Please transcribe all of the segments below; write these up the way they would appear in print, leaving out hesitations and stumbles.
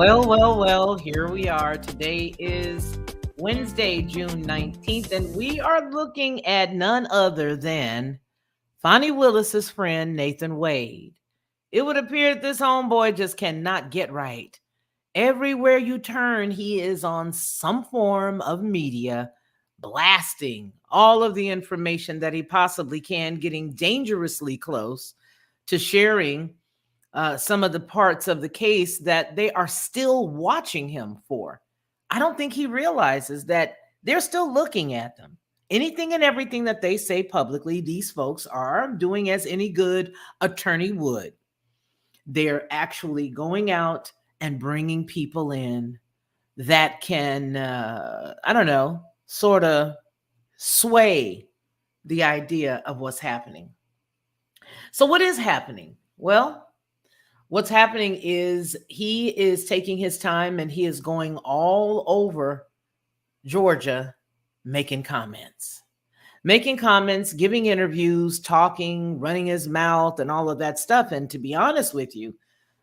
Well, here we are. Today is Wednesday, June 19th, and we are looking at none other than Fani Willis's friend, Nathan Wade. It would appear that this homeboy just cannot get right. Everywhere you turn, he is on some form of media, blasting all of the information that he possibly can, getting dangerously close to sharing some of the parts of the case that they are still watching him for. I don't think he realizes that they're still looking at them. Anything and everything that they say publicly, these folks are doing as any good attorney would. They're actually going out and bringing people in that can, I don't know, sort of sway the idea of what's happening. So, what is happening? Well, what's happening is he is taking his time and he is going all over Georgia making comments. Making comments, giving interviews, talking, running his mouth, and all of that stuff. And to be honest with you,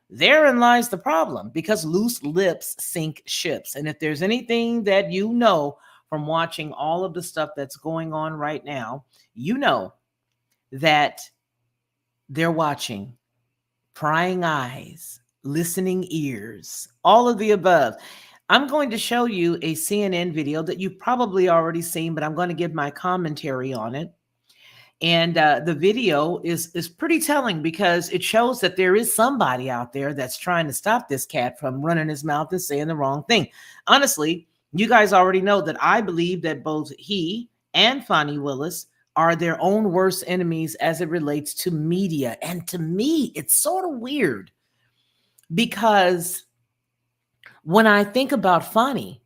therein lies the problem because loose lips sink ships. And if there's anything that you know from watching all of the stuff that's going on right now, you know that they're watching, prying eyes, listening ears, all of the above. I'm going to show you a CNN video that you've probably already seen, but I'm going to give my commentary on it. And the video is pretty telling because it shows that there is somebody out there that's trying to stop this cat from running his mouth and saying the wrong thing. Honestly, you guys already know that I believe that both he and Fani Willis are their own worst enemies as it relates to media. And to me, it's sort of weird because when I think about Fani,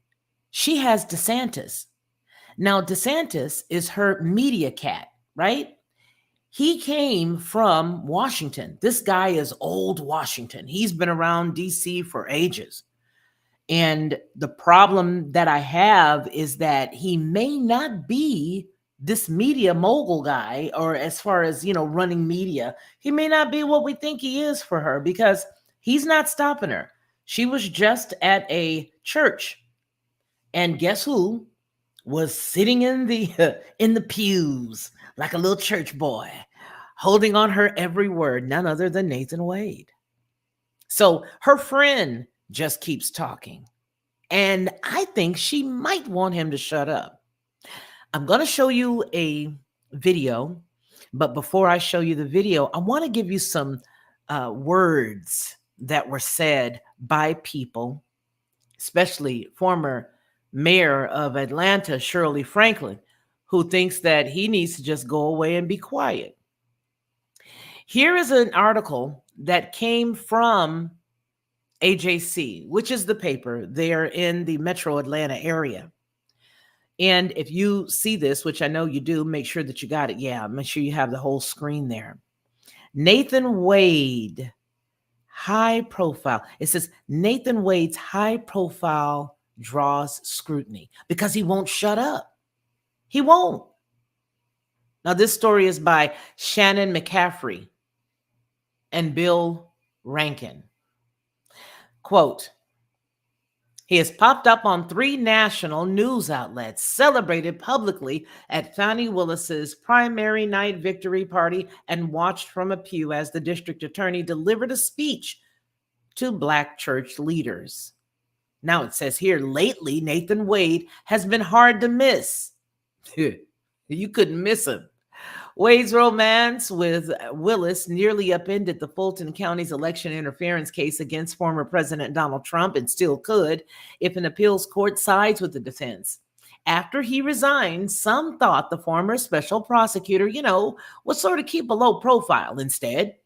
she has DeSantis. Now, DeSantis is her media cat, right? He came from Washington. This guy is old Washington. He's been around DC for ages. And the problem that I have is that he may not be this media mogul guy, or as far as, running media, he may not be what we think he is for her because he's not stopping her. She was just at a church, and guess who was sitting in the pews like a little church boy, holding on her every word, none other than Nathan Wade. So her friend just keeps talking, and I think she might want him to shut up. I'm going to show you a video, but before I show you the video, I want to give you some words that were said by people, especially former mayor of Atlanta, Shirley Franklin, who thinks that he needs to just go away and be quiet. Here is an article that came from AJC, which is the paper there in the metro Atlanta area. And if you see this, which I know you do, make sure that you got it. Yeah, make sure you have the whole screen there. Nathan Wade, high profile. It says Nathan Wade's high profile draws scrutiny because he won't shut up. He won't. Now, this story is by Shannon McCaffrey and Bill Rankin. Quote, he has popped up on 3 national news outlets, celebrated publicly at Fani Willis's primary night victory party, and watched from a pew as the district attorney delivered a speech to Black church leaders. Now it says here, lately, Nathan Wade has been hard to miss. You couldn't miss him. Wade's romance with Willis nearly upended the Fulton County's election interference case against former President Donald Trump, and still could if an appeals court sides with the defense. After he resigned, some thought the former special prosecutor, would sort of keep a low profile. Instead,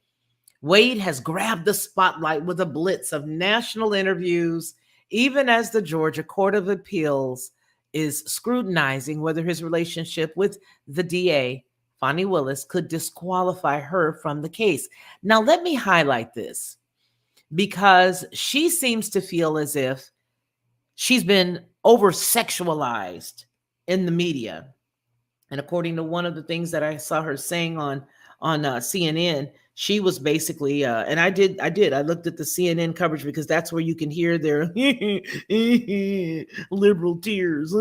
Wade has grabbed the spotlight with a blitz of national interviews, even as the Georgia Court of Appeals is scrutinizing whether his relationship with the DA, Fani Willis, could disqualify her from the case. Now, let me highlight this because she seems to feel as if she's been over-sexualized in the media. And according to one of the things that I saw her saying on on CNN. She was basically, and I looked at the CNN coverage because that's where you can hear their liberal tears.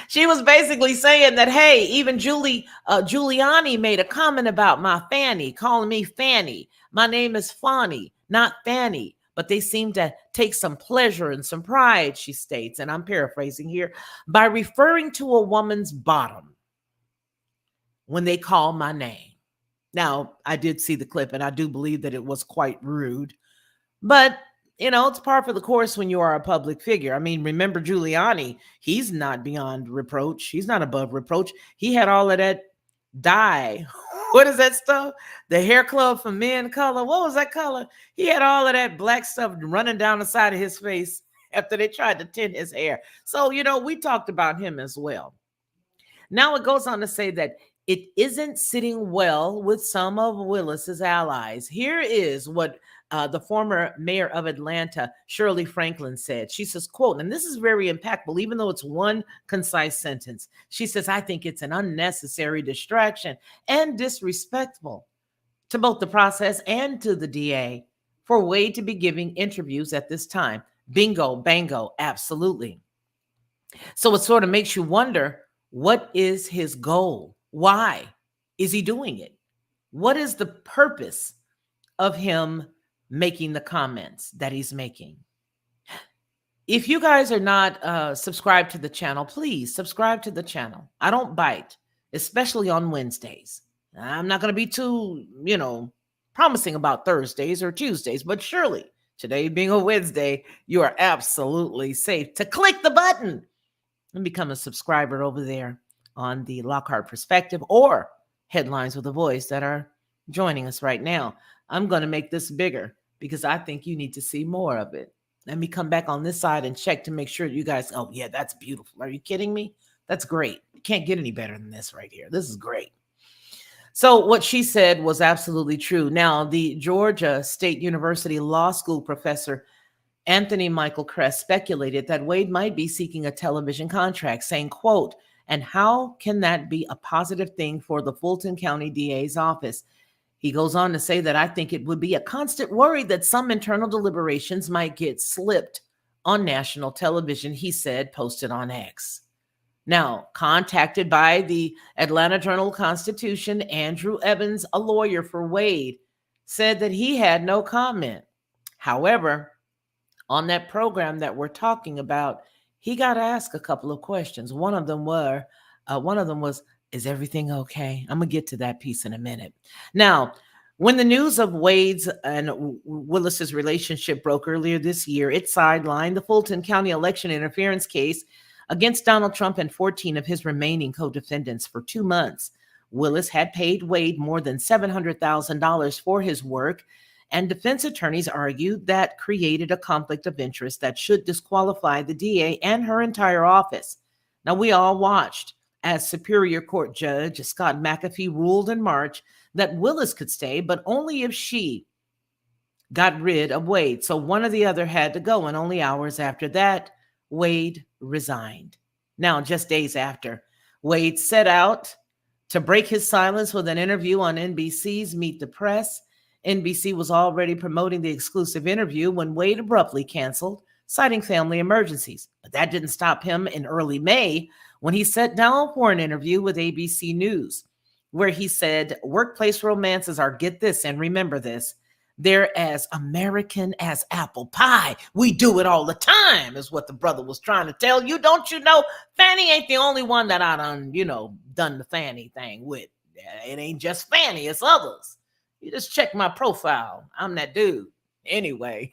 She was basically saying that, hey, even Giuliani made a comment about my Fanny, calling me Fanny. My name is Fani, not Fanny. But they seem to take some pleasure and some pride, she states, and I'm paraphrasing here, by referring to a woman's bottom when they call my name. Now, I did see the clip, and I do believe that it was quite rude. But, it's par for the course when you are a public figure. I mean, remember Giuliani, he's not beyond reproach. He's not above reproach. He had all of that dye. What is that stuff? The hair club for men color. What was that color? He had all of that black stuff running down the side of his face after they tried to tint his hair. So, we talked about him as well. Now it goes on to say that it isn't sitting well with some of Willis's allies. Here is what the former mayor of Atlanta, Shirley Franklin, said. She says, quote, and this is very impactful, even though it's one concise sentence. She says, I think it's an unnecessary distraction and disrespectful to both the process and to the DA for Wade to be giving interviews at this time. Bingo, bango, absolutely. So it sort of makes you wonder, what is his goal? Why is he doing it? What is the purpose of him making the comments that he's making? If you guys are not subscribed to the channel, please subscribe to the channel. I don't bite, especially on Wednesdays. I'm not going to be too, promising about Thursdays or Tuesdays, but surely today being a Wednesday, you are absolutely safe to click the button and become a subscriber over there on the Lockhart Perspective or Headlines with a Voice that are joining us right now. I'm going to make this bigger because I think you need to see more of it. Let me come back on this side and check to make sure you guys, oh yeah, that's beautiful. Are you kidding me? That's great. You can't get any better than this right here. This is great. So what she said was absolutely true. Now, the Georgia State University Law School professor Anthony Michael Kress speculated that Wade might be seeking a television contract, saying, quote, and how can that be a positive thing for the Fulton County DA's office? He goes on to say that I think it would be a constant worry that some internal deliberations might get slipped on national television, he said, posted on X. Now, contacted by the Atlanta Journal-Constitution, Andrew Evans, a lawyer for Wade, said that he had no comment. However, on that program that we're talking about, he got asked a couple of questions. One of them was, is everything okay? I'm going to get to that piece in a minute. Now, when the news of Wade's and Willis's relationship broke earlier this year, it sidelined the Fulton County election interference case against Donald Trump and 14 of his remaining co-defendants for 2 months. Willis had paid Wade more than $700,000 for his work, and defense attorneys argued that created a conflict of interest that should disqualify the DA and her entire office. Now, we all watched as Superior Court Judge Scott McAfee ruled in March that Willis could stay, but only if she got rid of Wade. So one or the other had to go, and only hours after that, Wade resigned. Now, just days after, Wade set out to break his silence with an interview on NBC's Meet the Press. NBC was already promoting the exclusive interview when Wade abruptly canceled, citing family emergencies. But that didn't stop him in early May when he sat down for an interview with ABC News, where he said workplace romances are, get this and remember this, they're as American as apple pie. We do it all the time, is what the brother was trying to tell you. Don't you know, Fanny ain't the only one that I done the Fanny thing with. It ain't just Fanny, it's others. You just check my profile. I'm that dude. Anyway,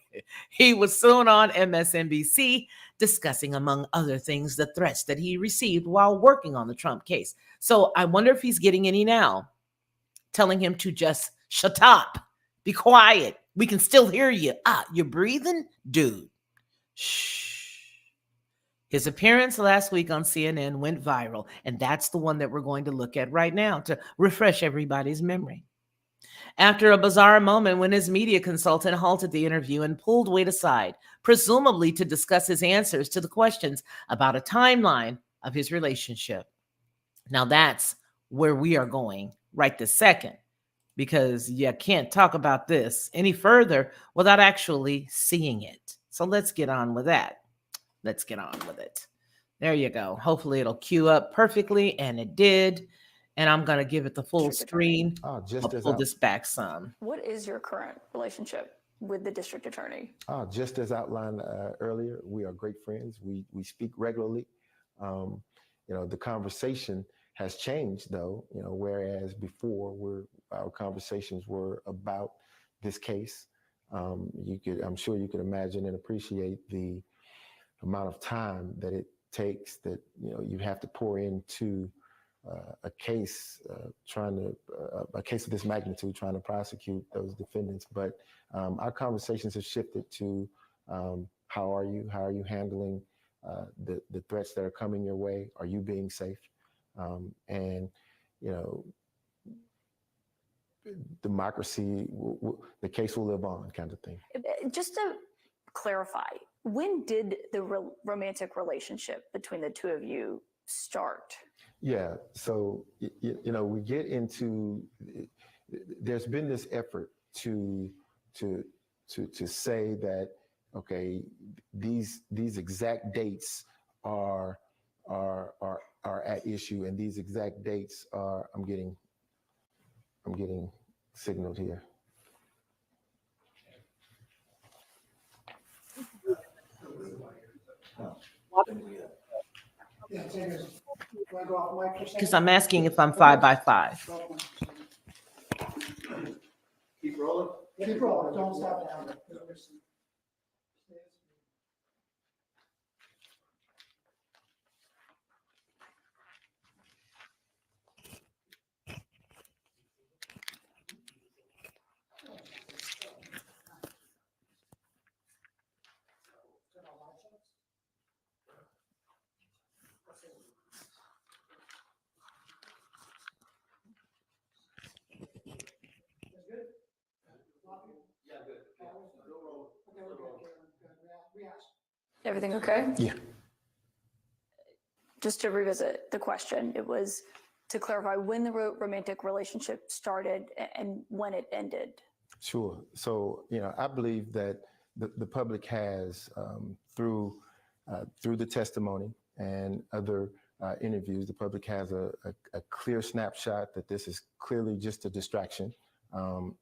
he was soon on MSNBC discussing, among other things, the threats that he received while working on the Trump case. So I wonder if he's getting any now, telling him to just shut up, be quiet. We can still hear you. You're breathing? Dude. Shh. His appearance last week on CNN went viral, and that's the one that we're going to look at right now to refresh everybody's memory. After a bizarre moment when his media consultant halted the interview and pulled Wade aside, presumably to discuss his answers to the questions about a timeline of his relationship. Now that's where we are going right this second, because you can't talk about this any further without actually seeing it. So let's get on with that. Let's get on with it. There you go. Hopefully it'll queue up perfectly, and it did. And I'm going to give it the full screen. I'll pull this back some. What is your current relationship with the district attorney? Just as outlined earlier, we are great friends. We speak regularly. The conversation has changed, though. Whereas before, our conversations were about this case. I'm sure you could imagine and appreciate the amount of time that it takes that you have to pour into a case a case of this magnitude, trying to prosecute those defendants. But our conversations have shifted to how are you handling the threats that are coming your way? Are you being safe? And democracy, the case will live on, kind of thing. Just to clarify, when did the romantic relationship between the two of you start? Yeah, so we get into. There's been this effort to say that okay, these exact dates are at issue, and these exact dates are. I'm getting signaled here. Because I'm asking if I'm 5x5. Keep rolling. Keep rolling. Don't stop now. Everything okay? Yeah. Just to revisit the question, it was to clarify when the romantic relationship started and when it ended. Sure. So, I believe that the public has, through the testimony and other interviews, the public has a clear snapshot that this is clearly just a distraction.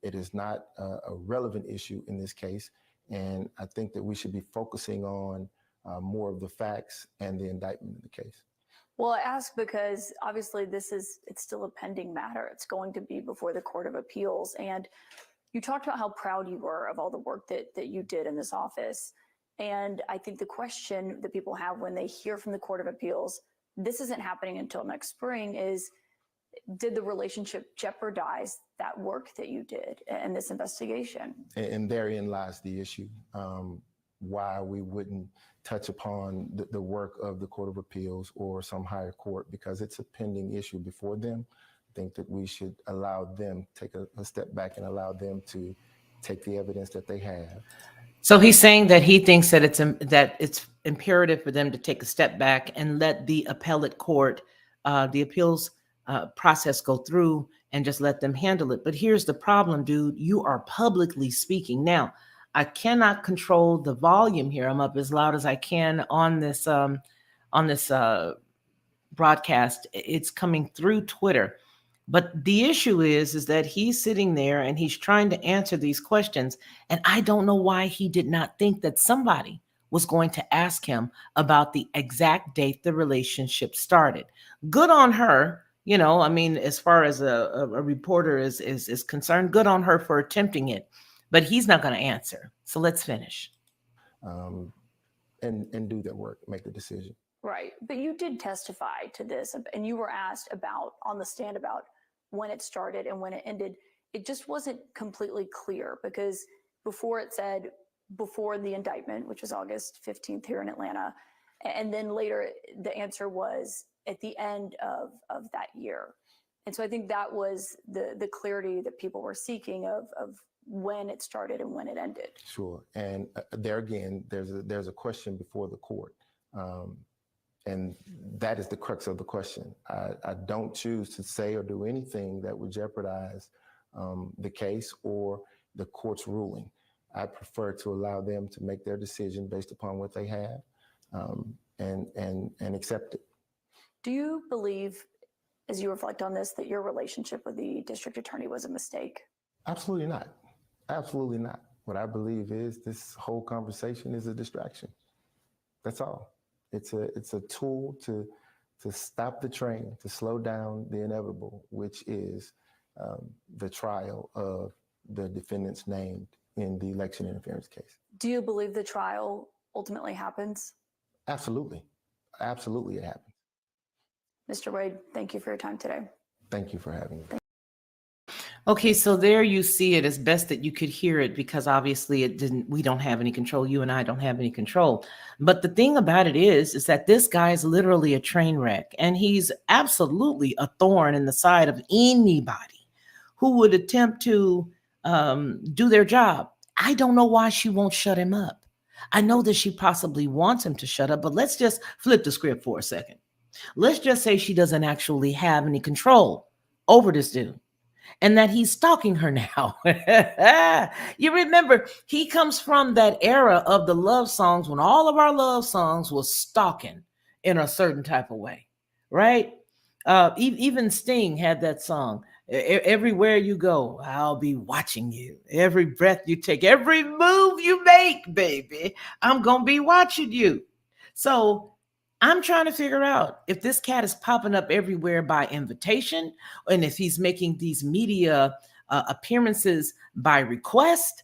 It is not a relevant issue in this case. And I think that we should be focusing on more of the facts and the indictment in the case. Well, I ask because obviously it's still a pending matter. It's going to be before the Court of Appeals. And you talked about how proud you were of all the work that you did in this office. And I think the question that people have when they hear from the Court of Appeals, this isn't happening until next spring, is did the relationship jeopardize that work that you did in this investigation? And therein lies the issue. Why we wouldn't touch upon the work of the Court of Appeals or some higher court, because it's a pending issue before them. I think that we should allow them, take a step back and allow them to take the evidence that they have. So he's saying that he thinks that it's imperative for them to take a step back and let the appellate court, the appeals process go through, and just let them handle it. But here's the problem, dude. You are publicly speaking. Now, I cannot control the volume here. I'm up as loud as I can on this broadcast. It's coming through Twitter. But the issue is that he's sitting there and he's trying to answer these questions. And I don't know why he did not think that somebody was going to ask him about the exact date the relationship started. Good on her. As far as a reporter is concerned, good on her for attempting it. But he's not going to answer. So let's finish. And do their work, make the decision. Right. But you did testify to this, and you were asked on the stand about when it started and when it ended. It just wasn't completely clear, because before it said before the indictment, which was August 15th here in Atlanta, and then later the answer was at the end of that year. And so I think that was the clarity that people were seeking of when it started and when it ended. Sure. And there again, there's a question before the court. And that is the crux of the question. I don't choose to say or do anything that would jeopardize the case or the court's ruling. I prefer to allow them to make their decision based upon what they have, and accept it. Do you believe, as you reflect on this, that your relationship with the district attorney was a mistake? Absolutely not. Absolutely not. What I believe is this whole conversation is a distraction. That's all. It's a tool to stop the train, to slow down the inevitable, which is the trial of the defendants named in the election interference case. Do you believe the trial ultimately happens? Absolutely. Absolutely it happens. Mr. Wade, thank you for your time today. Thank you for having me. Okay, so there you see it. As best that you could hear it, because obviously we don't have any control. You and I don't have any control. But the thing about it is that this guy is literally a train wreck, and he's absolutely a thorn in the side of anybody who would attempt to do their job. I don't know why she won't shut him up. I know that she possibly wants him to shut up, but let's just flip the script for a second. Let's just say she doesn't actually have any control over this dude, and that he's stalking her now. You remember, he comes from that era of the love songs when all of our love songs was stalking in a certain type of way, right? Even Sting had that song. Everywhere you go, I'll be watching you. Every breath you take, every move you make, baby, I'm going to be watching you. So I'm trying to figure out if this cat is popping up everywhere by invitation, and if he's making these media appearances by request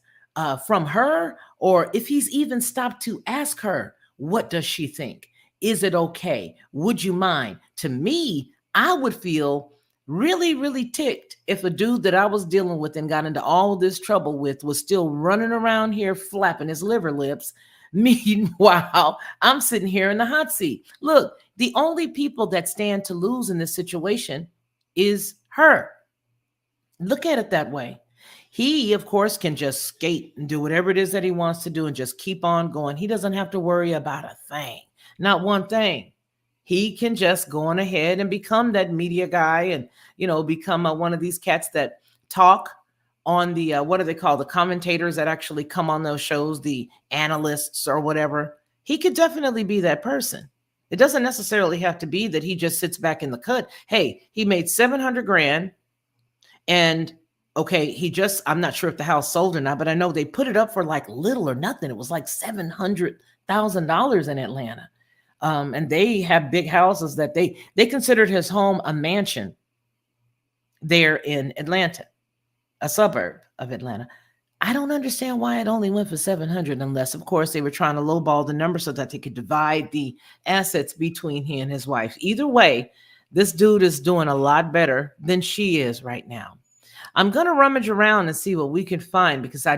from her, or if he's even stopped to ask her, what does she think? Is it okay? Would you mind? To me, I would feel really, really ticked if a dude that I was dealing with and got into all this trouble with was still running around here flapping his liver lips. Meanwhile, I'm sitting here in the hot seat. Look, the only people that stand to lose in this situation is her. Look at it that way. He, of course, can just skate and do whatever it is that he wants to do and just keep on going. He doesn't have to worry about a thing, not one thing. He can just go on ahead and become that media guy and, become one of these cats that talk on the, what do they call the commentators that actually come on those shows, the analysts or whatever. He could definitely be that person. It doesn't necessarily have to be that he just sits back in the cut. Hey, he made $700,000 and okay, I'm not sure if the house sold or not, but I know they put it up for like little or nothing. It was like $700,000 in Atlanta. And they have big houses that they considered his home a mansion there in Atlanta, a suburb of Atlanta. I don't understand why it only went for 700, unless, of course, they were trying to lowball the number so that they could divide the assets between he and his wife. Either way, this dude is doing a lot better than she is right now. I'm going to rummage around and see what we can find, because I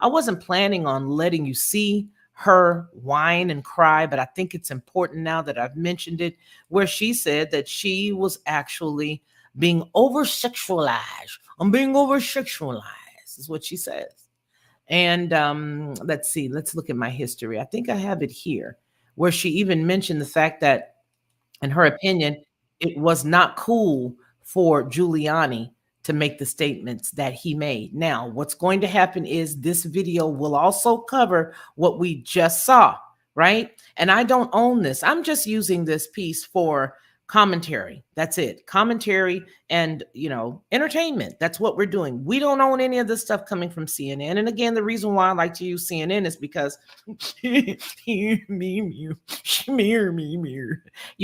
wasn't planning on letting you see her whine and cry, but I think it's important now that I've mentioned it, where she said that she was actually being over-sexualized. I'm being over-sexualized is what she says. And let's see, let's look at my history. I think I have it here, where she even mentioned the fact that, in her opinion, it was not cool for Giuliani to make the statements that he made. Now, what's going to happen is this video will also cover what we just saw, right? And I don't own this. I'm just using this piece for commentary. That's it. Commentary and, entertainment. That's what we're doing. We don't own any of this stuff coming from CNN. And again, the reason why I like to use CNN is because you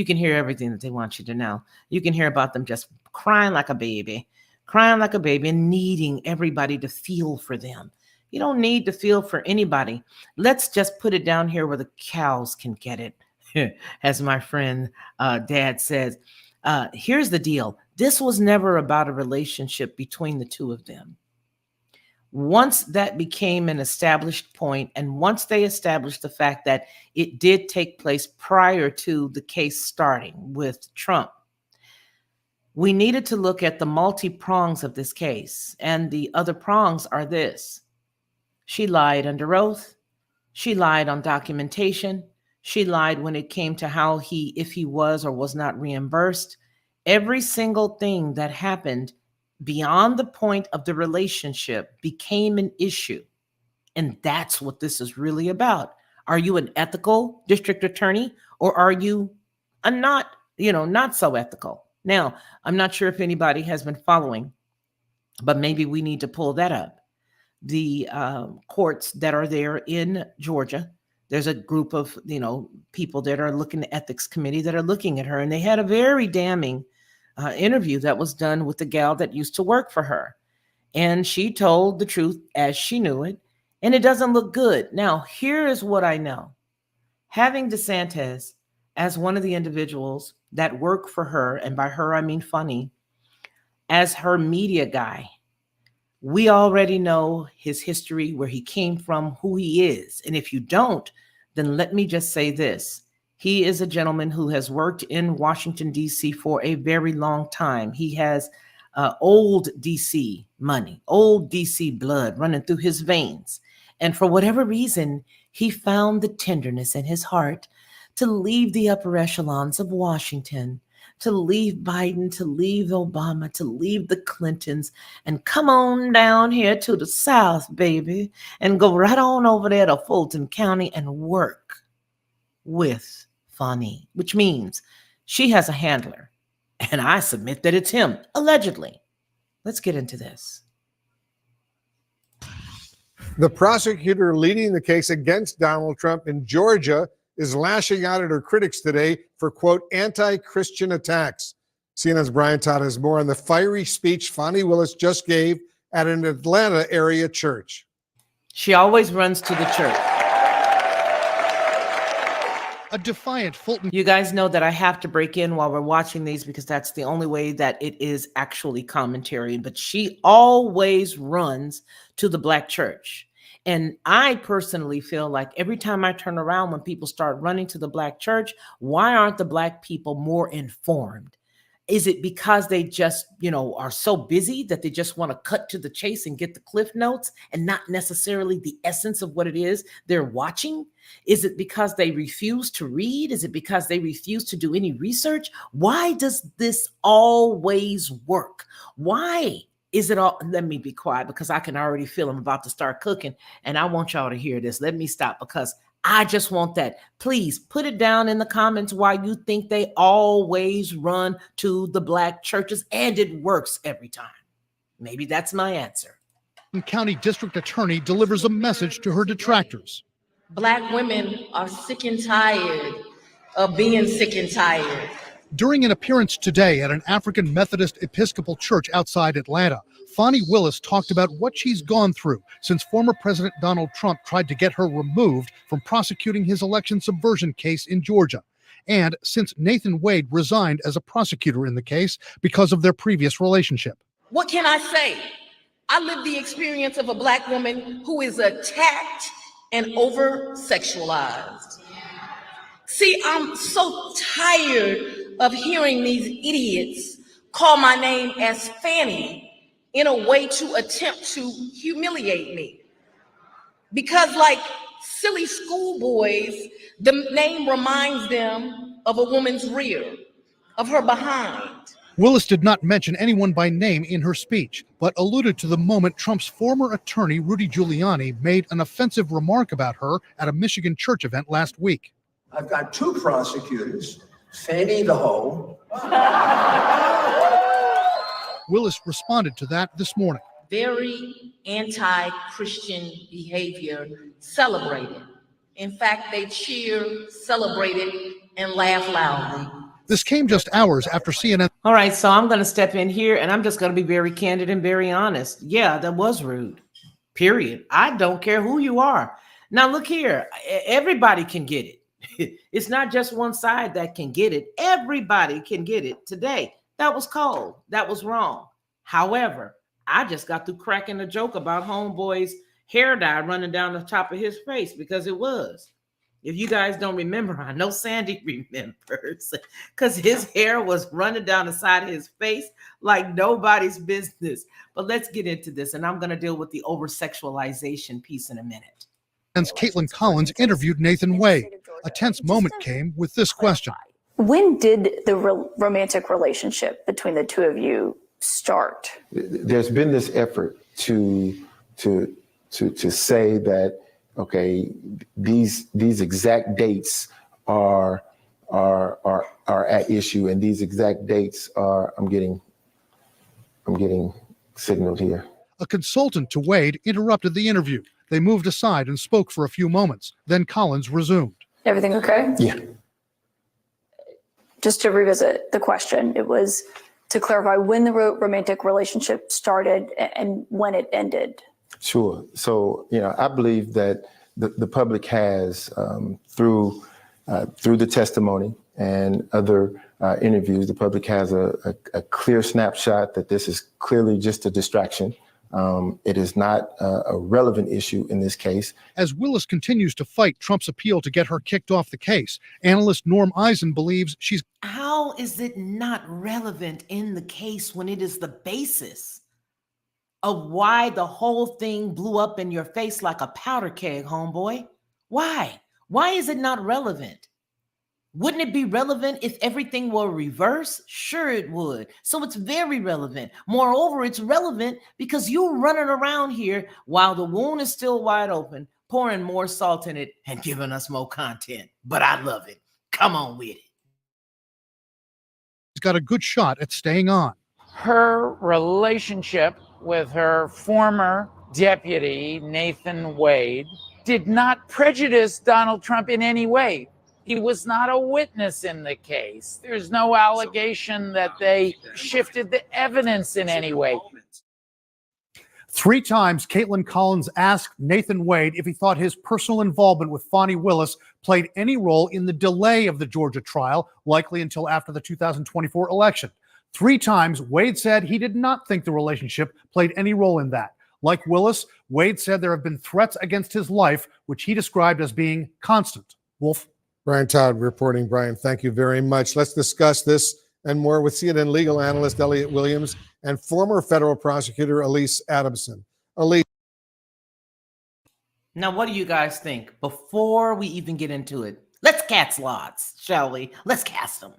can hear everything that they want you to know. You can hear about them just crying like a baby and needing everybody to feel for them. You don't need to feel for anybody. Let's just put it down here where the cows can get it. As my friend Dad says, here's the deal. This was never about a relationship between the two of them. Once that became an established point, and once they established the fact that it did take place prior to the case starting with Trump, we needed to look at the multi-prongs of this case. And the other prongs are this. She lied under oath. She lied on documentation. She lied when it came to how if he was or was not reimbursed. Every single thing that happened beyond the point of the relationship became an issue. And that's what this is really about. Are you an ethical district attorney, or are you a not so ethical? Now, I'm not sure if anybody has been following, but maybe we need to pull that up. The courts that are there in Georgia, there's a group of people that are looking, the ethics committee that are looking at her, and they had a very damning interview that was done with the gal that used to work for her, and she told the truth as she knew it, and it doesn't look good. Now, here is what I know. Having DeSantis as one of the individuals that work for her, and by her I mean Fani, as her media guy, we already know his history, where he came from, who he is. And if you don't, then let me just say this. He is a gentleman who has worked in Washington, D.C. for a very long time. He has old D.C. money, old D.C. blood running through his veins. And for whatever reason, he found the tenderness in his heart to leave the upper echelons of Washington, to leave Biden, to leave Obama, to leave the Clintons, and come on down here to the South, baby, and go right on over there to Fulton County and work with Fani, which means she has a handler. And I submit that it's him, allegedly. Let's get into this. The prosecutor leading the case against Donald Trump in Georgia is lashing out at her critics today for, quote, anti-Christian attacks. CNN's Brian Todd has more on the fiery speech Fani Willis just gave at an Atlanta area church. She always runs to the church. A defiant Fulton. You guys know that I have to break in while we're watching these because that's the only way that it is actually commentary. But she always runs to the Black church. And I personally feel like every time I turn around, when people start running to the Black church, why aren't the Black people more informed? Is it because they just, are so busy that they just want to cut to the chase and get the cliff notes and not necessarily the essence of what it is they're watching? Is it because they refuse to read? Is it because they refuse to do any research? Why does this always work? Why is it all? Let me be quiet because I can already feel I'm about to start cooking, and I want y'all to hear this. Let me stop because I just want that. Please put it down in the comments why you think they always run to the Black churches, and it works every time. Maybe that's my answer. County District Attorney delivers a message to her detractors. Black women are sick and tired of being sick and tired. During an appearance today at an African Methodist Episcopal church outside Atlanta, Fani Willis talked about what she's gone through since former President Donald Trump tried to get her removed from prosecuting his election subversion case in Georgia, and since Nathan Wade resigned as a prosecutor in the case because of their previous relationship. What can I say? I lived the experience of a Black woman who is attacked and over-sexualized. See, I'm so tired of hearing these idiots call my name as Fanny in a way to attempt to humiliate me. Because like silly schoolboys, the name reminds them of a woman's rear, of her behind. Willis did not mention anyone by name in her speech, but alluded to the moment Trump's former attorney, Rudy Giuliani, made an offensive remark about her at a Michigan church event last week. I've got two prosecutors, Fanny the hoe. Willis responded to that this morning. Very anti-Christian behavior celebrated. In fact, they cheer, celebrated, and laugh loudly. This came just hours after CNN. All right, so I'm going to step in here and I'm just going to be very candid and very honest. Yeah, that was rude. Period. I don't care who you are. Now, look here. Everybody can get it. It's not just one side that can get it. Everybody can get it today. That was cold. That was wrong. However, I just got through cracking a joke about homeboy's hair dye running down the top of his face because it was. If you guys don't remember, I know Sandy remembers because his hair was running down the side of his face like nobody's business. But let's get into this, and I'm going to deal with the over-sexualization piece in a minute. Caitlin Collins interviewed Nathan Wade, A tense moment came with this question. When did the romantic relationship between the two of you start? There's been this effort to say that, okay, these exact dates are at issue, and these exact dates are. I'm getting signaled here. A consultant to Wade interrupted the interview. They moved aside and spoke for a few moments. Then Collins resumed. Everything okay? Yeah. Just to revisit the question, it was to clarify when the romantic relationship started and when it ended. Sure. So, I believe that the public has, through the testimony and other interviews, the public has a clear snapshot that this is clearly just a distraction. It is not a relevant issue in this case. As Willis continues to fight Trump's appeal to get her kicked off the case, analyst Norm Eisen believes she's... How is it not relevant in the case when it is the basis of why the whole thing blew up in your face like a powder keg, homeboy? Why? Why is it not relevant? Wouldn't it be relevant if everything were reversed? Sure it would. So it's very relevant. Moreover, it's relevant because you're running around here while the wound is still wide open, pouring more salt in it and giving us more content. But I love it. Come on with it. She's got a good shot at staying on. Her relationship with her former deputy, Nathan Wade, did not prejudice Donald Trump in any way. He was not a witness in the case. There's no allegation that they shifted the evidence in any way. 3 times, Caitlin Collins asked Nathan Wade if he thought his personal involvement with Fani Willis played any role in the delay of the Georgia trial, likely until after the 2024 election. 3 times, Wade said he did not think the relationship played any role in that. Like Willis, Wade said there have been threats against his life, which he described as being constant. Wolf. Brian Todd reporting. Brian, thank you very much. Let's discuss this and more with CNN legal analyst Elliot Williams and former federal prosecutor Elise Adamson. Elise. Now, what do you guys think? Before we even get into it, let's cast lots, shall we? Let's cast them.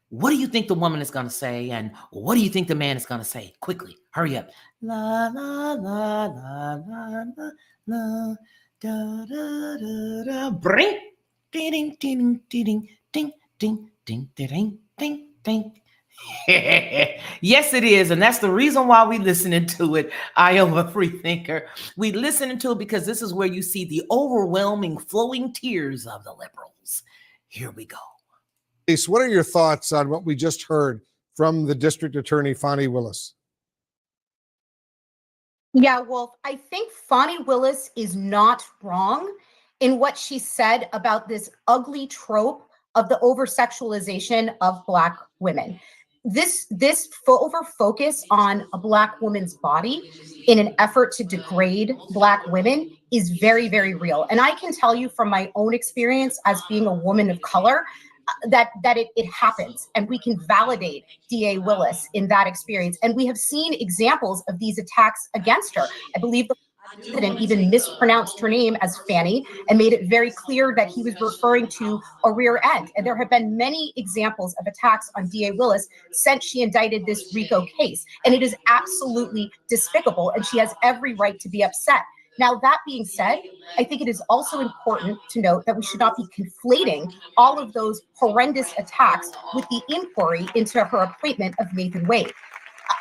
What do you think the woman is going to say? And what do you think the man is going to say? Quickly, hurry up. La, la, la, la, la, la, la, da, da, da, da, bring. Ding, ding, ding, ding, ding, ding, ding, ding, ding. Yes, it is. And that's the reason why we listening to it, Iowa Freethinker. We listening to it because this is where you see the overwhelming flowing tears of the liberals. Here we go. Elise, what are your thoughts on what we just heard from the district attorney, Fani Willis? Yeah, Wolf, I think Fani Willis is not wrong in what she said about this ugly trope of the over-sexualization of Black women. This over-focus on a Black woman's body in an effort to degrade Black women is very, very real. And I can tell you from my own experience as being a woman of color, that it happens, and we can validate DA Willis in that experience. And we have seen examples of these attacks against her. I believe the president even mispronounced her name as Fanny and made it very clear that he was referring to a rear end. And there have been many examples of attacks on DA Willis since she indicted this RICO case. And it is absolutely despicable, and she has every right to be upset. Now, that being said, I think it is also important to note that we should not be conflating all of those horrendous attacks with the inquiry into her appointment of Nathan Wade.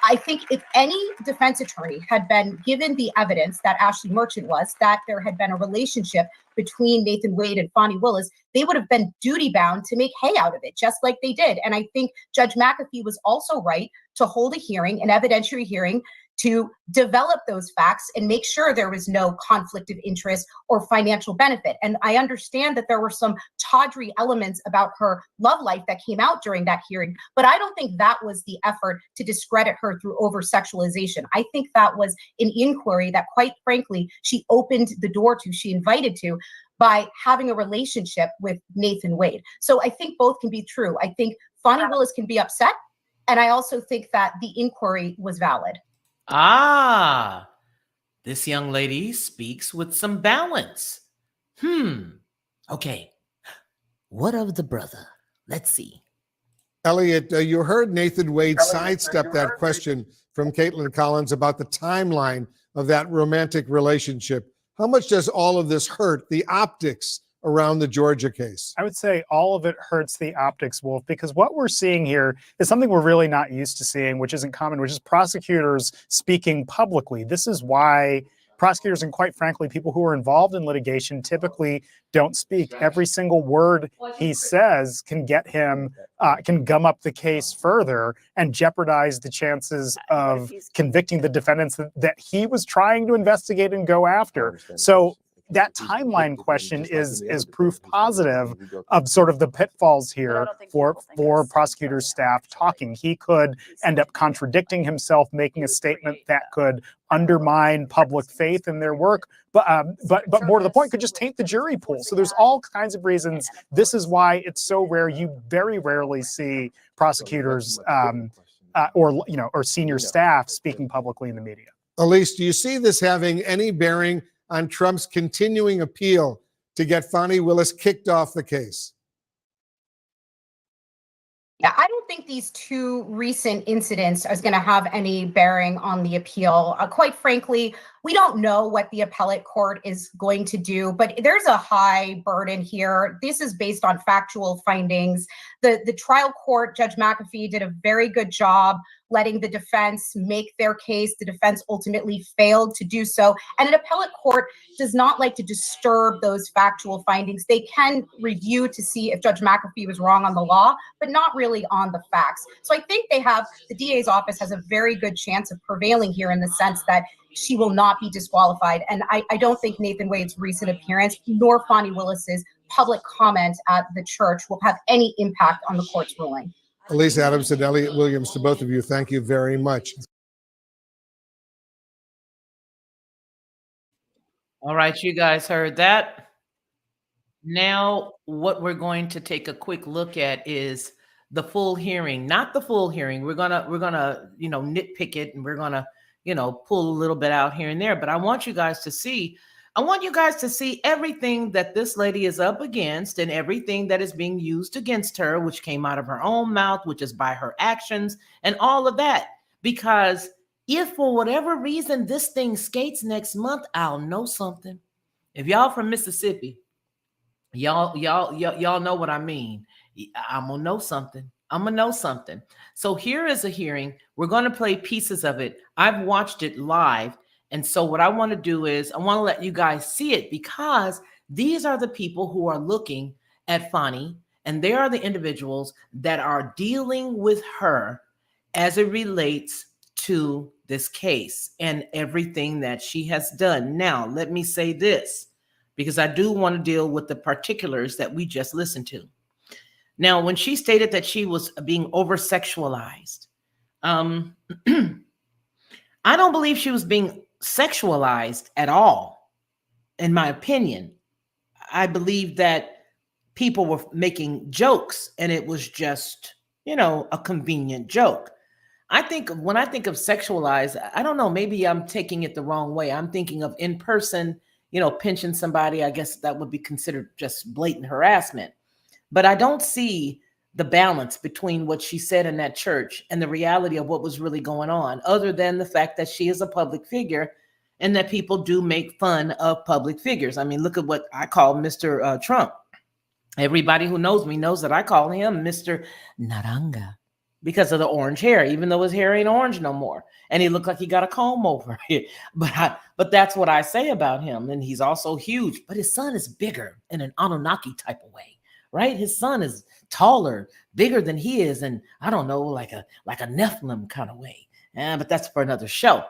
I think if any defense attorney had been given the evidence that Ashley Merchant was, that there had been a relationship between Nathan Wade and Fani Willis, they would have been duty bound to make hay out of it, just like they did. And I think Judge McAfee was also right to hold a hearing, an evidentiary hearing, to develop those facts and make sure there was no conflict of interest or financial benefit. And I understand that there were some tawdry elements about her love life that came out during that hearing, but I don't think that was the effort to discredit her through over-sexualization. I think that was an inquiry that, quite frankly, she opened the door to, she invited to, by having a relationship with Nathan Wade. So I think both can be true. I think Fani Willis can be upset, and I also think that the inquiry was valid. Ah, this young lady speaks with some balance. Okay. What of the brother? Let's see. Elliot, you heard Nathan Wade sidestep that question from Caitlin Collins about the timeline of that romantic relationship. How much does all of this hurt the optics around the Georgia case? I would say all of it hurts the optics, Wolf, because what we're seeing here is something we're really not used to seeing, which isn't common, which is prosecutors speaking publicly. This is why prosecutors and, quite frankly, people who are involved in litigation typically don't speak. Every single word he says can get him, can gum up the case further and jeopardize the chances of convicting the defendants that he was trying to investigate and go after. So that timeline question is proof positive of sort of the pitfalls here for prosecutors' staff talking. He could end up contradicting himself, making a statement that could undermine public faith in their work, but more to the point, could just taint the jury pool. So there's all kinds of reasons. This is why it's so rare. You very rarely see prosecutors or senior staff speaking publicly in the media. Elise, do you see this having any bearing on Trump's continuing appeal to get Fani Willis kicked off the case? Yeah, I don't think these two recent incidents is going to have any bearing on the appeal. Quite frankly, we don't know what the appellate court is going to do, but there's a high burden here. This is based on factual findings. The trial court, Judge McAfee, did a very good job letting the defense make their case. The defense ultimately failed to do so. And an appellate court does not like to disturb those factual findings. They can review to see if Judge McAfee was wrong on the law, but not really on the facts. So I think the DA's office has a very good chance of prevailing here in the sense that she will not be disqualified. And I don't think Nathan Wade's recent appearance nor Fani Willis's public comment at the church will have any impact on the court's ruling. Elise Adams and Elliot Williams, to both of you, thank you very much. All right, you guys heard that. Now, what we're going to take a quick look at is the full hearing, not the full hearing. We're gonna nitpick it, and we're gonna pull a little bit out here and there. But I want you guys to see. I want you guys to see everything that this lady is up against and everything that is being used against her, which came out of her own mouth, which is by her actions and all of that. Because if for whatever reason this thing skates next month, I'll know something. If y'all from Mississippi, y'all know what I mean. I'm gonna know something. I'm gonna know something. So here is a hearing. We're gonna play pieces of it. I've watched it live. And so what I want to do is I want to let you guys see it, because these are the people who are looking at Fani, and they are the individuals that are dealing with her as it relates to this case and everything that she has done. Now, let me say this, because I do want to deal with the particulars that we just listened to. Now, when she stated that she was being over-sexualized, I don't believe she was being sexualized at all. In my opinion, I believe that people were making jokes and it was just, a convenient joke. I think when I think of sexualized, I don't know, maybe I'm taking it the wrong way. I'm thinking of in person, pinching somebody. I guess that would be considered just blatant harassment. But I don't see the balance between what she said in that church and the reality of what was really going on, other than the fact that she is a public figure and that people do make fun of public figures. I mean, look at what I call Mr. Trump. Everybody who knows me knows that I call him Mr. Naranga because of the orange hair, even though his hair ain't orange no more. And he looked like he got a comb over it. But that's what I say about him. And he's also huge, but his son is bigger in an Anunnaki type of way, right? His son is taller, bigger than he is, and I don't know, like a Nephilim kind of way. But that's for another show.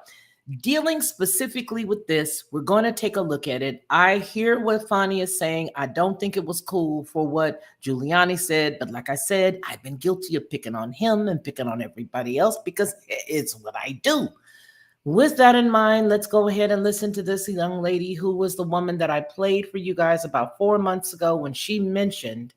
Dealing specifically with this, we're going to take a look at it. I hear what Fani is saying. I don't think it was cool for what Giuliani said, but like I said, I've been guilty of picking on him and picking on everybody else because it's what I do. With that in mind, let's go ahead and listen to this young lady who was the woman that I played for you guys about 4 months ago when she mentioned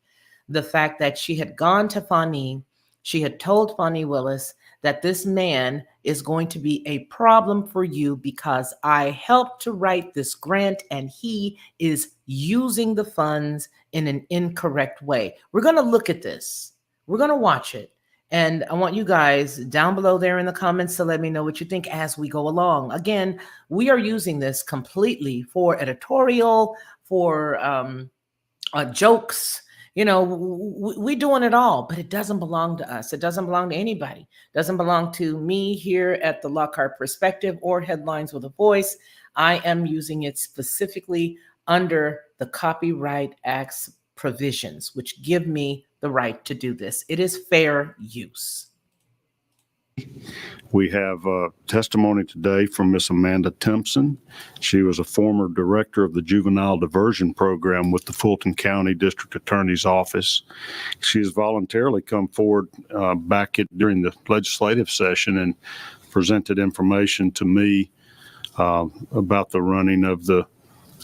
the fact that she had gone to Fani. She had told Fani Willis that this man is going to be a problem for you because I helped to write this grant and he is using the funds in an incorrect way. We're going to look at this. We're going to watch it. And I want you guys down below there in the comments to let me know what you think as we go along. Again, we are using this completely for editorial, for jokes. You know, we're doing it all, but it doesn't belong to us. It doesn't belong to anybody. It doesn't belong to me here at the Lockhart Perspective or Headlines with a Voice. I am using it specifically under the Copyright Act's provisions, which give me the right to do this. It is fair use. We have testimony today from Miss Amanda Timpson. She was a former director of the Juvenile Diversion Program with the Fulton County District Attorney's Office. She has voluntarily come forward during the legislative session and presented information to me about the running of the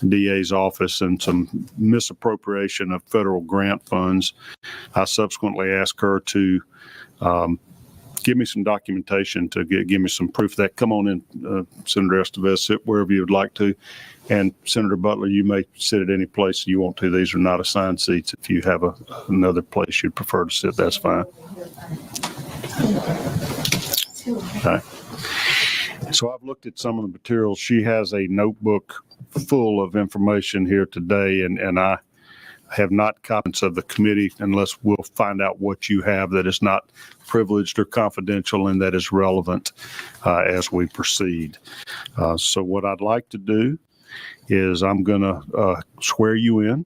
DA's office and some misappropriation of federal grant funds. I subsequently asked her to give me some documentation to give me some proof of that. Come on in, Senator Estevez, sit wherever you would like to. And Senator Butler, you may sit at any place you want to. These are not assigned seats. If you have another place you'd prefer to sit, that's fine. Okay. So I've looked at some of the materials. She has a notebook full of information here today, and I have not copies of the committee unless we'll find out what you have that is not privileged or confidential and that is relevant as we proceed. So what I'd like to do is I'm going to swear you in.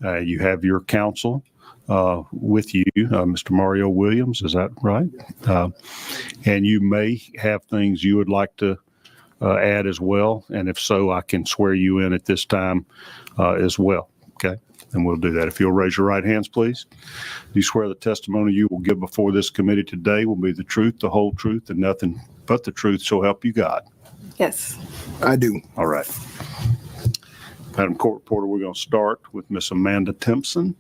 You have your counsel with you, Mr. Mario Williams, is that right? And you may have things you would like to add as well. And if so, I can swear you in at this time as well. Okay. And we'll do that. If you'll raise your right hands, please. Do you swear the testimony you will give before this committee today will be the truth, the whole truth, and nothing but the truth, so help you God? Yes. I do. All right. Madam Court Reporter, we're going to start with Miss Amanda Timpson,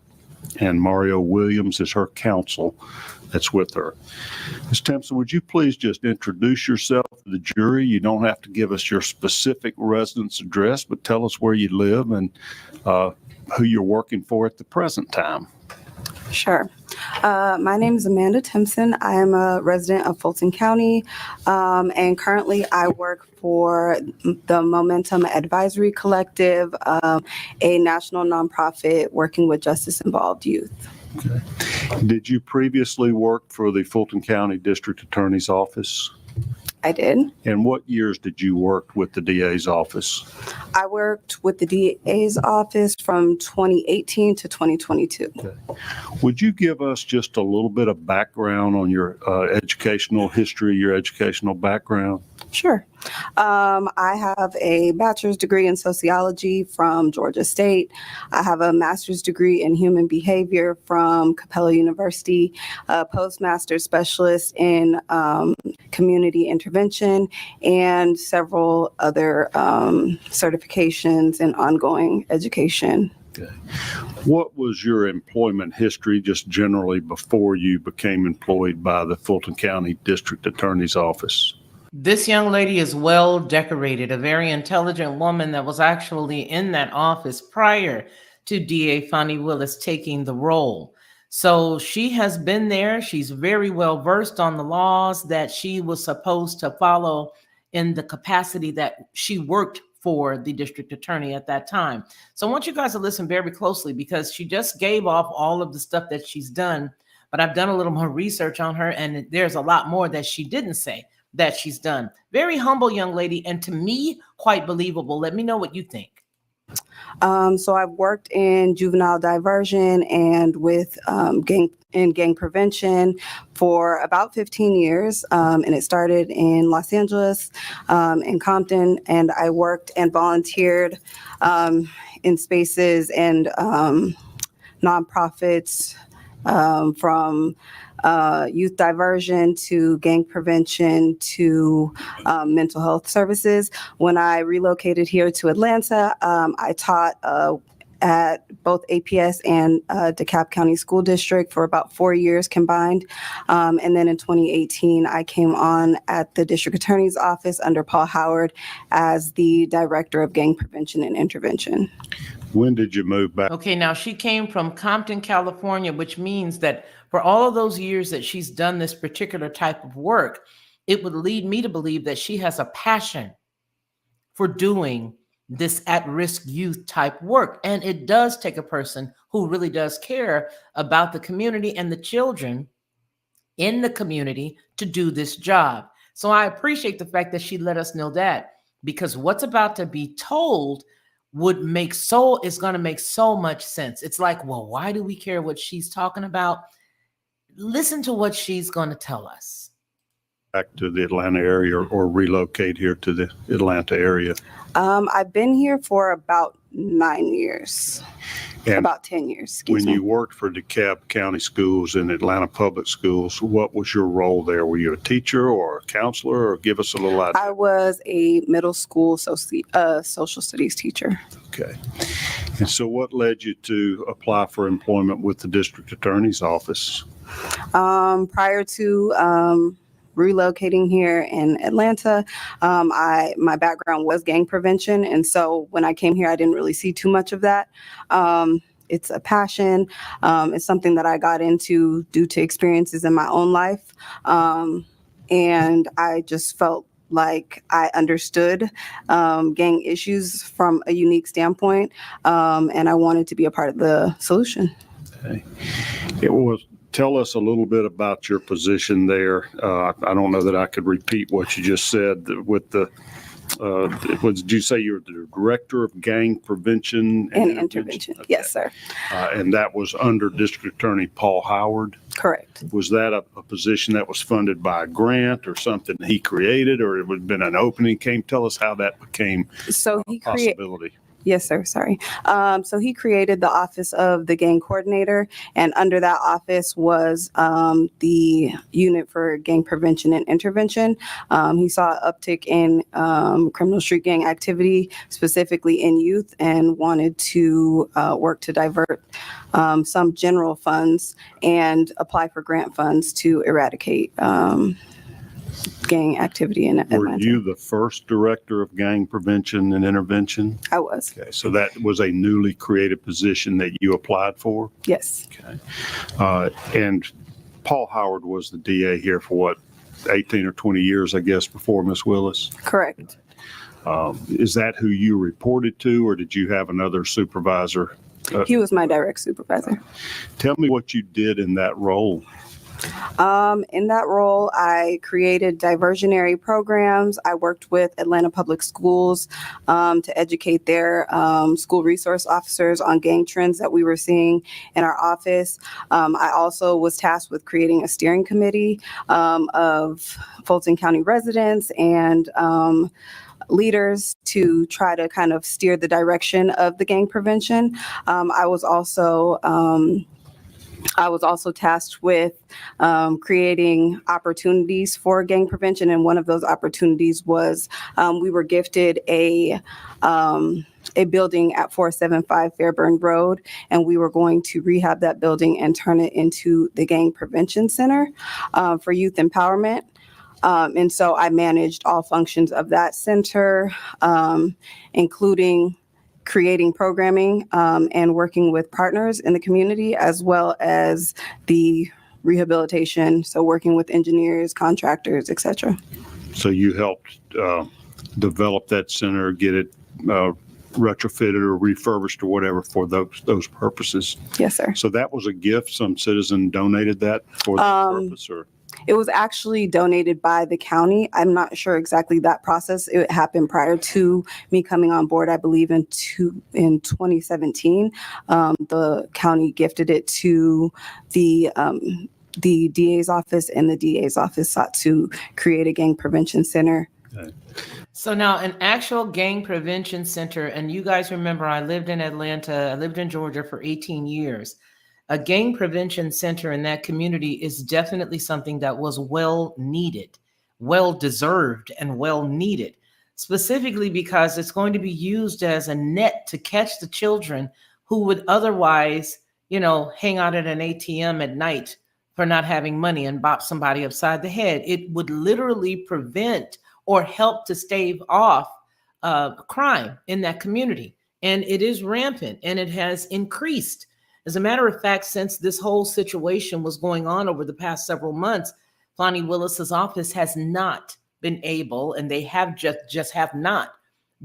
and Mario Williams is her counsel that's with her. Ms. Timpson, would you please just introduce yourself to the jury? You don't have to give us your specific residence address, but tell us where you live and who you're working for at the present time. Sure. My name is Amanda Timpson. I am a resident of Fulton County, and currently I work for the Momentum Advisory Collective, a national nonprofit working with justice-involved youth. Okay. Did you previously work for the Fulton County District Attorney's Office? I did. And what years did you work with the DA's office? I worked with the DA's office from 2018 to 2022. Okay. Would you give us just a little bit of background on your educational history, your educational background? Sure. I have a bachelor's degree in sociology from Georgia State. I have a master's degree in human behavior from Capella University, a postmaster's specialist in community intervention, and several other certifications in ongoing education. Okay. What was your employment history just generally before you became employed by the Fulton County District Attorney's Office? This young lady is well decorated, a very intelligent woman that was actually in that office prior to DA Fani Willis taking the role. So she has been there. She's very well versed on the laws that she was supposed to follow in the capacity that she worked for the district attorney at that time. So I want you guys to listen very closely because she just gave off all of the stuff that she's done, but I've done a little more research on her and there's a lot more that she didn't say that she's done. Very humble young lady, and to me, quite believable. Let me know what you think. So I've worked in juvenile diversion and with gang prevention for about 15 years. And it started in Los Angeles, in Compton, and I worked and volunteered in spaces and nonprofits from youth diversion to gang prevention to mental health services. When I relocated here to Atlanta, I taught at both APS and DeKalb County School District for about 4 years combined. And then in 2018, I came on at the District Attorney's Office under Paul Howard as the Director of Gang Prevention and Intervention. When did you move back? Okay, now she came from Compton, California, which means that for all of those years that she's done this particular type of work, it would lead me to believe that she has a passion for doing this at-risk youth type work. And it does take a person who really does care about the community and the children in the community to do this job. So I appreciate the fact that she let us know that, because what's about to be told is going to make so much sense. It's like, well, why do we care what she's talking about? Listen to what she's going to tell us. Back to the Atlanta area or relocate here to the Atlanta area? I've been here for about 9 years. And about 10 years. When you worked for DeKalb County Schools and Atlanta Public Schools, what was your role there? Were you a teacher or a counselor, or give us a little idea? I was a middle school social studies teacher. Okay. And so what led you to apply for employment with the district attorney's office? Prior to relocating here in Atlanta, my background was gang prevention. And so when I came here, I didn't really see too much of that. It's a passion. It's something that I got into due to experiences in my own life. And I just felt like I understood gang issues from a unique standpoint. And I wanted to be a part of the solution. Okay. Tell us a little bit about your position there. I don't know that I could repeat what you just said with the, did you say you're the director of gang prevention and intervention? Okay. Yes, sir. And that was under District Attorney Paul Howard? Correct. Was that a position that was funded by a grant or something he created, or it would have been an opening? Tell us how that became a possibility. Yes, sir. Sorry. So he created the Office of the Gang Coordinator, and under that office was the Unit for Gang Prevention and Intervention. He saw an uptick in criminal street gang activity, specifically in youth, and wanted to work to divert some general funds and apply for grant funds to eradicate gang activity in Atlanta. Were you the first director of gang prevention and intervention? I was. Okay, so that was a newly created position that you applied for? Yes. Okay. And Paul Howard was the DA here for what, 18 or 20 years, I guess, before Miss Willis? Correct. Is that who you reported to, or did you have another supervisor? He was my direct supervisor. Tell me what you did in that role. In that role, I created diversionary programs. I worked with Atlanta Public Schools to educate their school resource officers on gang trends that we were seeing in our office. I also was tasked with creating a steering committee of Fulton County residents and leaders to try to kind of steer the direction of the gang prevention. I was also tasked with creating opportunities for gang prevention, and one of those opportunities was we were gifted a building at 475 Fairburn Road, and we were going to rehab that building and turn it into the Gang Prevention Center for youth empowerment. And so I managed all functions of that center, including creating programming and working with partners in the community, as well as the rehabilitation. So working with engineers, contractors, et cetera. So you helped develop that center, get it retrofitted or refurbished or whatever for those purposes. Yes, sir. So that was a gift. Some citizen donated that for that purpose, or? It was actually donated by the county. I'm not sure exactly that process. It happened prior to me coming on board, I believe in 2017. The county gifted it to the DA's office, and the DA's office sought to create a gang prevention center. Okay. So now an actual gang prevention center, and you guys remember I lived in Atlanta, I lived in Georgia for 18 years. A gang prevention center in that community is definitely something that was well needed, well deserved, and well needed, specifically because it's going to be used as a net to catch the children who would otherwise, hang out at an ATM at night for not having money and bop somebody upside the head. It would literally prevent or help to stave off crime in that community. and it is rampant and it has increased. As a matter of fact, since this whole situation was going on over the past several months, Fani Willis's office has not been able, and they have just have not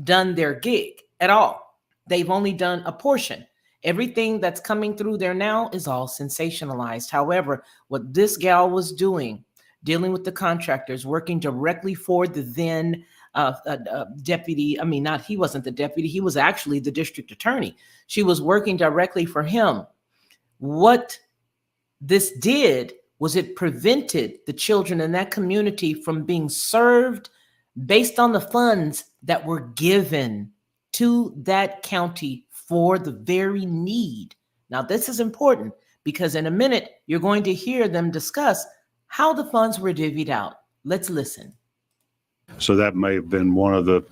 done their gig at all. They've only done a portion. Everything that's coming through there now is all sensationalized. However, what this gal was doing, dealing with the contractors, working directly for the then deputy, I mean, not, he wasn't the deputy, he was actually the district attorney. She was working directly for him. What this did was it prevented the children in that community from being served based on the funds that were given to that county for the very need. Now, this is important because in a minute, you're going to hear them discuss how the funds were divvied out. Let's listen. So that may have been one of the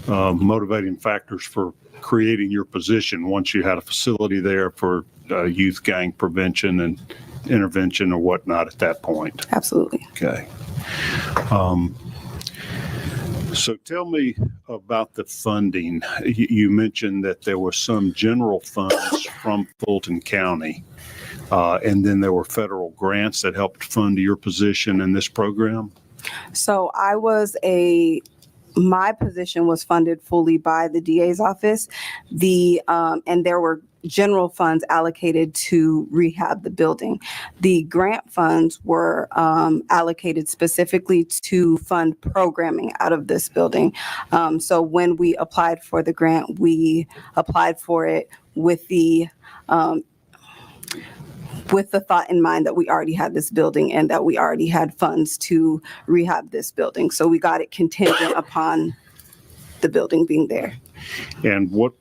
motivating factors for creating your position once you had a facility there for youth gang prevention and intervention or whatnot at that point. Absolutely. Okay. So tell me about the funding. You mentioned that there were some general funds from Fulton County, and then there were federal grants that helped fund your position in this program. So my position was funded fully by the DA's office. And there were general funds allocated to rehab the building. The grant funds were allocated specifically to fund programming out of this building. So when we applied for the grant, we applied for it with the thought in mind that we already had this building and that we already had funds to rehab this building. So we got it contingent upon the building being there. And what,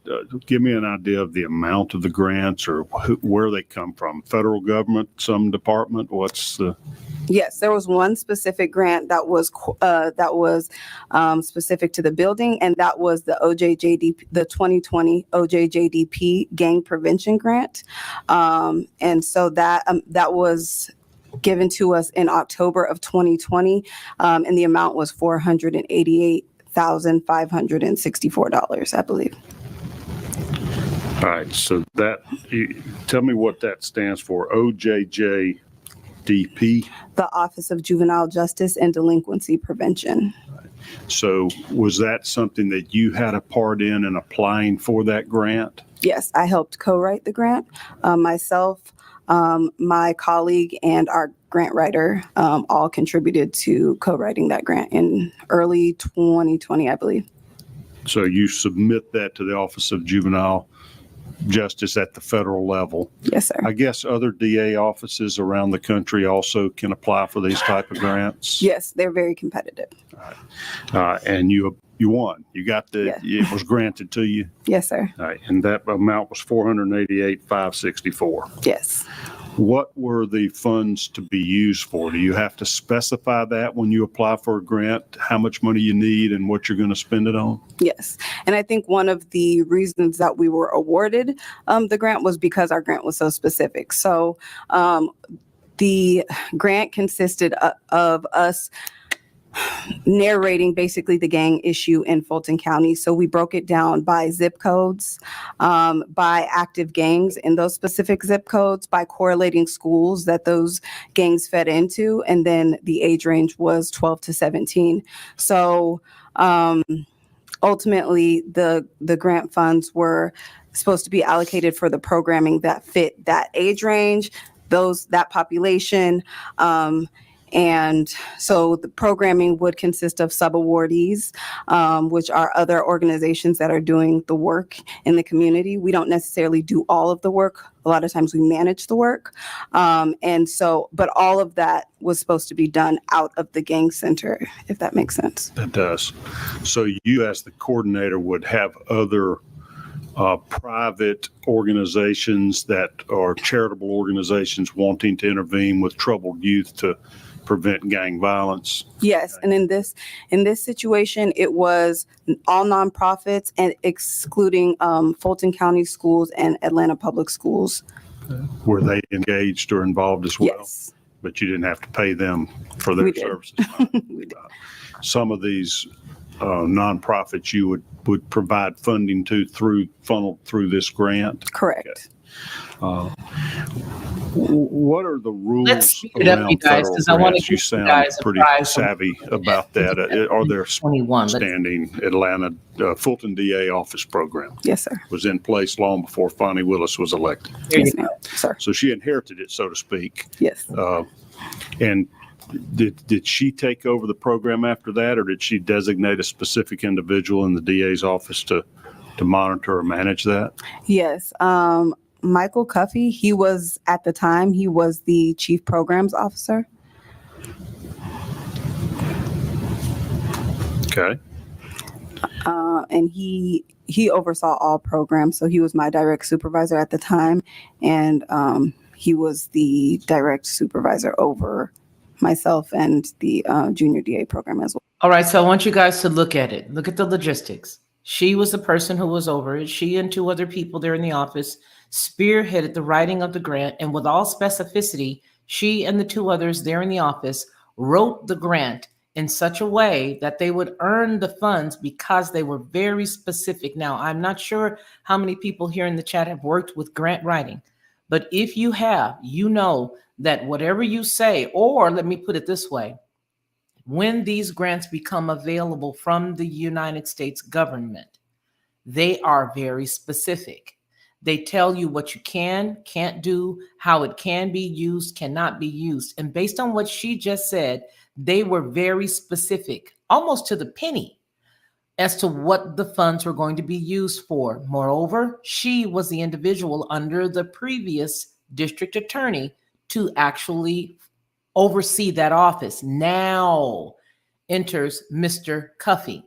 give me an idea of the amount of the grants or where they come from. Federal government, some department, what's the? Yes, there was one specific grant that was specific to the building, and that was the the 2020 OJJDP Gang Prevention Grant. And so that was given to us in October of 2020, and the amount was $488,564, I believe. All right, so tell me what that stands for. OJJDP. The Office of Juvenile Justice and Delinquency Prevention. So was that something that you had a part in applying for that grant? Yes, I helped co-write the grant. Myself, my colleague, and our grant writer all contributed to co-writing that grant in early 2020, I believe. So you submit that to the Office of Juvenile Justice at the federal level. Yes, sir. I guess other DA offices around the country also can apply for these type of grants. Yes, they're very competitive. All right. And you won. You got it was granted to you. Yes, sir. All right. And that amount was $488,564. Yes. What were the funds to be used for? Do you have to specify that when you apply for a grant, how much money you need and what you're going to spend it on? Yes. And I think one of the reasons that we were awarded the grant was because our grant was so specific. So the grant consisted of us narrating basically the gang issue in Fulton County. So we broke it down by zip codes, by active gangs in those specific zip codes, by correlating schools that those gangs fed into, and then the age range was 12 to 17. So ultimately, the grant funds were supposed to be allocated for the programming that fit that age range, that population. And so the programming would consist of sub-awardees, which are other organizations that are doing the work in the community. We don't necessarily do all of the work. A lot of times we manage the work. But all of that was supposed to be done out of the gang center, if that makes sense. That does. So you as the coordinator would have other private organizations that are charitable organizations wanting to intervene with troubled youth to prevent gang violence. Yes, and in this situation, it was all nonprofits and excluding Fulton County schools and Atlanta Public Schools. Were they engaged or involved as well? Yes. But you didn't have to pay them for their services. We did. Some of these nonprofits you would provide funding to funneled through this grant? Correct. Okay. What are the rules Let's speed it up, around you guys, federal because I want to grants? give You you sound guys a pretty prize from savvy about that. Are there 21? standing Atlanta Fulton DA office program? Yes, sir. Was in place long before Fani Willis was elected. Yes, ma'am. Sir. So she inherited it, so to speak. Yes. And did she take over the program after that, or did she designate a specific individual in the DA's office to monitor or manage that? Yes. Michael Cuffey, he was at the time, he was the chief programs officer. Okay. And he oversaw all programs. So he was my direct supervisor at the time. And he was the direct supervisor over myself and the junior DA program as well. All right, so I want you guys to look at it. Look at the logistics. She was the person who was over it. She and 2 other people there in the office spearheaded the writing of the grant. And with all specificity, she and the 2 others there in the office wrote the grant in such a way that they would earn the funds because they were very specific. Now, I'm not sure how many people here in the chat have worked with grant writing, but if you have, you know that whatever you say, or let me put it this way, when these grants become available from the United States government, they are very specific. They tell you what you can't do, how it can be used, cannot be used. And based on what she just said, they were very specific, almost to the penny, as to what the funds were going to be used for. Moreover, she was the individual under the previous district attorney to actually oversee that office. Now enters Mr. Cuffey.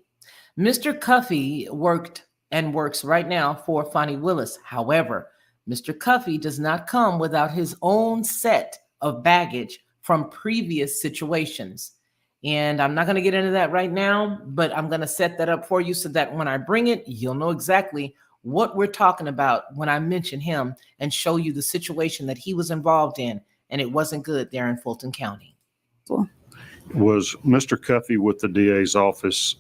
Mr. Cuffey worked and works right now for Fani Willis. However, Mr. Cuffey does not come without his own set of baggage from previous situations. And I'm not going to get into that right now, but I'm going to set that up for you so that when I bring it, you'll know exactly what we're talking about when I mention him and show you the situation that he was involved in. And it wasn't good there in Fulton County. Was Mr. Cuffey with the DA's office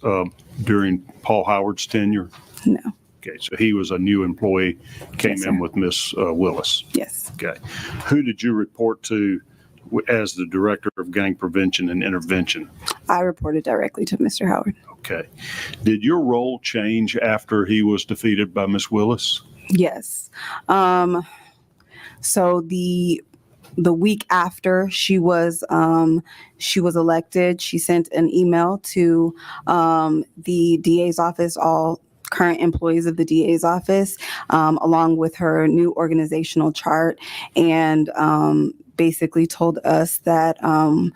during Paul Howard's tenure? No. Okay, so he was a new employee, came Yes, in sir. with Miss Willis. Yes. Okay. Who did you report to as the Director of Gang Prevention and Intervention? I reported directly to Mr. Howard. Okay. Did your role change after he was defeated by Miss Willis? Yes. So the week after she was elected, she sent an email to the DA's office, all current employees of the DA's office, along with her new organizational chart, and basically told us that a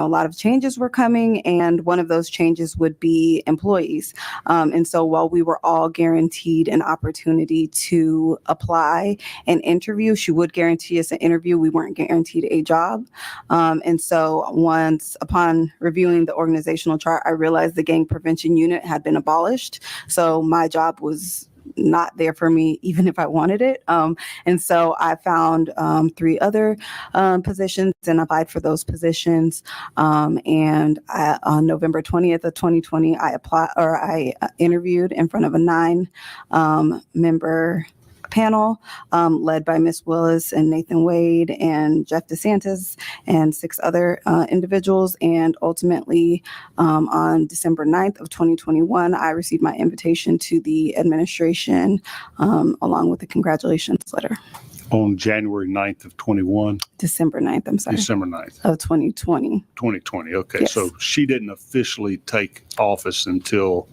lot of changes were coming, and one of those changes would be employees. And so while we were all guaranteed an opportunity to apply and interview, she would guarantee us an interview. We weren't guaranteed a job. And so once upon reviewing the organizational chart, I realized the gang prevention unit had been abolished. So my job was not there for me, even if I wanted it. And so I found 3 other positions and applied for those positions. And on November 20th of 2020, I interviewed in front of a 9-member panel led by Ms. Willis and Nathan Wade and Jeff DeSantis and 6 other individuals. And ultimately, on December 9th of 2021, I received my invitation to the administration along with a congratulations letter. On January 9th of 21? December 9th, I'm sorry. December 9th. Of 2020. 2020, okay. Yes. So she didn't officially take office until,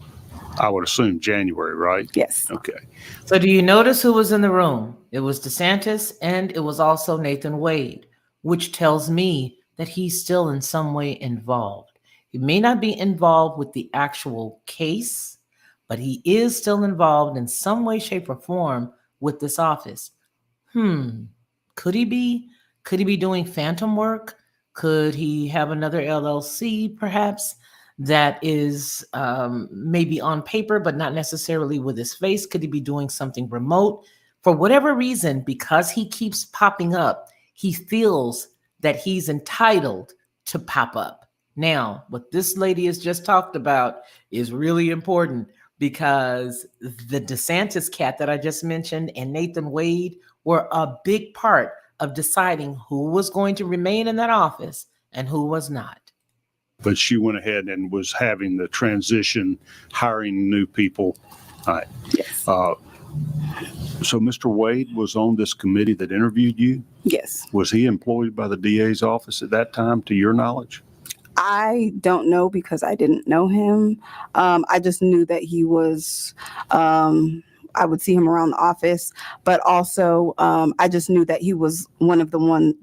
I would assume, January, right? Yes. Okay. So do you notice who was in the room? It was DeSantis and it was also Nathan Wade, which tells me that he's still in some way involved. He may not be involved with the actual case, but he is still involved in some way, shape, or form with this office. Could he be? Could he be doing phantom work? Could he have another LLC, perhaps, that is maybe on paper, but not necessarily with his face? Could he be doing something remote? For whatever reason, because he keeps popping up, he feels that he's entitled to pop up. Now, what this lady has just talked about is really important because the DeSantis cat that I just mentioned and Nathan Wade were a big part of deciding who was going to remain in that office and who was not. But she went ahead and was having the transition, hiring new people. All right. Yes. So Mr. Wade was on this committee that interviewed you? Yes. Was he employed by the DA's office at that time, to your knowledge? I don't know because I didn't know him. I just knew that he was, I would see him around the office, but also I just knew that he was one of the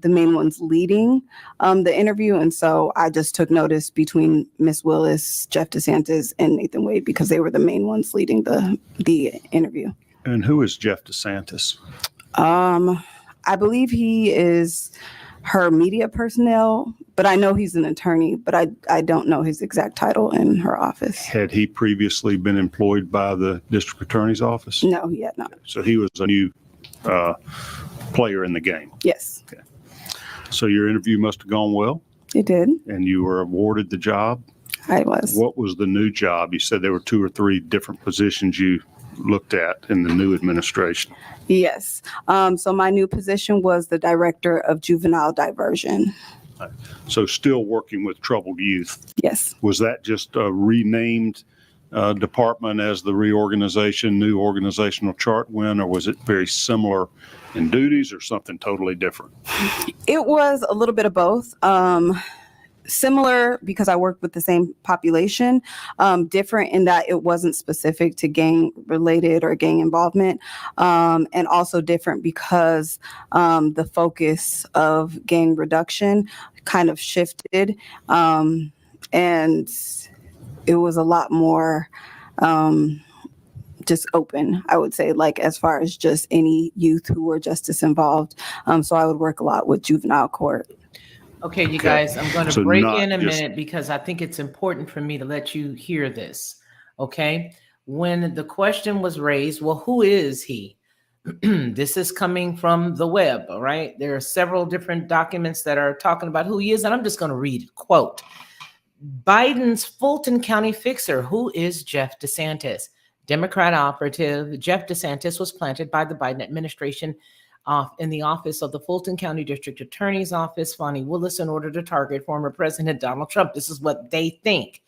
main ones leading the interview. And so I just took notice between Miss Willis, Jeff DeSantis, and Nathan Wade because they were the main ones leading the interview. And who is Jeff DeSantis? I believe he is her media personnel, but I know he's an attorney, but I don't know his exact title in her office. Had he previously been employed by the district attorney's office? No, he had not. So he was a new player in the game. Yes. Okay. So your interview must have gone well? It did. And you were awarded the job? I was. What was the new job? You said there were 2 or 3 different positions you looked at in the new administration. Yes. So my new position was the director of juvenile diversion. So still working with troubled youth. Yes. Was that just a renamed department as the reorganization, new organizational chart went, or was it very similar in duties or something totally different? It was a little bit of both. Similar because I worked with the same population, different in that it wasn't specific to gang related or gang involvement, and also different because the focus of gang reduction kind of shifted, and it was a lot more just open, I would say, like as far as just any youth who were justice involved. So I would work a lot with juvenile court. Okay, you guys, I'm going to So break not in a just- minute because I think it's important for me to let you hear this. Okay. When the question was raised, well, who is he? This is coming from the web. All right. There are several different documents that are talking about who he is. And I'm just going to read it. Quote, Biden's Fulton County fixer. Who is Jeff DeSantis? Democrat operative Jeff DeSantis was planted by the Biden administration in the office of the Fulton County District Attorney's Office, Fani Willis, in order to target former President Donald Trump. This is what they think.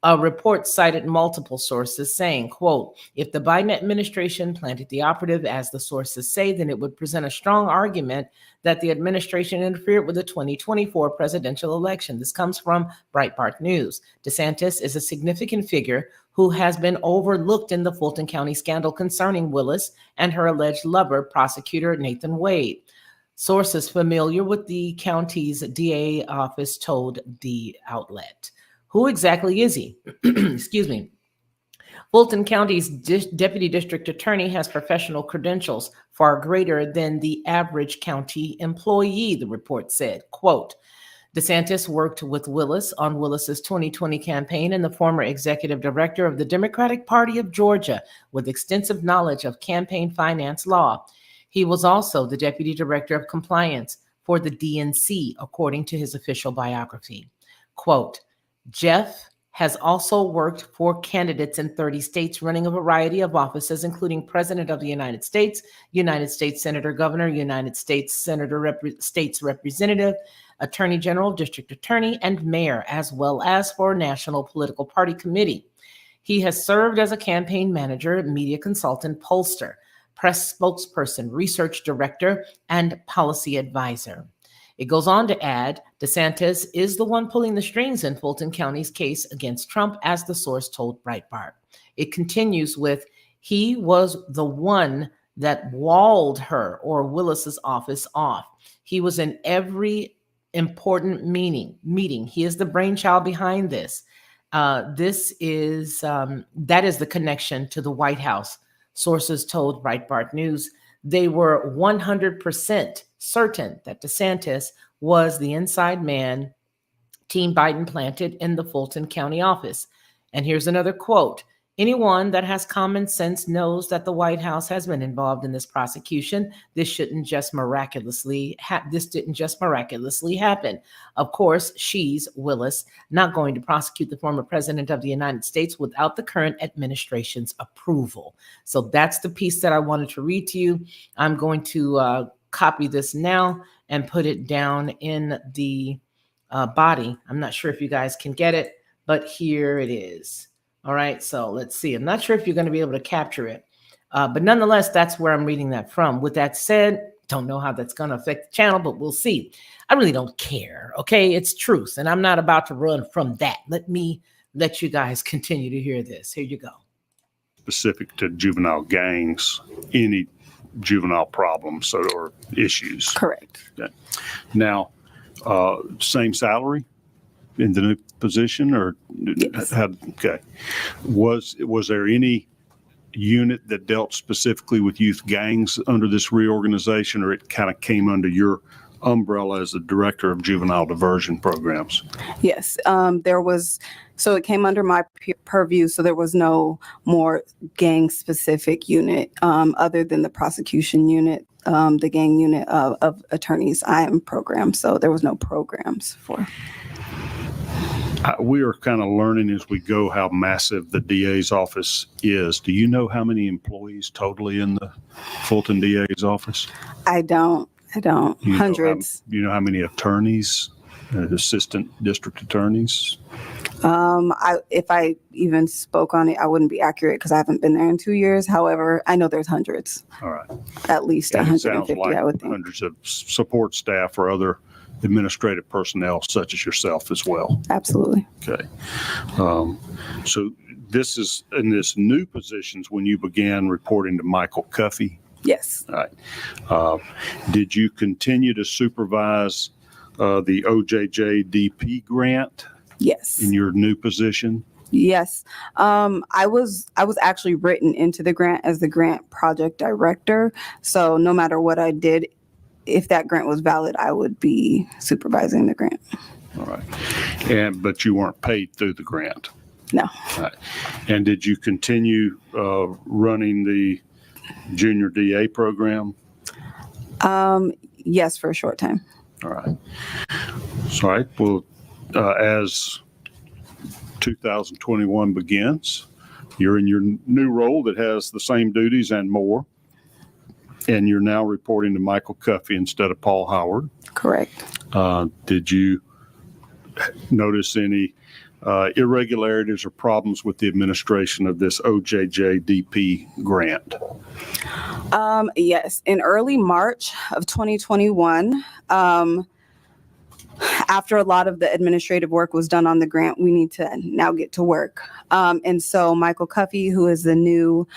A report cited multiple sources saying, quote, if the Biden administration planted the operative, as the sources say, then it would present a strong argument that the administration interfered with the 2024 presidential election. This comes from Breitbart News. DeSantis is a significant figure who has been overlooked in the Fulton County scandal concerning Willis and her alleged lover, prosecutor Nathan Wade. Sources familiar with the county's DA office told the outlet. Who exactly is he? Excuse me. Fulton County's deputy district attorney has professional credentials far greater than the average county employee, the report said. Quote, DeSantis worked with Willis on Willis's 2020 campaign and the former executive director of the Democratic Party of Georgia with extensive knowledge of campaign finance law. He was also the deputy director of compliance for the DNC, according to his official biography. Quote, Jeff has also worked for candidates in 30 states, running a variety of offices, including President of the United States Senator, Governor, United States Senator, States Representative, Attorney General, District Attorney, and Mayor, as well as for National Political Party Committee. He has served as a campaign manager, media consultant, pollster, press spokesperson, research director, and policy advisor. It goes on to add, DeSantis is the one pulling the strings in Fulton County's case against Trump, as the source told Breitbart. It continues with, he was the one that walled her or Willis's office off. He was in every important meeting. He is the brainchild behind this. That is the connection to the White House. Sources told Breitbart News they were 100% certain that DeSantis was the inside man Team Biden planted in the Fulton County office. And here's another quote. Anyone that has common sense knows that the White House has been involved in this prosecution. This didn't just miraculously happen. Of course, she's Willis, not going to prosecute the former president of the United States without the current administration's approval. So that's the piece that I wanted to read to you. I'm going to copy this now and put it down in the body. I'm not sure if you guys can get it, but here it is. All right, so let's see. I'm not sure if you're going to be able to capture it, but nonetheless, that's where I'm reading that from. With that said, don't know how that's going to affect the channel, but we'll see. I really don't care, okay? It's truth, and I'm not about to run from that. Let me let you guys continue to hear this. Here you go. Specific to juvenile gangs, any juvenile problems or issues. Correct. Okay. Now, same salary in the new position, or yes. Okay. Was there any unit that dealt specifically with youth gangs under this reorganization, or it kind of came under your umbrella as the director of juvenile diversion programs? Yes, there was. So it came under my purview. So there was no more gang specific unit other than the prosecution unit, the gang unit of attorneys IM program. So there was no programs for. We are kind of learning as we go how massive the DA's office is. Do you know how many employees totally in the Fulton DA's office? I don't. Hundreds. Do you know how many attorneys, assistant district attorneys? If I even spoke on it, I wouldn't be accurate because I haven't been there in 2 years. However, I know there's hundreds. All right. At least And 150, it sounds like I would think. hundreds of support staff or other administrative personnel such as yourself as well. Absolutely. Okay. So this is in this new positions when you began reporting to Michael Cuffey? Yes. All right. Did you continue to supervise the OJJDP grant? Yes. In your new position? Yes. I was actually written into the grant as the grant project director. So no matter what I did, if that grant was valid, I would be supervising the grant. All right. But you weren't paid through the grant? No. All right. And did you continue running the junior DA program? Yes, for a short time. All right. All right. Well, as 2021 begins, you're in your new role that has the same duties and more, and you're now reporting to Michael Cuffey instead of Paul Howard. Correct. Did you notice any irregularities or problems with the administration of this OJJDP grant? Yes. In early March of 2021, after a lot of the administrative work was done on the grant, we need to now get to work. And so Michael Cuffey, who is the new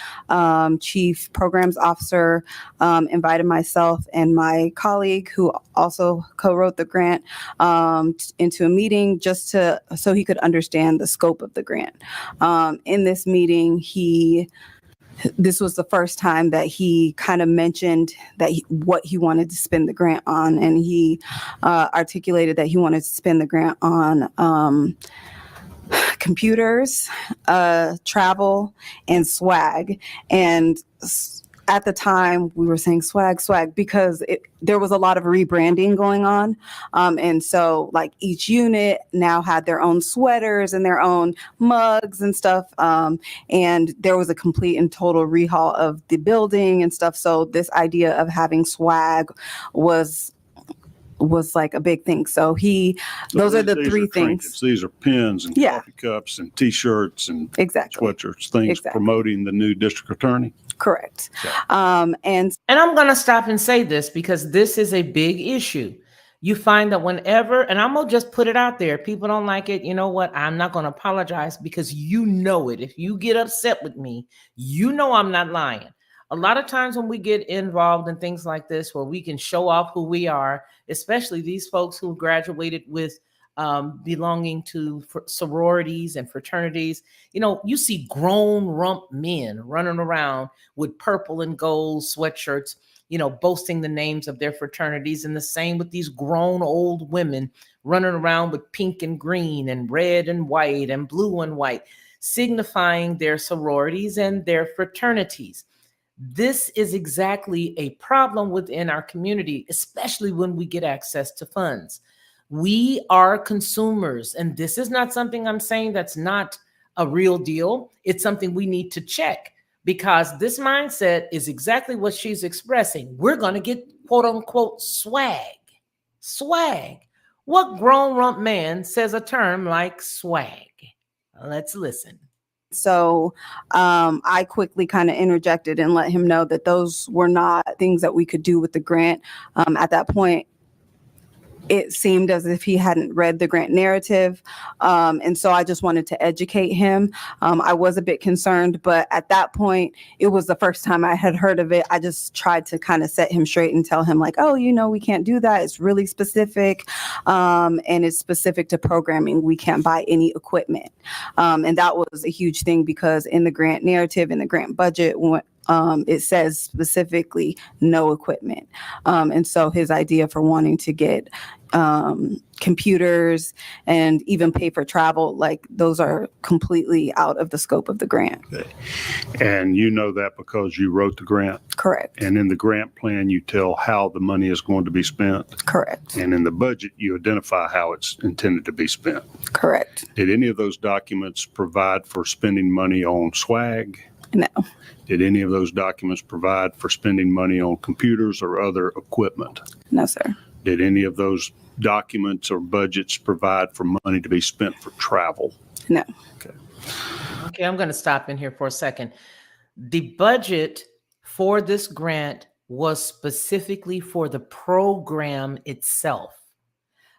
chief programs officer, invited myself and my colleague, who also co-wrote the grant, into a meeting just so he could understand the scope of the grant. In this meeting, this was the first time that he kind of mentioned that what he wanted to spend the grant on, and he articulated that he wanted to spend the grant on computers, travel, and swag. And at the time, we were saying swag because there was a lot of rebranding going on. And so like each unit now had their own sweaters and their own mugs and stuff. And there was a complete and total rehaul of the building and stuff. So this idea of having swag was like a big thing. So those are the three things. Trinkets. These are pins and coffee cups and T-shirts and sweatshirts, things promoting the new district attorney. Correct. Okay. And I'm going to stop and say this because this is a big issue. You find that whenever, and I'm going to just put it out there, people don't like it. You know what? I'm not going to apologize because you know it. If you get upset with me, you know I'm not lying. A lot of times when we get involved in things like this, where we can show off who we are, especially these folks who graduated with belonging to sororities and fraternities, you see grown rump men running around with purple and gold sweatshirts, boasting the names of their fraternities. And the same with these grown old women running around with pink and green and red and white and blue and white. signifying their sororities and their fraternities. This is exactly a problem within our community, especially when we get access to funds. We are consumers, and this is not something I'm saying that's not a real deal. It's something we need to check, because this mindset is exactly what she's expressing. We're going to get quote unquote swag. Swag. What grown rump man says a term like swag? Let's listen. So I quickly kind of interjected and let him know that those were not things that we could do with the grant. At that point, it seemed as if he hadn't read the grant narrative. And so I just wanted to educate him. I was a bit concerned, but at that point, it was the first time I had heard of it. I just tried to kind of set him straight and tell him like, oh, we can't do that. It's really specific. And it's specific to programming. We can't buy any equipment. And that was a huge thing, because in the grant narrative, in the grant budget, it says specifically no equipment. And so his idea for wanting to get computers and even pay for travel, like those are completely out of the scope of the grant. Okay. And you know that because you wrote the grant? Correct. And in the grant plan, you tell how the money is going to be spent? Correct. And in the budget, you identify how it's intended to be spent? Correct. Did any of those documents provide for spending money on swag? No. Did any of those documents provide for spending money on computers or other equipment? No, sir. Did any of those documents or budgets provide for money to be spent for travel? No. Okay, I'm going to stop in here for a second. The budget for this grant was specifically for the program itself.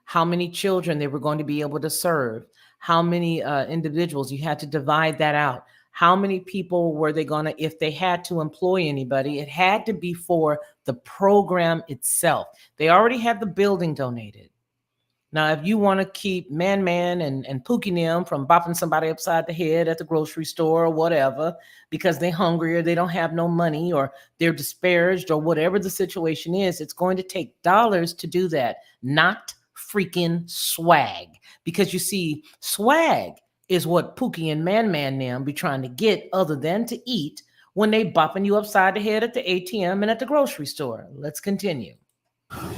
How many children they were going to be able to serve, how many individuals, you had to divide that out. How many people were they going to, if they had to employ anybody, it had to be for the program itself. They already had the building donated. Now, if you want to keep Man and Pookie Nim from bopping somebody upside the head at the grocery store or whatever, because they're hungry or they don't have no money or they're disparaged or whatever the situation is, it's going to take dollars to do that, not freaking swag. Because you see, swag is what Pookie and Man them be trying to get, other than to eat, when they bopping you upside the head at the ATM and at the grocery store. Let's continue.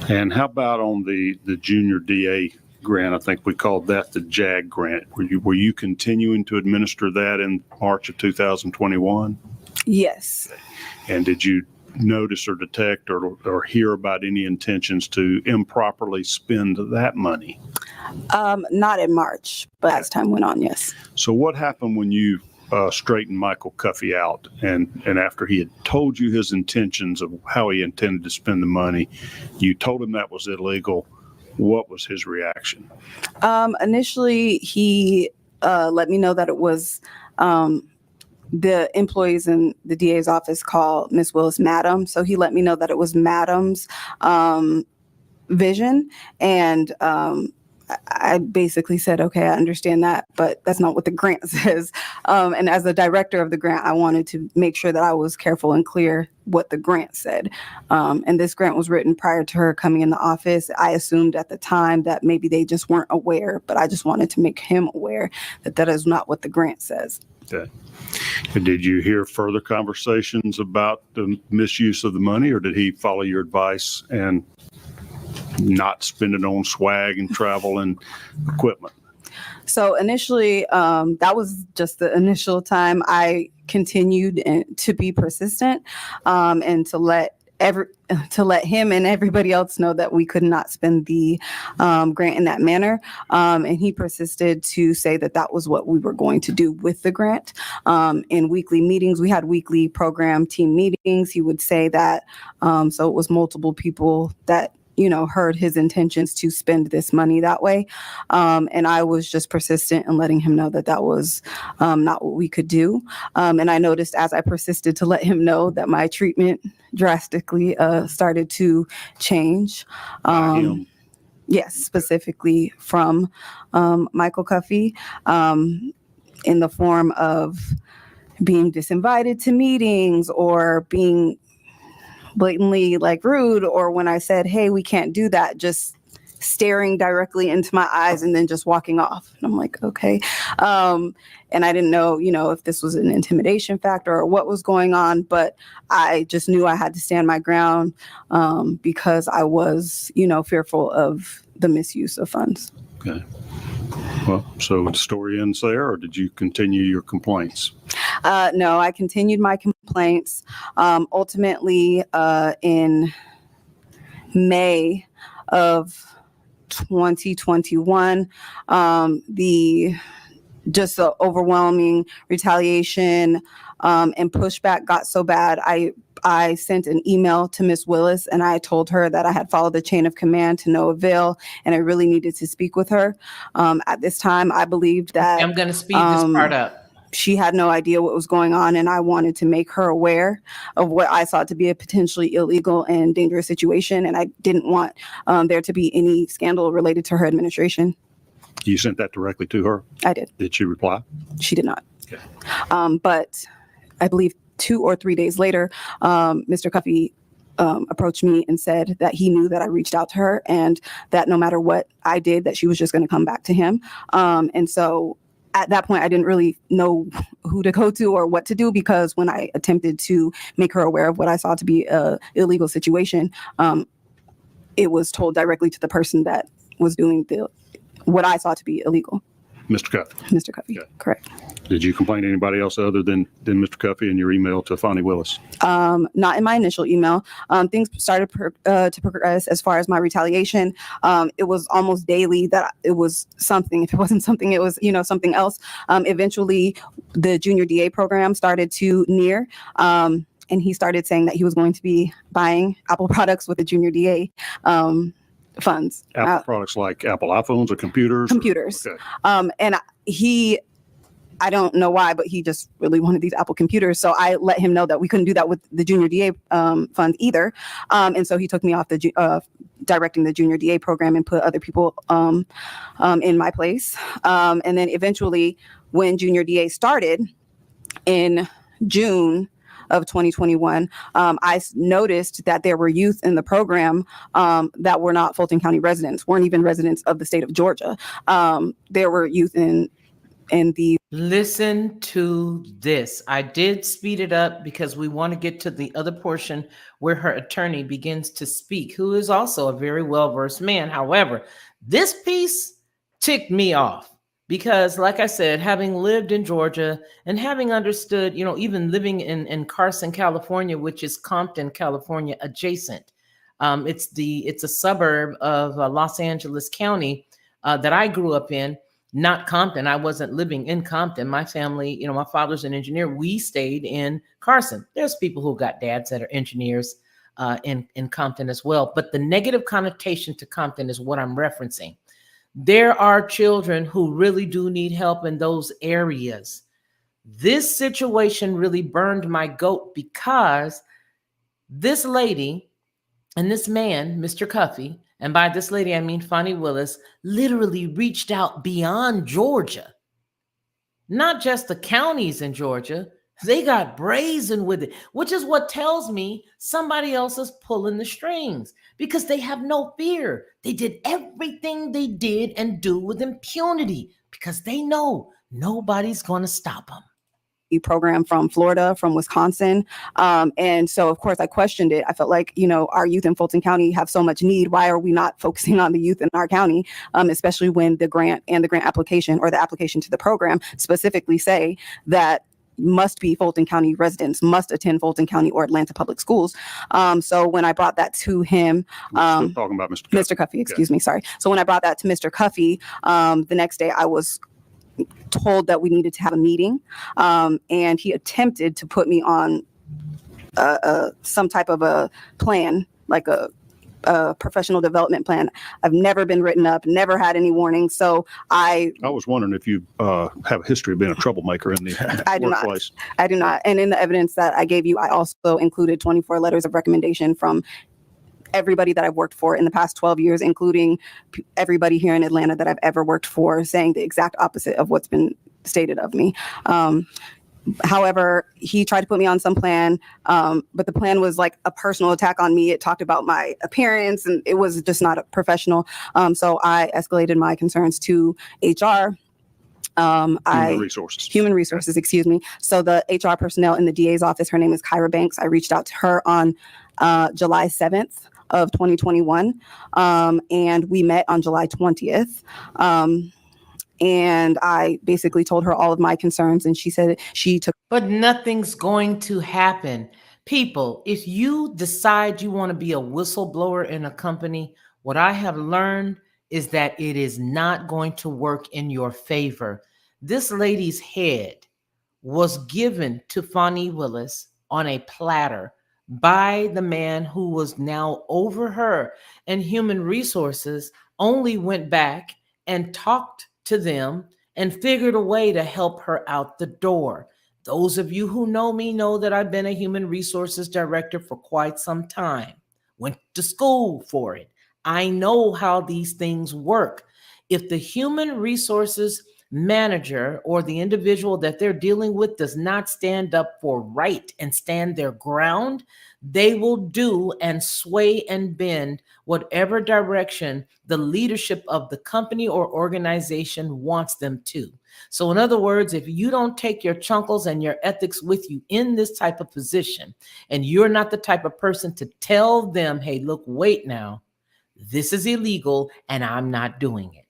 And how about on the junior DA grant? I think we called that the JAG grant. Were you continuing to administer that in March of 2021? Yes. And did you notice or detect or hear about any intentions to improperly spend that money? Not in March, but as time went on, yes. So what happened when you straightened Michael Cuffey out and after he had told you his intentions of how he intended to spend the money, you told him that was illegal? What was his reaction? Initially, he let me know that it was the employees in the DA's office call Miss Willis Madam. So he let me know that it was Madam's vision. And I basically said, okay, I understand that, but that's not what the grant says. And as the director of the grant, I wanted to make sure that I was careful and clear what the grant said. And this grant was written prior to her coming in the office. I assumed at the time that maybe they just weren't aware, but I just wanted to make him aware that that is not what the grant says. Okay. And did you hear further conversations about the misuse of the money, or did he follow your advice and not spend it on swag and travel and equipment? So initially, that was just the initial time. I continued to be persistent and to let him and everybody else know that we could not spend the grant in that manner. And he persisted to say that that was what we were going to do with the grant. In weekly meetings, we had weekly program team meetings. He would say that, so it was multiple people that heard his intentions to spend this money that way. And I was just persistent in letting him know that that was not what we could do. And I noticed as I persisted to let him know that my treatment drastically started to change. Yes, specifically from Michael Cuffey, in the form of being disinvited to meetings or being blatantly rude, or when I said, hey, we can't do that, just staring directly into my eyes and then just walking off. And I'm like, okay. And I didn't know, if this was an intimidation factor or what was going on, but I just knew I had to stand my ground because I was, fearful of the misuse of funds. Okay. Well, so the story ends there, or did you continue your complaints? No, I continued my complaints. Ultimately, in May of 2021, the overwhelming retaliation and pushback got so bad. I sent an email to Ms. Willis and I told her that I had followed the chain of command to no avail and I really needed to speak with her. At this time, I believed that I'm going to speed this part up. She had no idea what was going on, and I wanted to make her aware of what I saw to be a potentially illegal and dangerous situation, and I didn't want there to be any scandal related to her administration. You sent that directly to her? I did. Did she reply? She did not. Okay. But I believe 2 or 3 days later, Mr. Cuffey approached me and said that he knew that I reached out to her and that no matter what I did, that she was just going to come back to him. And so at that point, I didn't really know who to go to or what to do, because when I attempted to make her aware of what I saw to be an illegal situation, it was told directly to the person that was doing what I saw to be illegal. Mr. Cuffey. Mr. Cuffey, okay. Correct. Did you complain to anybody else other than Mr. Cuffey in your email to Fani Willis? Not in my initial email. Things started to progress as far as my retaliation. It was almost daily that it was something. If it wasn't something, it was, something else. Eventually, the junior DA program started to near. And he started saying that he was going to be buying Apple products with the junior DA funds. Apple products like Apple iPhones or computers? Computers. Okay. And I don't know why, but he just really wanted these Apple computers. So I let him know that we couldn't do that with the junior DA fund either. And so he took me off directing the junior DA program and put other people in my place. And then eventually when junior DA started in June of 2021, I noticed that there were youth in the program that were not Fulton County residents, weren't even residents of the state of Georgia. There were youth in the... Listen to this. I did speed it up because we want to get to the other portion where her attorney begins to speak, who is also a very well-versed man. However, this piece ticked me off. Because like I said, having lived in Georgia and having understood, even living in Carson, California, which is Compton, California adjacent. It's a suburb of Los Angeles County that I grew up in, not Compton. I wasn't living in Compton. My family, my father's an engineer. We stayed in Carson. There's people who got dads that are engineers in Compton as well. But the negative connotation to Compton is what I'm referencing. There are children who really do need help in those areas. This situation really burned my goat because this lady and this man, Mr. Cuffey, and by this lady, I mean Fani Willis, literally reached out beyond Georgia. Not just the counties in Georgia. They got brazen with it, which is what tells me somebody else is pulling the strings because they have no fear. They did everything they did and do with impunity because they know nobody's going to stop them. Program from Florida, from Wisconsin. And so, of course, I questioned it. I felt like, our youth in Fulton County have so much need. Why are we not focusing on the youth in our county, especially when the grant and the grant application or the application to the program specifically say that must be Fulton County residents, must attend Fulton County or Atlanta public schools. So when I brought that to him, we're still talking about Mr. Cuffey. Mr. Cuffey, excuse me, sorry. So when I brought that to Mr. Cuffey, the next day I was told that we needed to have a meeting, and he attempted to put me on some type of a plan, like a professional development plan. I've never been written up, never had any warnings. So I was wondering if you have a history of being a troublemaker in the workplace. I do not. And in the evidence that I gave you, I also included 24 letters of recommendation from everybody that I've worked for in the past 12 years, including everybody here in Atlanta that I've ever worked for, saying the exact opposite of what's been stated of me. However, he tried to put me on some plan, but the plan was like a personal attack on me. It talked about my appearance, and it was just not professional. So I escalated my concerns to HR. Human resources, excuse me. So the HR personnel in the DA's office, her name is Kyra Banks. I reached out to her on July 7th of 2021, and we met on July 20th. And I basically told her all of my concerns, and she said she took. But nothing's going to happen. People, if you decide you want to be a whistleblower in a company, what I have learned is that it is not going to work in your favor. This lady's head was given to Fani Willis on a platter by the man who was now over her, and Human Resources only went back and talked to them and figured a way to help her out the door. Those of you who know me know that I've been a human resources director for quite some time. Went to school for it. I know how these things work. If the human resources manager or the individual that they're dealing with does not stand up for right and stand their ground, they will do and sway and bend whatever direction the leadership of the company or organization wants them to. So in other words, if you don't take your chunkles and your ethics with you in this type of position, and you're not the type of person to tell them, hey, look, wait now, this is illegal and I'm not doing it.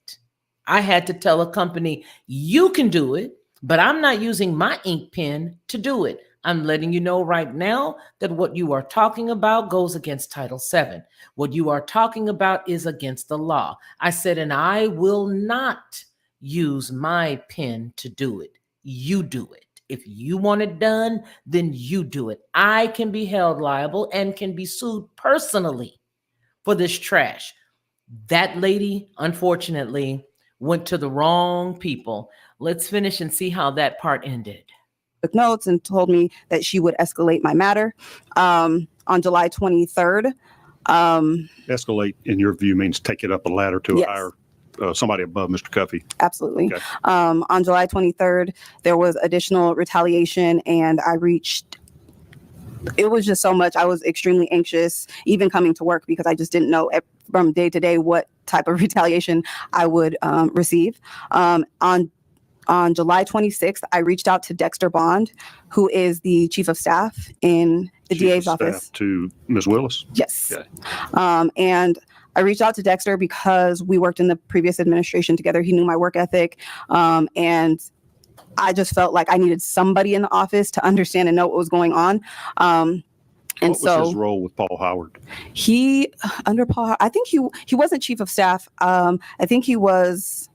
I had to tell a company, you can do it, but I'm not using my ink pen to do it. I'm letting you know right now that what you are talking about goes against Title VII. What you are talking about is against the law. I said, and I will not use my pen to do it. You do it. If you want it done, then you do it. I can be held liable and can be sued personally for this trash. That lady, unfortunately, went to the wrong people. Let's finish and see how that part ended. Took notes and told me that she would escalate my matter on July 23rd. Escalate, in your view, means take it up a ladder to Yes. a higher somebody above Mr. Cuffey. Absolutely. Okay. On July 23rd, there was additional retaliation, and it was just so much. I was extremely anxious, even coming to work, because I just didn't know from day to day what type of retaliation I would receive. On July 26th, I reached out to Dexter Bond, who is the chief of staff in the DA's office. To Ms. Willis? Yes. Okay. And I reached out to Dexter because we worked in the previous administration together. He knew my work ethic. And I just felt like I needed somebody in the office to understand and know what was going on. And what was his role with Paul Howard? Under Paul, I think he wasn't chief of staff. I think he was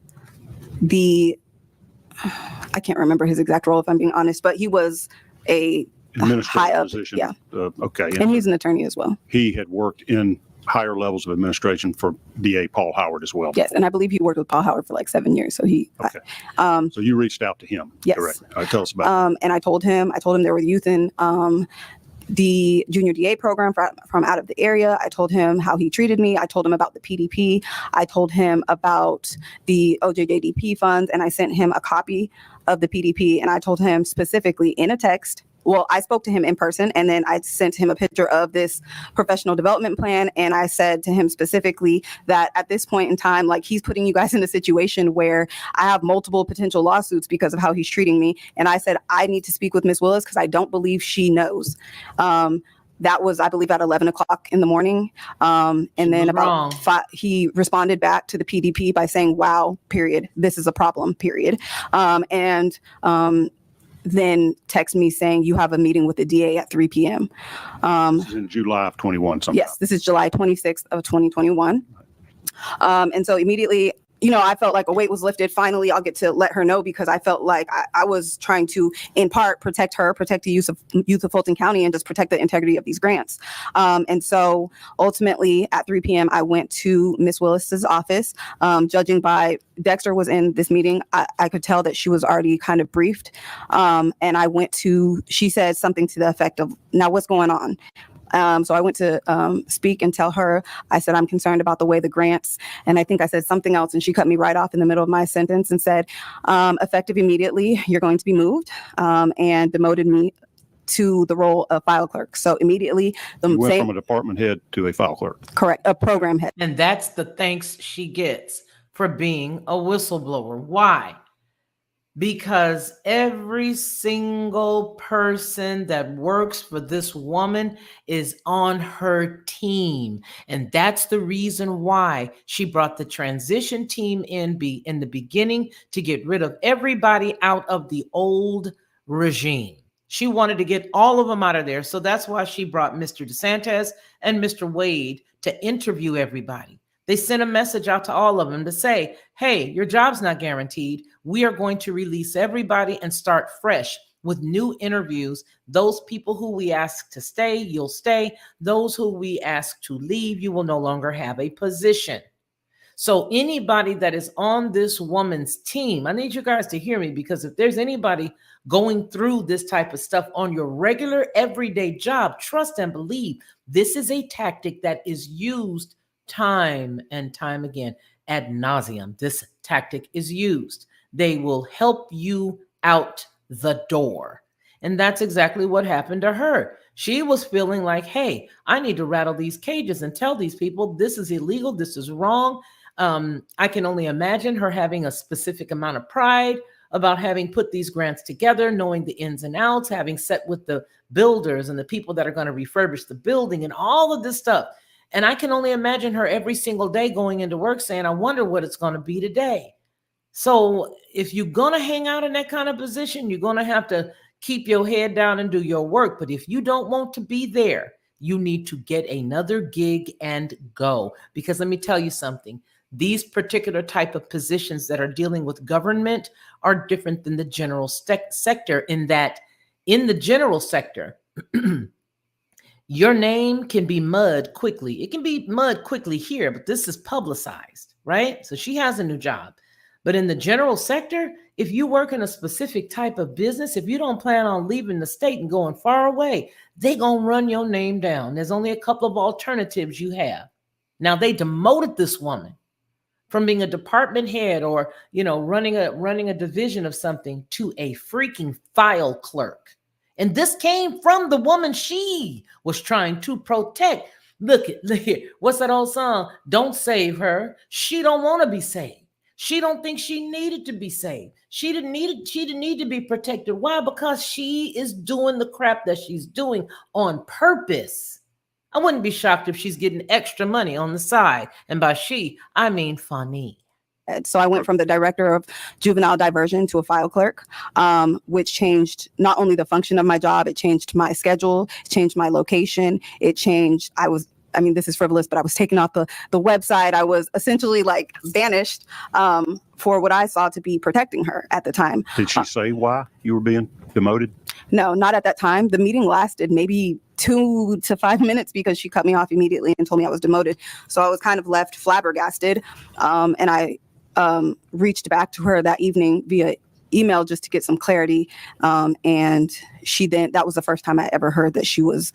I can't remember his exact role, if I'm being honest, but he was a high up position. Yeah. Okay. And he's an attorney as well. He had worked in higher levels of administration for DA Paul Howard as well. Yes, and I believe he worked with Paul Howard for like 7 years. So Okay. So you reached out to him. Yes. Directly. All right, tell us about that. And I told him there were youth in the junior DA program from out of the area. I told him how he treated me. I told him about the PDP. I told him about the OJJDP funds, and I sent him a copy of the PDP. And I told him specifically in a text. Well, I spoke to him in person, and then I sent him a picture of this professional development plan. And I said to him specifically that at this point in time, like, he's putting you guys in a situation where I have multiple potential lawsuits because of how he's treating me. And I said, I need to speak with Ms. Willis because I don't believe she knows. That was, I believe, at 11 o'clock in the morning. And then about 5, he responded back to the PDP by saying, wow, period. This is a problem, period. Then text me saying, you have a meeting with the DA at 3 p.m. This is in July of 21 sometime. Yes, this is July 26th of 2021. And so immediately, I felt like a weight was lifted. Finally, I'll get to let her know, because I felt like I was trying to, in part, protect her, protect the youth of Fulton County, and just protect the integrity of these grants. And so ultimately at 3 p.m., I went to Ms. Willis's office. Judging by Dexter was in this meeting, I could tell that she was already kind of briefed. And she said something to the effect of, now what's going on? So I went to speak and tell her, I said, I'm concerned about the way the grants, and I think I said something else, and she cut me right off in the middle of my sentence and said, effective immediately, you're going to be moved, and demoted me to the role of file clerk. So immediately, You went from a department head to a file clerk. Correct, a program head. And that's the thanks she gets for being a whistleblower. Why? Because every single person that works for this woman is on her team. And that's the reason why she brought the transition team in the beginning, to get rid of everybody out of the old regime. She wanted to get all of them out of there. So that's why she brought Mr. DeSantis and Mr. Wade to interview everybody. They sent a message out to all of them to say, hey, your job's not guaranteed. We are going to release everybody and start fresh with new interviews. Those people who we ask to stay, you'll stay. Those who we ask to leave, you will no longer have a position. So anybody that is on this woman's team, I need you guys to hear me, because if there's anybody going through this type of stuff on your regular everyday job, trust and believe this is a tactic that is used time and time again, ad nauseum. This tactic is used. They will help you out the door. And that's exactly what happened to her. She was feeling like, hey, I need to rattle these cages and tell these people this is illegal, this is wrong. I can only imagine her having a specific amount of pride about having put these grants together, knowing the ins and outs, having sat with the builders and the people that are going to refurbish the building and all of this stuff. And I can only imagine her every single day going into work saying, I wonder what it's going to be today. So if you're going to hang out in that kind of position, you're going to have to keep your head down and do your work. But if you don't want to be there, you need to get another gig and go. Because let me tell you something. These particular type of positions that are dealing with government are different than the general sector, in that in the general sector, your name can be mud quickly. It can be mud quickly here, but this is publicized, right? So she has a new job. But in the general sector, if you work in a specific type of business, if you don't plan on leaving the state and going far away, they're going to run your name down. There's only a couple of alternatives you have. Now, they demoted this woman from being a department head or, running a division of something to a freaking file clerk. And this came from the woman she was trying to protect. Look here. What's that old song? Don't save her. She don't want to be saved. She don't think she needed to be saved. She didn't need to be protected. Why? Because she is doing the crap that she's doing on purpose. I wouldn't be shocked if she's getting extra money on the side. And by she, I mean Fani. So I went from the director of juvenile diversion to a file clerk, which changed not only the function of my job, it changed my schedule, changed my location, it changed, this is frivolous, but I was taken off the website. I was essentially banished for what I saw to be protecting her at the time. Did she say why you were being demoted? No, not at that time. The meeting lasted maybe 2 to 5 minutes because she cut me off immediately and told me I was demoted. So I was kind of left flabbergasted. And I reached back to her that evening via email just to get some clarity. And that was the first time I ever heard that she was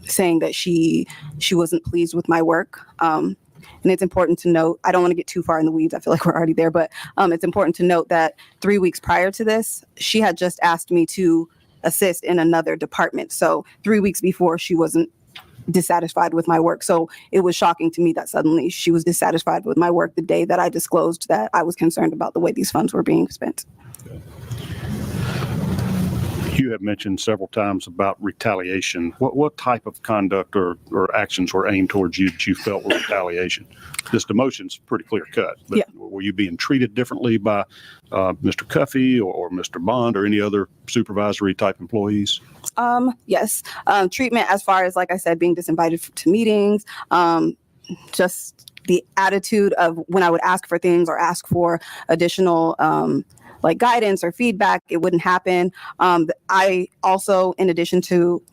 saying that she wasn't pleased with my work. And it's important to note, I don't want to get too far in the weeds. I feel like we're already there, but it's important to note that 3 weeks prior to this, she had just asked me to assist in another department. So 3 weeks before, she wasn't dissatisfied with my work. So it was shocking to me that suddenly she was dissatisfied with my work the day that I disclosed that I was concerned about the way these funds were being spent. You have mentioned several times about retaliation. What type of conduct or actions were aimed towards you that you felt were retaliation? This demotion's pretty clear cut, but yeah. Were you being treated differently by Mr. Cuffey or Mr. Bond or any other supervisory type employees? Yes. Treatment as far as, like I said, being disinvited to meetings, just the attitude of when I would ask for things or ask for additional guidance or feedback, it wouldn't happen. I also, in addition to,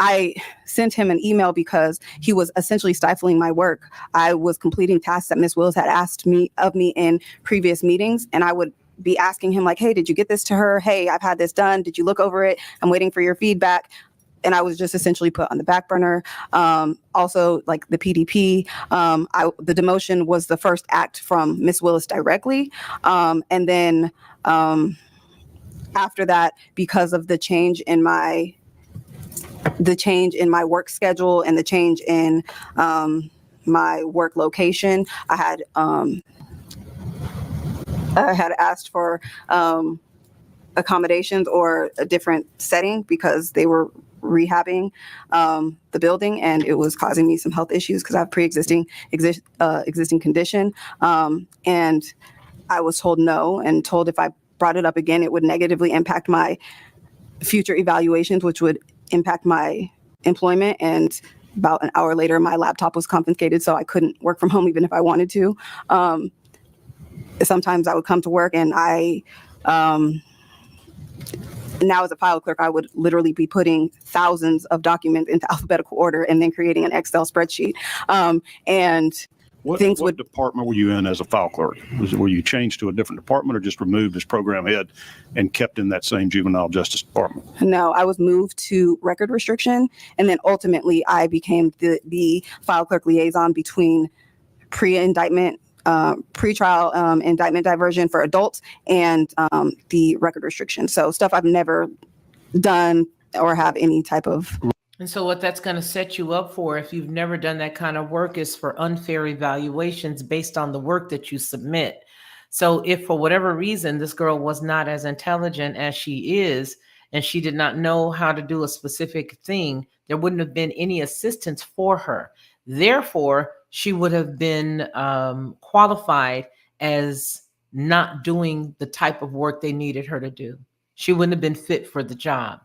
I sent him an email because he was essentially stifling my work. I was completing tasks that Ms. Willis had asked of me in previous meetings, and I would be asking him hey, did you get this to her? Hey, I've had this done. Did you look over it? I'm waiting for your feedback. and I was just essentially put on the back burner. Also, like the PDP, the demotion was the first act from Miss Willis directly. And then after that, because of the change in my work schedule and the change in my work location, I had asked for accommodations or a different setting because they were rehabbing the building, and it was causing me some health issues because I have existing condition. And I was told no, and told if I brought it up again, it would negatively impact my future evaluations, which would impact my employment. And about an hour later, my laptop was confiscated, so I couldn't work from home even if I wanted to. Sometimes I would come to work and now as a file clerk, I would literally be putting thousands of documents into alphabetical order and then creating an Excel spreadsheet. What department were you in as a file clerk? Were you changed to a different department or just removed as program head and kept in that same juvenile justice department? No, I was moved to record restriction, and then ultimately I became the file clerk liaison between pre-indictment, pretrial indictment diversion for adults and the record restriction. So stuff I've never done or have any type of. And so what that's going to set you up for, if you've never done that kind of work, is for unfair evaluations based on the work that you submit. So if for whatever reason this girl was not as intelligent as she is, and she did not know how to do a specific thing, there wouldn't have been any assistance for her. Therefore, she would have been qualified as not doing the type of work they needed her to do. She wouldn't have been fit for the job.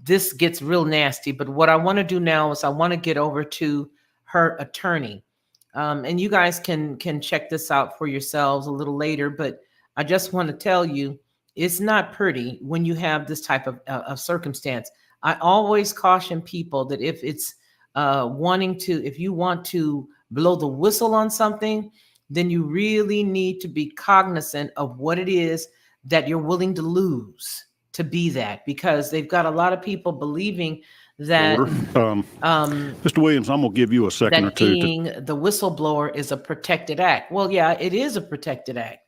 This gets real nasty, but what I want to do now is I want to get over to her attorney. And you guys can check this out for yourselves a little later, but I just want to tell you, it's not pretty when you have this type of circumstance. I always caution people that if it's if you want to blow the whistle on something, then you really need to be cognizant of what it is that you're willing to lose to be that, because they've got a lot of people believing that Mr. Williams, I'm gonna give you a second or two. Being the whistleblower is a protected act. Well, yeah, it is a protected act,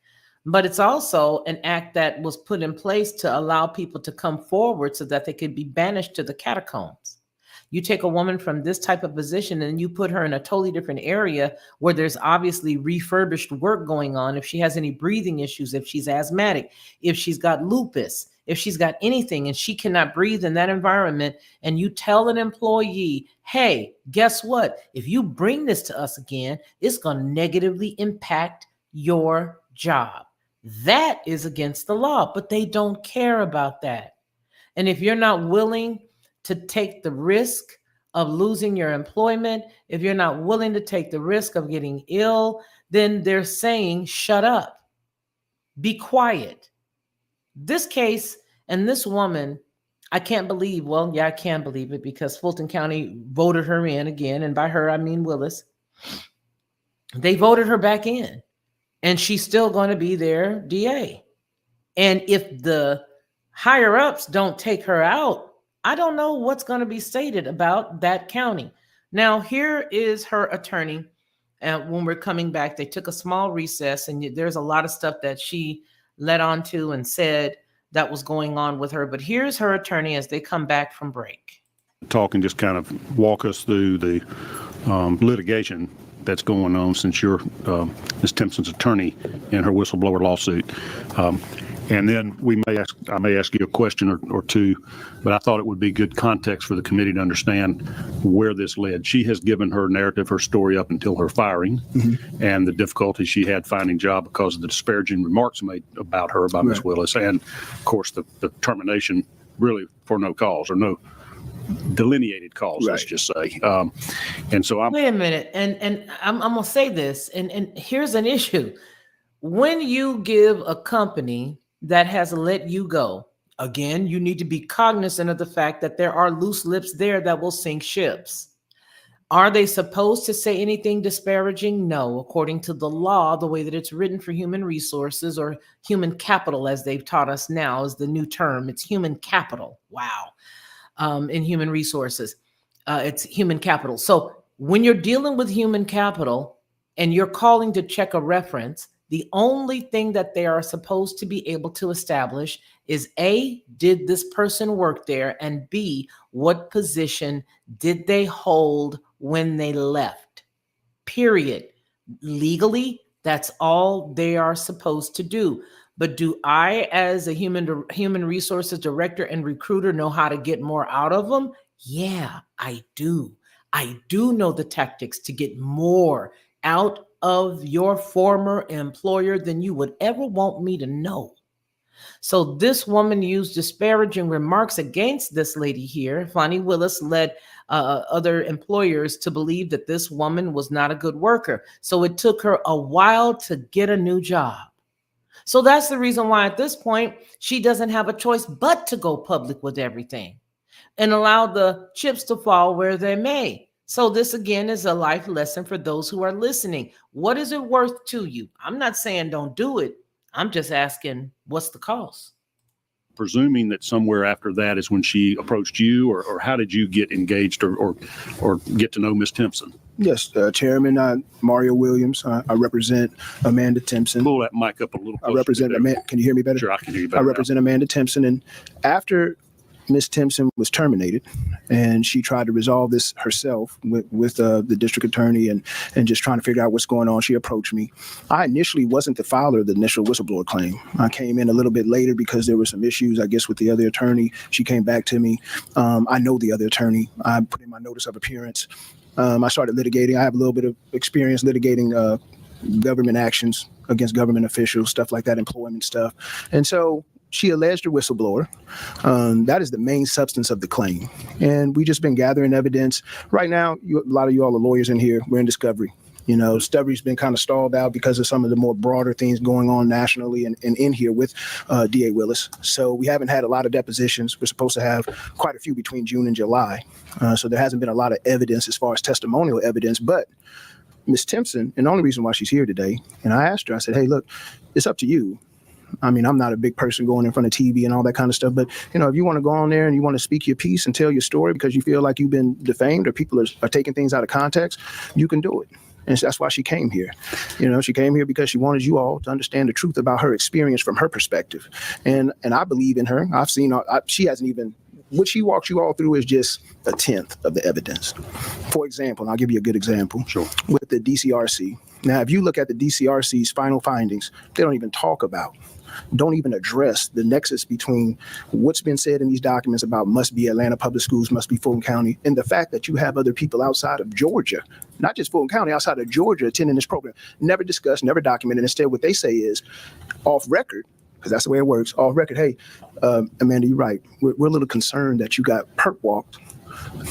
but it's also an act that was put in place to allow people to come forward so that they could be banished to the catacombs. You take a woman from this type of position and you put her in a totally different area where there's obviously refurbished work going on. If she has any breathing issues, if she's asthmatic, if she's got lupus, if she's got anything and she cannot breathe in that environment, and you tell an employee, hey, guess what? If you bring this to us again, it's going to negatively impact your job. That is against the law, but they don't care about that. And if you're not willing to take the risk of losing your employment, if you're not willing to take the risk of getting ill, then they're saying, shut up, be quiet. This case and this woman, I can't believe, well, yeah, I can believe it because Fulton County voted her in again. And by her, I mean Willis. They voted her back in and she's still going to be their DA. And if the higher ups don't take her out, I don't know what's going to be stated about that county. Now, here is her attorney. And when we're coming back, they took a small recess, and there's a lot of stuff that she led on to and said that was going on with her. But here's her attorney as they come back from break. Talk and just kind of walk us through the litigation that's going on since you're Ms. Timpson's attorney in her whistleblower lawsuit. And then I may ask you a question or two, but I thought it would be good context for the committee to understand where this led. She has given her narrative, her story up until her firing, and the difficulty she had finding a job because of the disparaging remarks made about her by Ms. Willis, and of course the termination really for no cause or no delineated cause, let's just say. And so wait a minute, and I'm gonna say this, and here's an issue. When you give a company that has let you go, again, you need to be cognizant of the fact that there are loose lips there that will sink ships. Are they supposed to say anything disparaging? No, according to the law, the way that it's written for human resources, or human capital, as they've taught us now is the new term. It's human capital. Wow. in human resources. It's human capital. So when you're dealing with human capital and you're calling to check a reference, the only thing that they are supposed to be able to establish is A, did this person work there? And B, what position did they hold when they left? Period. Legally, that's all they are supposed to do. But do I, as a human resources director and recruiter, know how to get more out of them? Yeah, I do. I do know the tactics to get more out of your former employer than you would ever want me to know. So this woman used disparaging remarks against this lady here. Fani Willis led other employers to believe that this woman was not a good worker. So it took her a while to get a new job. So that's the reason why at this point, she doesn't have a choice but to go public with everything and allow the chips to fall where they may. So this again is a life lesson for those who are listening. What is it worth to you? I'm not saying don't do it. I'm just asking, what's the cost? Presuming that somewhere after that is when she approached you, or how did you get engaged or get to know Ms. Timpson? Yes, Chairman Mario Williams. I represent Amanda Timpson. Pull that mic up a little closer. I represent Amanda. Can you hear me better? Sure, I can hear you better. I represent Amanda Timpson, and after Ms. Timpson was terminated, and she tried to resolve this herself with the district attorney and just trying to figure out what's going on. She approached me. I initially wasn't the filer of the initial whistleblower claim. I came in a little bit later because there were some issues, I guess, with the other attorney. She came back to me. I know the other attorney. I put in my notice of appearance. I started litigating. I have a little bit of experience litigating government actions against government officials, stuff like that, employment stuff. And so she alleged a whistleblower. That is the main substance of the claim. And we just been gathering evidence. Right now, a lot of you all are lawyers in here. We're in discovery. You know, discovery's been kind of stalled out because of some of the more broader things going on nationally and in here with DA Willis. So we haven't had a lot of depositions. We're supposed to have quite a few between June and July. So there hasn't been a lot of evidence as far as testimonial evidence. But Ms. Timpson, and the only reason why she's here today, and I asked her, I said, hey, look, it's up to you. I mean, I'm not a big person going in front of TV and all that kind of stuff, but, you know, if you want to go on there and you want to speak your piece and tell your story because you feel like you've been defamed or people are taking things out of context, you can do it. And that's why she came here. You know, she came here because she wanted you all to understand the truth about her experience from her perspective. And I believe in her. I've seen her. She hasn't even, what she walks you all through is just a tenth of the evidence. For example, and I'll give you a good example. Sure. With the DCRC. Now, if you look at the DCRC's final findings, they don't even talk about, don't even address the nexus between what's been said in these documents about must be Atlanta Public Schools, must be Fulton County, and the fact that you have other people outside of Georgia, not just Fulton County, outside of Georgia attending this program, never discussed, never documented. Instead, what they say is off record, because that's the way it works, off record, hey, Amanda, you're right. We're a little concerned that you got perp walked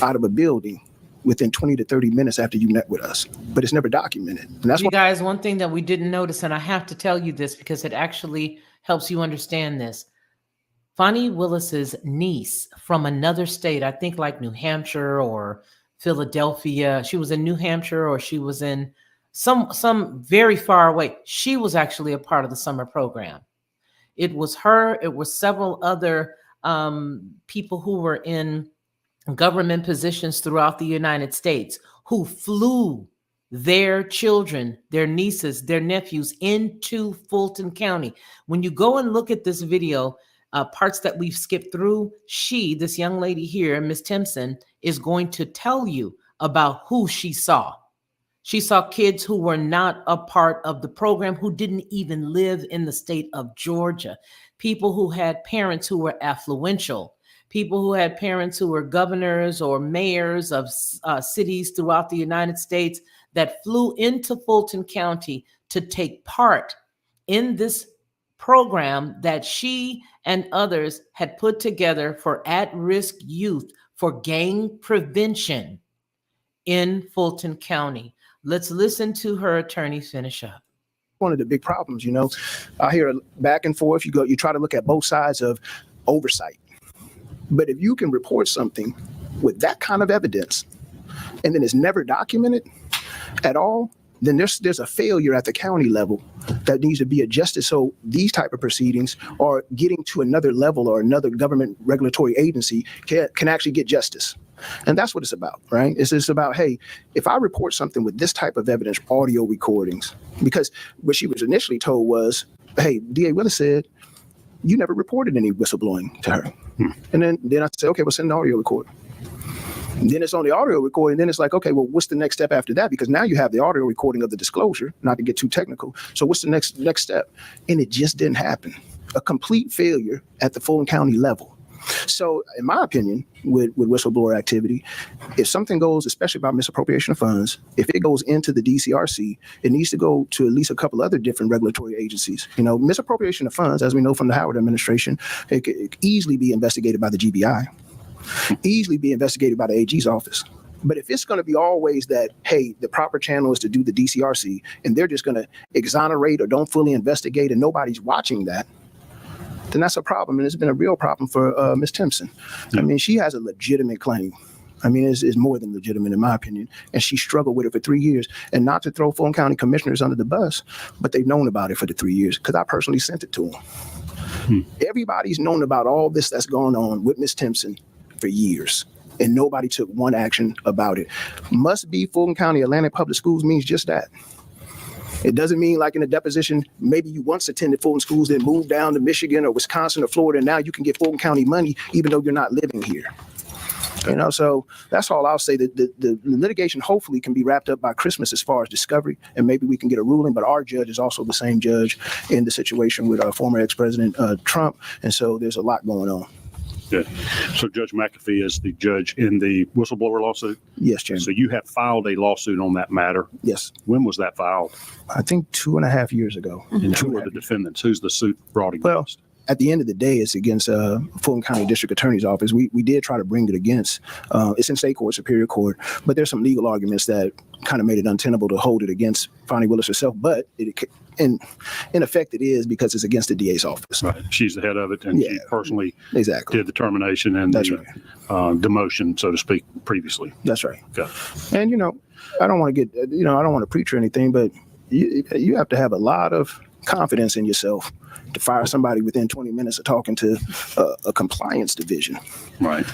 out of a building within 20 to 30 minutes after you met with us, but it's never documented. And that's you guys, one thing that we didn't notice, and I have to tell you this because it actually helps you understand this. Fani Willis's niece from another state, I think like New Hampshire or Philadelphia. She was in New Hampshire or she was in some very far away. She was actually a part of the summer program. It was her. It was several other people who were in government positions throughout the United States who flew their children, their nieces, their nephews into Fulton County. When you go and look at this video, parts that we've skipped through, this young lady here, Ms. Timpson, is going to tell you about who she saw. She saw kids who were not a part of the program, who didn't even live in the state of Georgia, people who had parents who were affluential, people who had parents who were governors or mayors of cities throughout the United States that flew into Fulton County to take part in this program that she and others had put together for at-risk youth for gang prevention in Fulton County. Let's listen to her attorney finish up. One of the big problems, you know, I hear back and forth, you try to look at both sides of oversight. But if you can report something with that kind of evidence and then it's never documented at all, then there's a failure at the county level that needs to be adjusted so these type of proceedings are getting to another level or another government regulatory agency can actually get justice. And that's what it's about, right? It's just about, hey, if I report something with this type of evidence, audio recordings, because what she was initially told was, hey, DA Willis said, you never reported any whistleblowing to her. And then I said, okay, we'll send the audio recording. Then it's on the audio recording. Then it's like, okay, well, what's the next step after that? Because now you have the audio recording of the disclosure, not to get too technical. So what's the next step? And it just didn't happen. A complete failure at the Fulton County level. So in my opinion, with whistleblower activity, if something goes, especially about misappropriation of funds, if it goes into the DCRC, it needs to go to at least a couple other different regulatory agencies. You know, misappropriation of funds, as we know from the Howard administration, it could easily be investigated by the GBI, easily be investigated by the AG's office. But if it's going to be always that, hey, the proper channel is to do the DCRC, and they're just going to exonerate or don't fully investigate and nobody's watching that, then that's a problem. And it's been a real problem for Ms. Timpson. I mean, she has a legitimate claim. I mean, it's more than legitimate in my opinion. And she struggled with it for 3 years. And not to throw Fulton County commissioners under the bus, but they've known about it for the 3 years because I personally sent it to them. Everybody's known about all this that's going on with Ms. Timpson for years. And nobody took one action about it. Must be Fulton County Atlantic Public Schools means just that. It doesn't mean like in a deposition, maybe you once attended Fulton schools, then moved down to Michigan or Wisconsin or Florida, and now you can get Fulton County money even though you're not living here. You know, so that's all I'll say. That the litigation hopefully can be wrapped up by Christmas as far as discovery, and maybe we can get a ruling. But our judge is also the same judge in the situation with former ex-president Trump, and so there's a lot going on. Yeah. So Judge McAfee is the judge in the whistleblower lawsuit? Yes, Chairman. So you have filed a lawsuit on that matter? Yes. When was that filed? I think 2.5 years ago. And who are the defendants? Who's the suit brought against? Well, at the end of the day, it's against Fulton County District Attorney's Office. We did try to bring it against. It's in state court, Superior Court, but there's some legal arguments that kind of made it untenable to hold it against Fani Willis herself. But in effect, it is because it's against the DA's office. Right. She's the head of it, and she personally did the termination and That's the demotion, so to speak, previously. That's right. Okay. And, you know, I don't want to get, I don't want to preach or anything, but you have to have a lot of confidence in yourself to fire somebody within 20 minutes of talking to a compliance division. Right.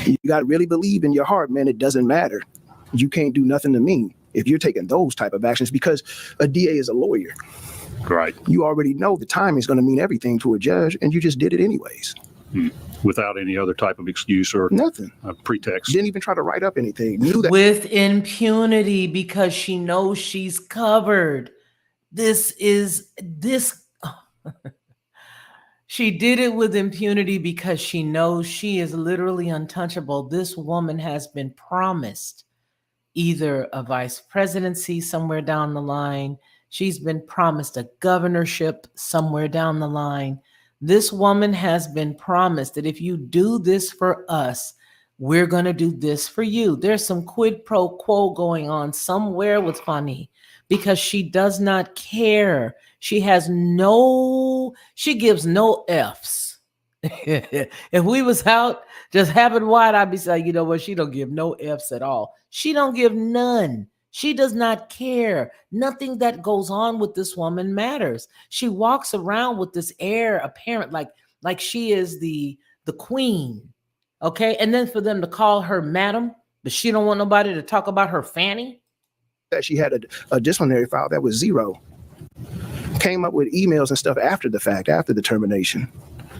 You got to really believe in your heart, man, it doesn't matter. You can't do nothing to me if you're taking those type of actions, because a DA is a lawyer. Right. You already know the timing is going to mean everything to a judge, and you just did it anyways. Without any other type of excuse or nothing, pretext. Didn't even try to write up anything. Knew that with impunity because she knows she's covered. She did it with impunity because she knows she is literally untouchable. This woman has been promised either a vice presidency somewhere down the line. She's been promised a governorship somewhere down the line. This woman has been promised that if you do this for us, we're going to do this for you. There's some quid pro quo going on somewhere with Fani because she does not care. She gives no F's. If we was out just having wide, I'd be saying, you know what? She don't give no F's at all. She don't give none. She does not care. Nothing that goes on with this woman matters. She walks around with this air apparent like she is the queen. Okay. And then for them to call her madam, but she don't want nobody to talk about her Fanny. That she had a disciplinary file that was 0. Came up with emails and stuff after the fact, after the termination,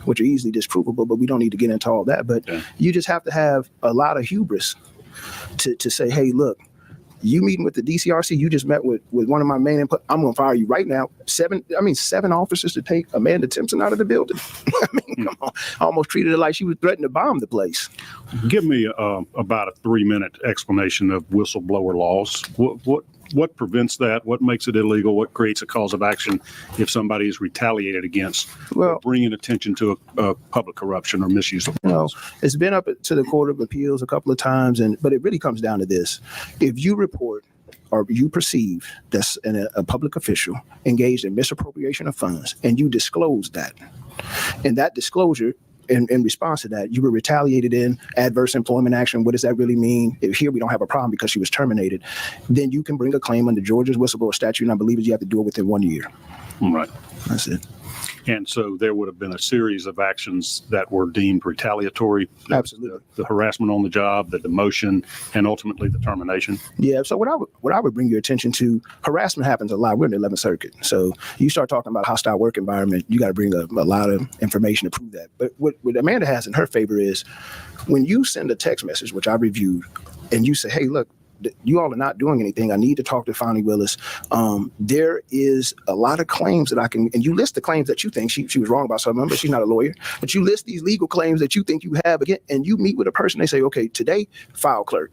which are easily disprovable, but we don't need to get into all that. But you just have to have a lot of hubris to say, hey, look, you meeting with the DCRC, you just met with one of my main input. I'm going to fire you right now. 7 officers to take Amanda Timpson out of the building. I mean, come on. I almost treated her like she was threatening to bomb the place. Give me about a 3-minute explanation of whistleblower laws. What prevents that? What makes it illegal? What creates a cause of action if somebody is retaliated against? Well, bringing attention to a public corruption or misuse of funds. It's been up to the Court of Appeals a couple of times, but it really comes down to this: if you report or you perceive that a public official engaged in misappropriation of funds, and you disclose that, and that disclosure in response to that, you were retaliated in adverse employment action. What does that really mean? If here we don't have a problem because she was terminated, then you can bring a claim under Georgia's whistleblower statute, and I believe you have to do it within 1 year. Right. That's it. And so there would have been a series of actions that were deemed retaliatory. Absolutely. The harassment on the job, the demotion, and ultimately the termination. Yeah. So what I would bring your attention to, harassment happens a lot. We're in the 11th Circuit. So you start talking about hostile work environment, you got to bring a lot of information to prove that. But what Amanda has in her favor is when you send a text message, which I reviewed, and you say, hey, look, you all are not doing anything. I need to talk to Fani Willis. There is a lot of claims that I can, and you list the claims that you think she was wrong about something, but she's not a lawyer. But you list these legal claims that you think you have again, and you meet with a person, they say, okay, today, file clerk.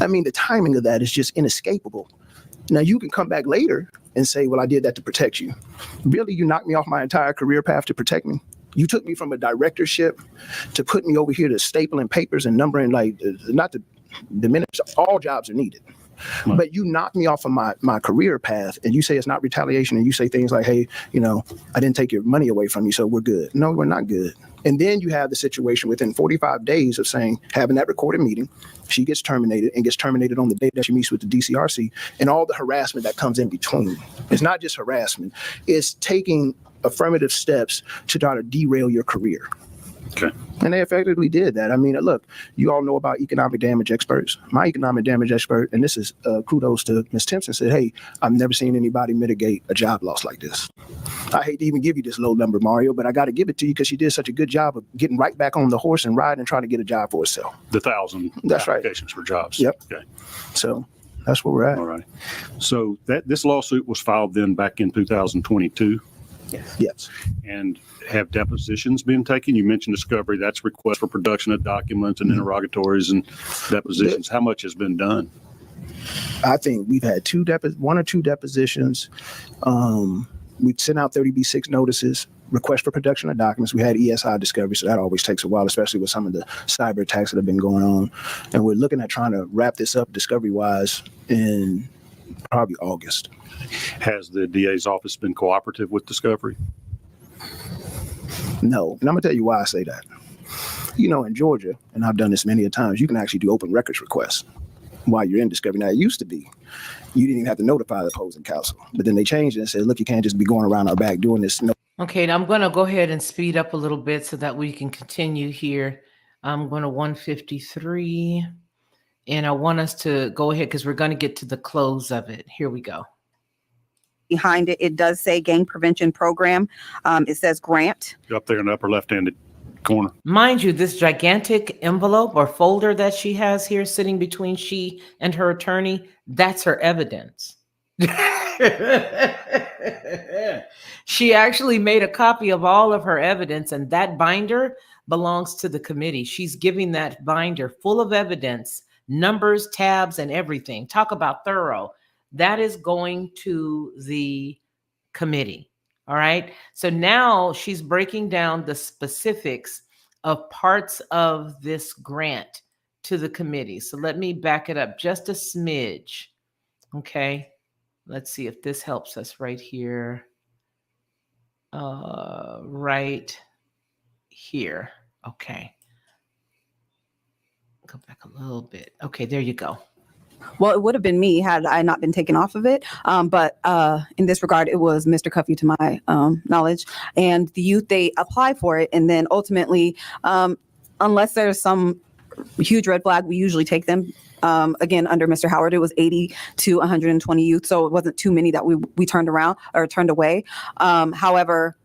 I mean, the timing of that is just inescapable. Now, you can come back later and say, well, I did that to protect you. Really, you knocked me off my entire career path to protect me? You took me from a directorship to put me over here to stapling papers and numbering, like, not to diminish, all jobs are needed. Right. But you knock me off of my career path and you say it's not retaliation, and you say things like, hey, I didn't take your money away from you, so we're good. No, we're not good. And then you have the situation within 45 days of having that recorded meeting, she gets terminated and gets terminated on the day that she meets with the DCRC, and all the harassment that comes in between. It's not just harassment, it's taking affirmative steps to try to derail your career. Okay. And they effectively did that. I mean, look, you all know about economic damage experts. My economic damage expert, and this is kudos to Ms. Timpson, said, hey, I've never seen anybody mitigate a job loss like this. I hate to even give you this low number, Mario, but I got to give it to you because she did such a good job of getting right back on the horse and riding and trying to get a job for herself. The 1,000 That's applications for jobs. Yep. Okay. So that's where we're at. All right. So this lawsuit was filed then back in 2022. Yes. And have depositions been taken? You mentioned discovery. That's request for production of documents and interrogatories and depositions. How much has been done? I think we've had one or two depositions. We sent out 30B6 notices, request for production of documents. We had ESI discovery, so that always takes a while, especially with some of the cyber attacks that have been going on. And we're looking at trying to wrap this up discovery-wise in probably August. Has the DA's office been cooperative with discovery? No. And I'm going to tell you why I say that. In Georgia, and I've done this many a times, you can actually do open records requests while you're in discovery. Now, it used to be you didn't even have to notify the opposing counsel. But then they changed it and said, look, you can't just be going around our back doing this. No. Okay, now I'm going to go ahead and speed up a little bit so that we can continue here. I'm going to 153. And I want us to go ahead because we're going to get to the close of it. Here we go. Behind it, it does say gang prevention program. It says grant. Up there in the upper left-handed corner. Mind you, this gigantic envelope or folder that she has here sitting between she and her attorney, that's her evidence. She actually made a copy of all of her evidence, and that binder belongs to the committee. She's giving that binder full of evidence, numbers, tabs, and everything. Talk about thorough. That is going to the committee. All right. So now she's breaking down the specifics of parts of this grant to the committee. So let me back it up just a smidge. Okay. Let's see if this helps us right here. Right here. Okay. Go back a little bit. Okay, there you go. Well, it would have been me had I not been taken off of it. But in this regard, it was Mr. Cuffey to my knowledge. And the youth, they apply for it. And then ultimately, unless there's some huge red flag, we usually take them. Again, under Mr. Howard, it was 80 to 120 youth. So it wasn't too many that we turned around or turned away. However,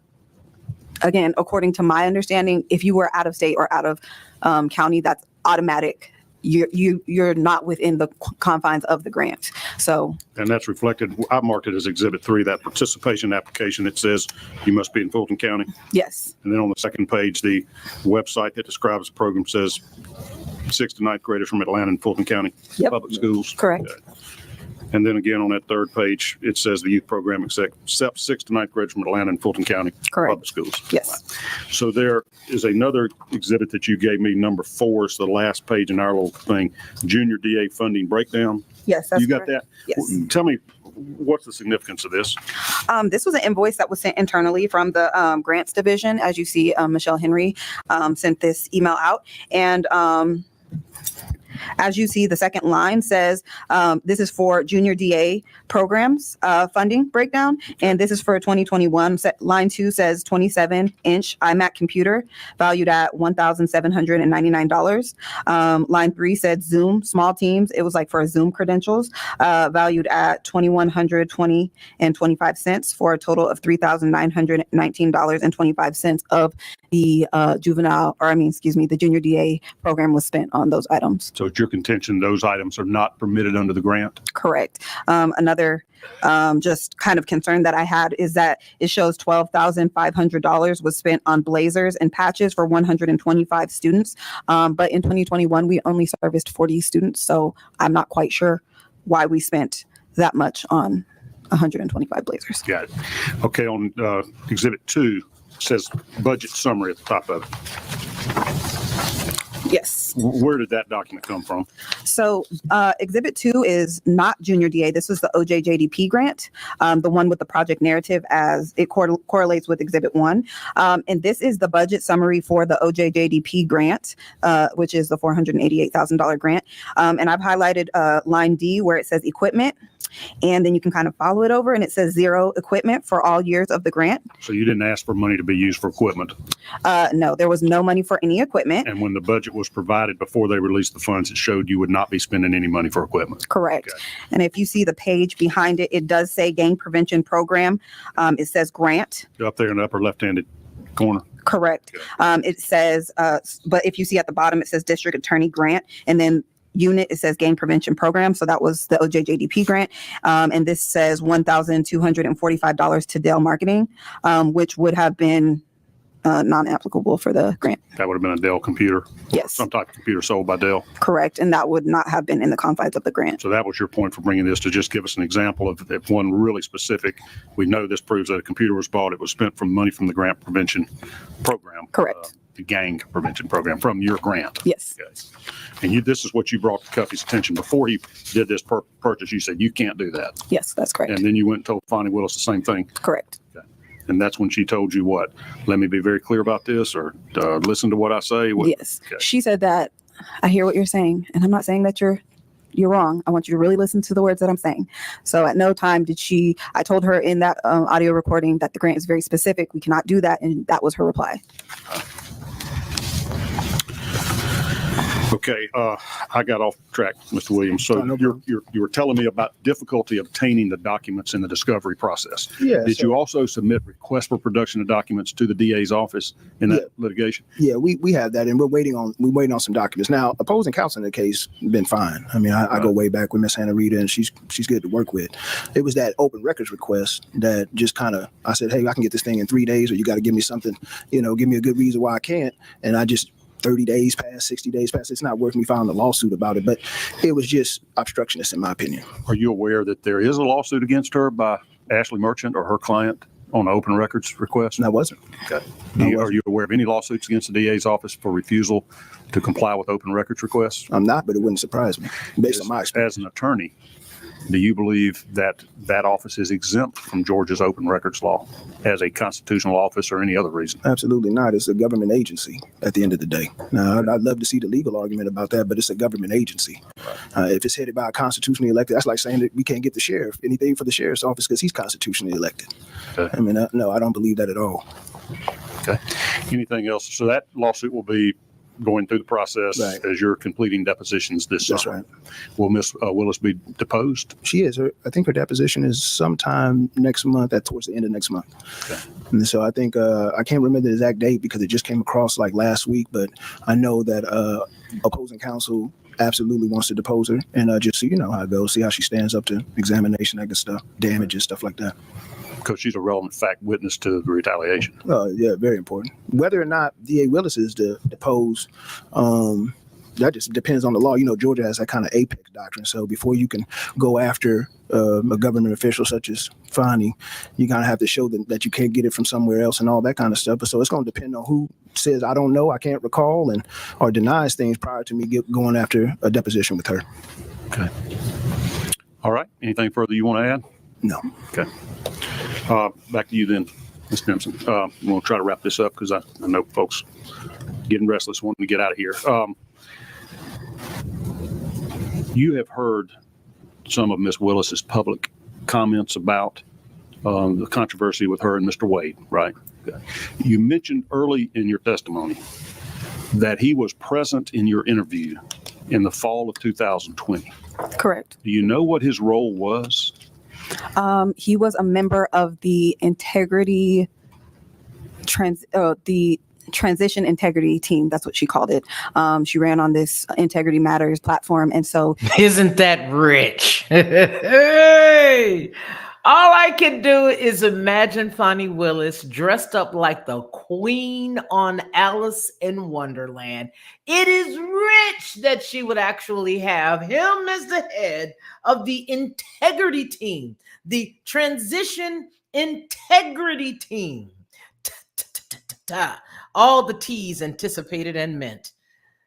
again, according to my understanding, if you were out of state or out of county, that's automatic. You're not within the confines of the grant. So, and that's reflected. I marked it as Exhibit 3, that participation application. It says you must be in Fulton County. Yes. And then on the second page, the website that describes the program says 6th to 9th graders from Atlanta and Fulton County public schools. Correct. And then again, on that third page, it says the youth program accepts 6th to 9th graders from Atlanta and Fulton County public schools. Yes. So there is another exhibit that you gave me, number 4, is the last page in our little thing, junior DA funding breakdown. Yes, that's you got correct. that? Yes. Tell me what's the significance of this? This was an invoice that was sent internally from the grants division. As you see, Michelle Henry sent this email out. And as you see, the second line says this is for junior DA programs funding breakdown, and this is for 2021. Line 2 says 27-inch iMac computer valued at $1,799. Line 3 said Zoom small teams. It was like for Zoom credentials valued at $2,120.25 for a total of $3,919.25 of the the junior DA program was spent on those items. So it's your contention those items are not permitted under the grant? Correct. Another just kind of concern that I had is that it shows $12,500 was spent on blazers and patches for 125 students. But in 2021, we only serviced 40 students. So I'm not quite sure why we spent that much on 125 blazers. Got it. Okay, on Exhibit 2, it says budget summary at the top of it. Yes. Where did that document come from? So Exhibit 2 is not junior DA. This is the OJJDP grant, the one with the project narrative as it correlates with Exhibit 1. And this is the budget summary for the OJJDP grant, which is the $488,000 grant. And I've highlighted line D where it says equipment. And then you can kind of follow it over and it says 0 equipment for all years of the grant. So you didn't ask for money to be used for equipment? No, there was no money for any equipment. And when the budget was provided before they released the funds, it showed you would not be spending any money for equipment? Correct. Okay. And if you see the page behind it, it does say gang prevention program. It says grant. Up there in the upper left-handed corner. Correct. Okay. It says, but if you see at the bottom, it says district attorney grant. And then unit, it says gang prevention program. So that was the OJJDP grant. And this says $1,245 to Dell Marketing, which would have been non-applicable for the grant. That would have been a Dell computer? Yes. Some type of computer sold by Dell? Correct. And that would not have been in the confines of the grant. So that was your point for bringing this, to just give us an example of if one really specific. We know this proves that a computer was bought. It was spent from money from the grant prevention program. Correct. The gang prevention program from your grant. Yes. Okay. And this is what you brought to Cuffy's attention before he did this purchase. You said you can't do that. Yes, that's correct. And then you went and told Fani Willis the same thing. Correct. Okay. And that's when she told you what? Let me be very clear about this, or listen to what I say. What? Yes. Okay. She said that I hear what you're saying, and I'm not saying that you're wrong. I want you to really listen to the words that I'm saying. So at no time did I told her in that audio recording that the grant is very specific. We cannot do that. And that was her reply. Okay, I got off track, Mr. Williams. So you were telling me about difficulty obtaining the documents in the discovery process. Yeah. Did you also submit requests for production of documents to the DA's office in that litigation? Yeah, we have that, and we're waiting on some documents. Now, opposing counsel in the case been fine. I mean, I go way back with Miss Hannah Rita, and she's good to work with. It was that open records request that just kind of, I said, hey, I can get this thing in 3 days, or you got to give me something, give me a good reason why I can't. And I just 30 days passed, 60 days passed. It's not worth me filing a lawsuit about it, but it was just obstructionist in my opinion. Are you aware that there is a lawsuit against her by Ashley Merchant or her client on an open records request? No, I wasn't. Okay. Are you aware of any lawsuits against the DA's office for refusal to comply with open records requests? I'm not, but it wouldn't surprise me based on my experience. As an attorney, do you believe that that office is exempt from Georgia's open records law as a constitutional office or any other reason? Absolutely not. It's a government agency at the end of the day. Now, I'd love to see the legal argument about that, but it's a government agency. If it's headed by a constitutionally elected, that's like saying that we can't get the sheriff anything for the sheriff's office because he's constitutionally elected. Okay. I mean, no, I don't believe that at all. Okay. Anything else? So that lawsuit will be going through the process as you're completing depositions this summer. That's right. Will Miss Willis be deposed? She is. I think her deposition is sometime next month, towards the end of next month. Okay. And so I think, I can't remember the exact date because it just came across like last week, but I know that opposing counsel absolutely wants to depose her, and just so you know how it goes, see how she stands up to examination, that good stuff, damages, stuff like that. Because she's a relevant fact witness to the retaliation. Yeah, very important. Whether or not DA Willis is deposed, that just depends on the law. Georgia has that kind of apex doctrine. So before you can go after a government official such as Fani, you kind of have to show that you can't get it from somewhere else and all that kind of stuff. But so it's going to depend on who says, I don't know, I can't recall, or denies things prior to me going after a deposition with her. Okay. All right. Anything further you want to add? No. Okay. Back to you then, Ms. Timpson. We're going to try to wrap this up because I know folks getting restless, wanting to get out of here. You have heard some of Ms. Willis's public comments about the controversy with her and Mr. Wade, right? You mentioned early in your testimony that he was present in your interview in the fall of 2020. Correct. Do you know what his role was? He was a member of the transition integrity team. That's what she called it. She ran on this Integrity Matters platform. And so isn't that rich? Hey! All I can do is imagine Fani Willis dressed up like the queen on Alice in Wonderland. It is rich that she would actually have him as the head of the integrity team, the transition integrity team. All the T's anticipated and meant.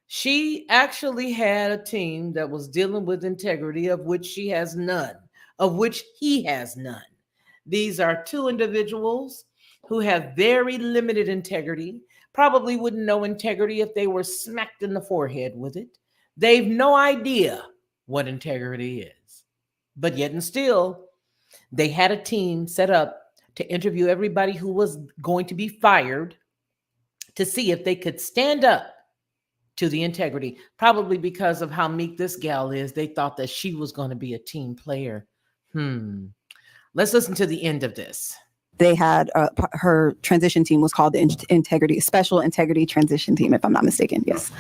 She actually had a team that was dealing with integrity, of which she has none, of which he has none. These are two individuals who have very limited integrity, probably wouldn't know integrity if they were smacked in the forehead with it. They've no idea what integrity is. But yet and still, they had a team set up to interview everybody who was going to be fired to see if they could stand up to the integrity. Probably because of how meek this gal is, they thought that she was going to be a team player. Let's listen to the end of this. they had her transition team was called the Special Integrity Transition Team, if I'm not mistaken. Yes.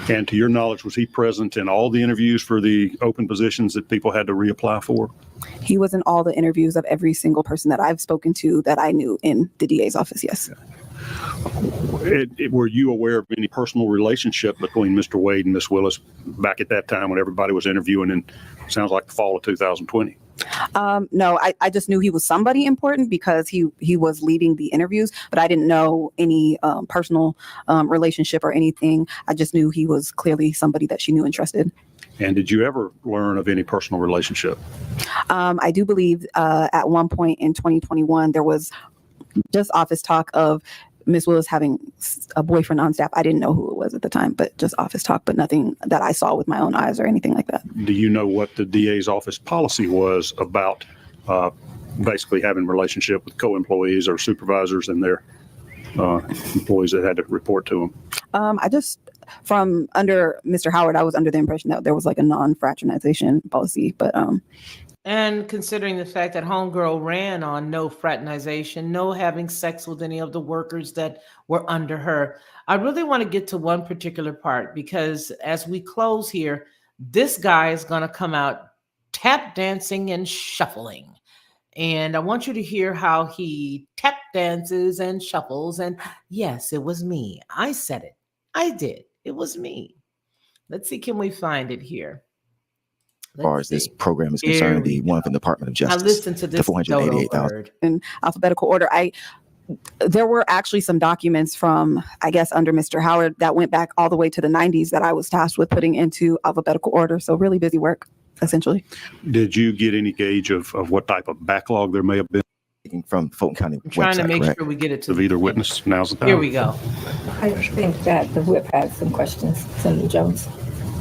And to your knowledge, was he present in all the interviews for the open positions that people had to reapply for? He was in all the interviews of every single person that I've spoken to that I knew in the DA's office. Yes. Were you aware of any personal relationship between Mr. Wade and Ms. Willis back at that time when everybody was interviewing in, sounds like the fall of 2020? No, I just knew he was somebody important because he was leading the interviews, but I didn't know any personal relationship or anything. I just knew he was clearly somebody that she knew and trusted. And did you ever learn of any personal relationship? I do believe at one point in 2021, there was just office talk of Ms. Willis having a boyfriend on staff. I didn't know who it was at the time, but just office talk, but nothing that I saw with my own eyes or anything like that. Do you know what the DA's office policy was about basically having a relationship with co-employees or supervisors and their employees that had to report to them? I just, from under Mr. Howard, I was under the impression that there was like a non-fraternization policy, but and considering the fact that Homegirl ran on no fraternization, no having sex with any of the workers that were under her, I really want to get to one particular part because as we close here, this guy is going to come out tap dancing and shuffling. And I want you to hear how he tap dances and shuffles. And yes, it was me. I said it. I did. It was me. Let's see, can we find it here? As far as this program is concerned, the one from the Department of Justice, now listen to this, the $488,000. In alphabetical order, there were actually some documents from, I guess, under Mr. Howard that went back all the way to the 90s that I was tasked with putting into alphabetical order. So really busy work, essentially. Did you get any gauge of what type of backlog there may have been? From Fulton County I'm trying website, to make correct? sure we get it to Of either witness, now's the time. Here we go. I think that the whip had some questions, Senator Jones.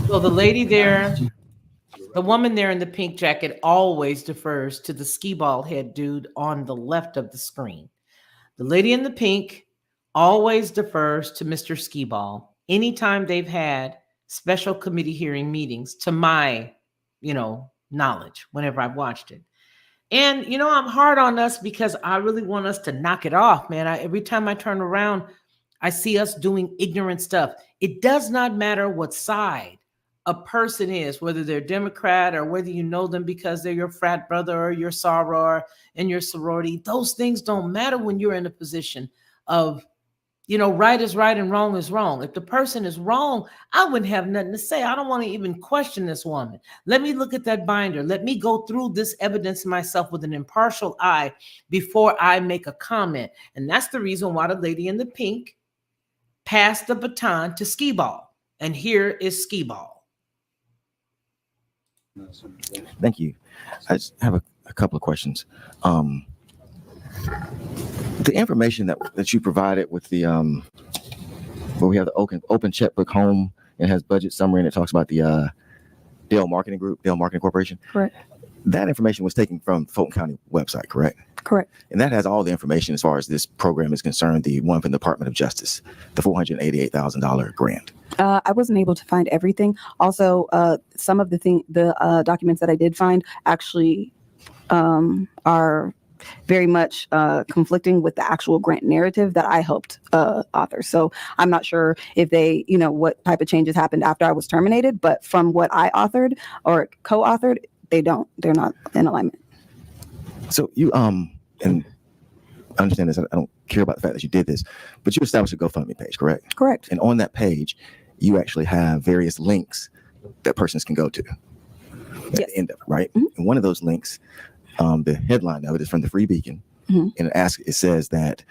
So the lady there, the woman there in the pink jacket always defers to the skee ball head dude on the left of the screen. The lady in the pink always defers to Mr. Skee Ball anytime they've had special committee hearing meetings, to my, knowledge, whenever I've watched it. And, I'm hard on us because I really want us to knock it off, man. Every time I turn around, I see us doing ignorant stuff. It does not matter what side a person is, whether they're Democrat or whether you know them because they're your frat brother or your soror and your sorority. Those things don't matter when you're in a position of, right is right and wrong is wrong. If the person is wrong, I wouldn't have nothing to say. I don't want to even question this woman. Let me look at that binder. Let me go through this evidence myself with an impartial eye before I make a comment. And that's the reason why the lady in the pink passed the baton to Skee Ball. And here is Skee Ball. Thank you. I just have a couple of questions. The information that you provided with the where we have the open checkbook home, it has budget summary and it talks about the Dell Marketing Group, Dell Marketing Corporation. Correct. That information was taken from Fulton County website, correct? Correct. And that has all the information as far as this program is concerned, the one from the Department of Justice, the $488,000 grant. I wasn't able to find everything. Also, some of the documents that I did find actually are very much conflicting with the actual grant narrative that I helped author. So I'm not sure if they, what type of changes happened after I was terminated, but from what I authored or co-authored, they're not in alignment. So you, and I understand this, I don't care about the fact that you did this, but you established a GoFundMe page, correct? Correct. And on that page, you actually have various links that persons can go to at the end of it, right? Mm-hmm. And one of those links, the headline of it is from the Free Beacon. Mm-hmm. And it says that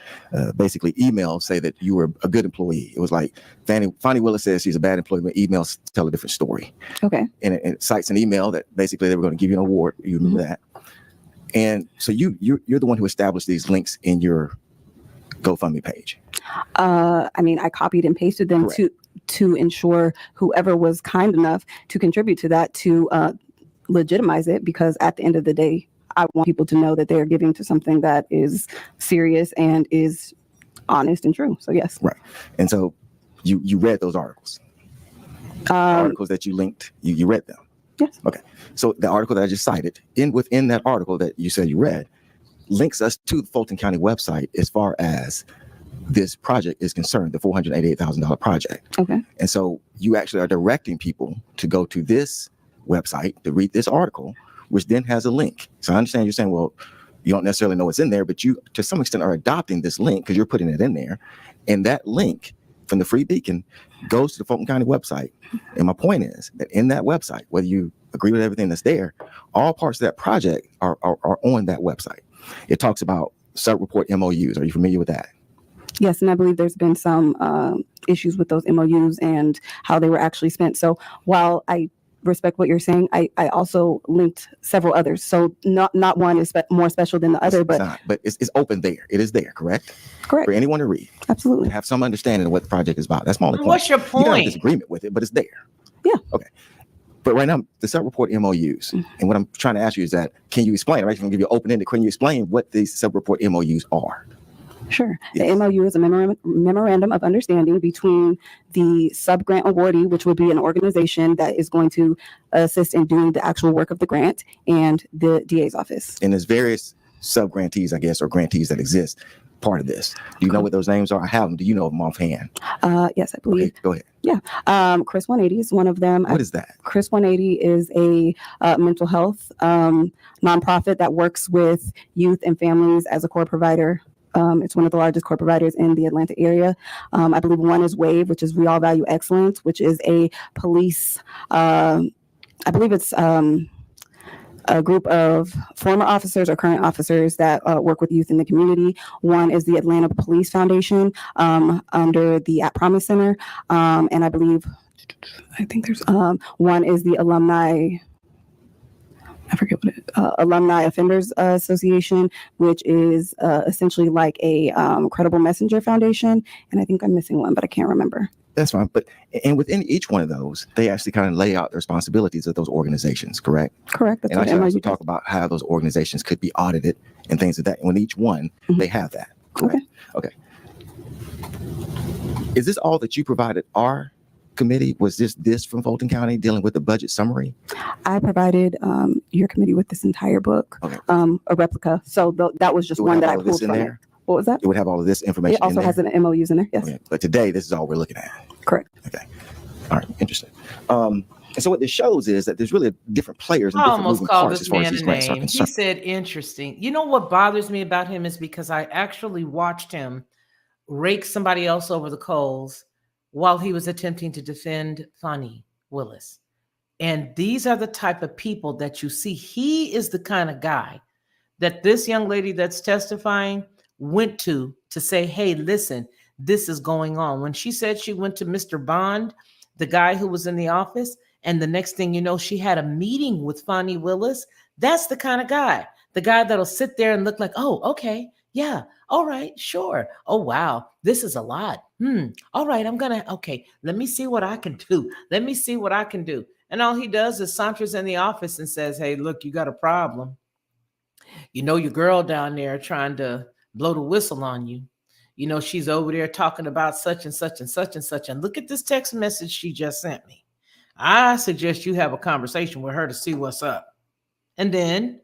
basically emails say that you were a good employee. It was like Fani Willis says she's a bad employee, but emails tell a different story. Okay. And it cites an email that basically they were going to give you an award. You remember that? And so you're the one who established these links in your GoFundMe page. I copied and pasted them to ensure whoever was kind enough to contribute to that to legitimize it, because at the end of the day, I want people to know that they're giving to something that is serious and is honest and true. So yes. Right. And so you read those articles. Articles that you linked, you read them. Yes. Okay. So the article that I just cited, within that article that you said you read, links us to the Fulton County website as far as this project is concerned, the $488,000 project. Okay. And so you actually are directing people to go to this website to read this article, which then has a link. So I understand you're saying, well, you don't necessarily know what's in there, but you, to some extent, are adopting this link because you're putting it in there. And that link from the Free Beacon goes to the Fulton County website. And my point is that in that website, whether you agree with everything that's there, all parts of that project are on that website. It talks about sub-report MOUs. Are you familiar with that? Yes, and I believe there's been some issues with those MOUs and how they were actually spent. So while I respect what you're saying, I also linked several others. So not one is more special than the other, but it's open there. It is there, correct? Correct. For anyone to read. Absolutely. Have some understanding of what the project is about. That's my only point. What's your You don't have point? disagreement with it, but it's there. Yeah. Okay. But right now, the sub-report MOUs, and what I'm trying to ask you is that, can you explain? I'm actually going to give you open-ended. Can you explain what these sub-report MOUs are? Sure. Yes. The MOU is a memorandum of understanding between the sub-grant awardee, which would be an organization that is going to assist in doing the actual work of the grant, and the DA's office. And there's various sub-grantees, I guess, or grantees that exist part of this. Do you know what those names are? I have them. Do you know them offhand? Yes, I believe. Okay, go ahead. Yeah. Chris 180 is one of them. What is that? Chris 180 is a mental health nonprofit that works with youth and families as a core provider. It's one of the largest core providers in the Atlanta area. I believe one is WAVE, which is We All Value Excellence, which is a police, I believe it's a group of former officers or current officers that work with youth in the community. One is the Atlanta Police Foundation under the At Promise Center. And I think there's one is the alumni, I forget what it is, Alumni Offenders Association, which is essentially like a Credible Messenger Foundation. And I think I'm missing one, but I can't remember. That's fine. And within each one of those, they actually kind of lay out the responsibilities of those organizations, correct? Correct. That's and what I should MOU also does. talk about how those organizations could be audited and things like that. And with each one, they have that, correct? Okay. Is this all that you provided our committee? Was this from Fulton County dealing with the budget summary? I provided your committee with this entire book, a replica. So that was just one that I pulled from there. What was that? It would have all of this information It also has an MOUs in there. Yes. Okay. But today, this is all we're looking at. Correct. Okay. All right. Interesting. And so what this shows is that there's really different players and I different almost moving called parts this as far as man these a grants are name. He concerned. said interesting. You know what bothers me about him is because I actually watched him rake somebody else over the coals while he was attempting to defend Fani Willis. And these are the type of people that you see. He is the kind of guy that this young lady that's testifying went to say, hey, listen, this is going on. When she said she went to Mr. Bond, the guy who was in the office, and the next thing you know, she had a meeting with Fani Willis. That's the kind of guy The guy that'll sit there and look like, oh, okay, yeah, all right, sure. Oh, wow, this is a lot. All right, okay, let me see what I can do. Let me see what I can do. And all he does is saunters in the office and says, hey, look, you got a problem. You know your girl down there trying to blow the whistle on you. You know, she's over there talking about such and such and such and such. And look at this text message she just sent me. I suggest you have a conversation with her to see what's up. And then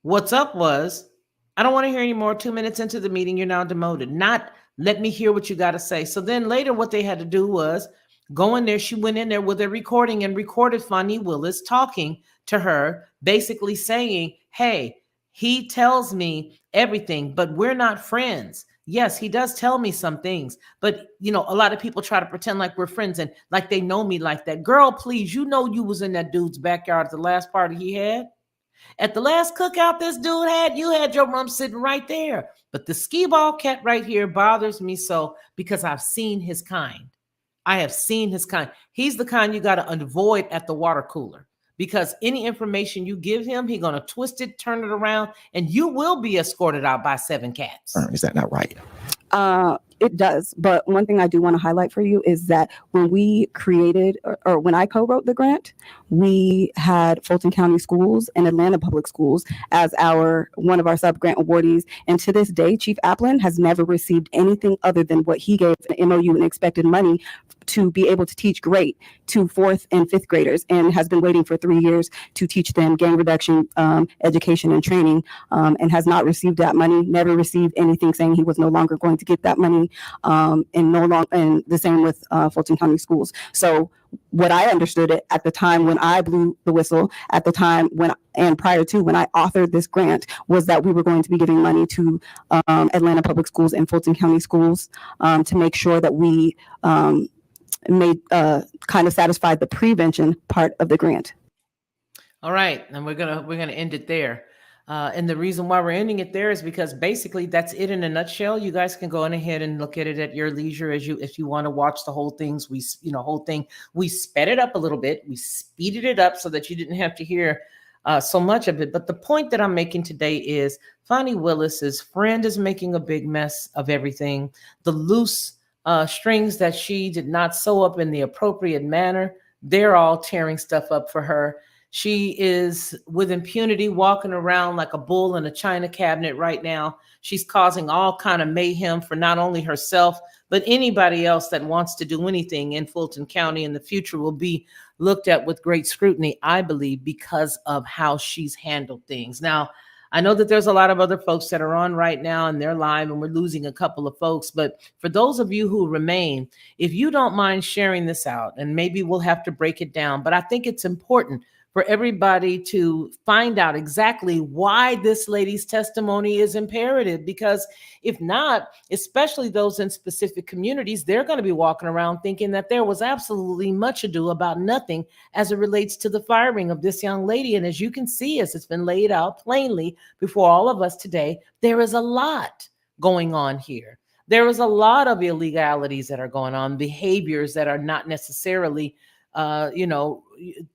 what's up was, I don't want to hear any more. 2 minutes into the meeting, you're now demoted. Not let me hear what you got to say. So then later what they had to do was go in there. She went in there with a recording and recorded Fani Willis talking to her, basically saying, hey, he tells me everything, but we're not friends. Yes, he does tell me some things, but you know, a lot of people try to pretend like we're friends and like they know me like that. Girl, please, you know you was in that dude's backyard at the last party he had. At the last cookout this dude had, you had your mom sitting right there. But the skee ball cat right here bothers me so because I've seen his kind. I have seen his kind. He's the kind you got to avoid at the water cooler because any information you give him, he's going to twist it, turn it around, and you will be escorted out by 7 cats. Is that not right? It does. But one thing I do want to highlight for you is that when we created or when I co-wrote the grant, we had Fulton County Schools and Atlanta Public Schools as one of our sub-grant awardees. And to this day, Chief Applin has never received anything other than what he gave an MOU and expected money to be able to teach great to 4th and 5th graders, and has been waiting for 3 years to teach them gang reduction education and training, and has not received that money, never received anything saying he was no longer going to get that money, and the same with Fulton County Schools. So what I understood it at the time when I blew the whistle, at the time and prior to when I authored this grant, was that we were going to be giving money to Atlanta Public Schools and Fulton County Schools to make sure that we kind of satisfied the prevention part of the grant. All right, and we're gonna end it there. And the reason why we're ending it there is because basically that's it in a nutshell. You guys can go on ahead and look at it at your leisure if you want to watch the whole thing. We sped it up a little bit. We speeded it up so that you didn't have to hear so much of it. But the point that I'm making today is Fani Willis's friend is making a big mess of everything. The loose strings that she did not sew up in the appropriate manner, they're all tearing stuff up for her. She is with impunity walking around like a bull in a china cabinet right now. She's causing all kind of mayhem for not only herself, but anybody else that wants to do anything in Fulton County in the future will be looked at with great scrutiny, I believe, because of how she's handled things. Now, I know that there's a lot of other folks that are on right now and they're live and we're losing a couple of folks. But for those of you who remain, if you don't mind sharing this out, and maybe we'll have to break it down, but I think it's important for everybody to find out exactly why this lady's testimony is imperative, because if not, especially those in specific communities, they're going to be walking around thinking that there was absolutely much ado about nothing as it relates to the firing of this young lady. And as you can see, as it's been laid out plainly before all of us today, there is a lot going on here. There is a lot of illegalities that are going on, behaviors that are not necessarily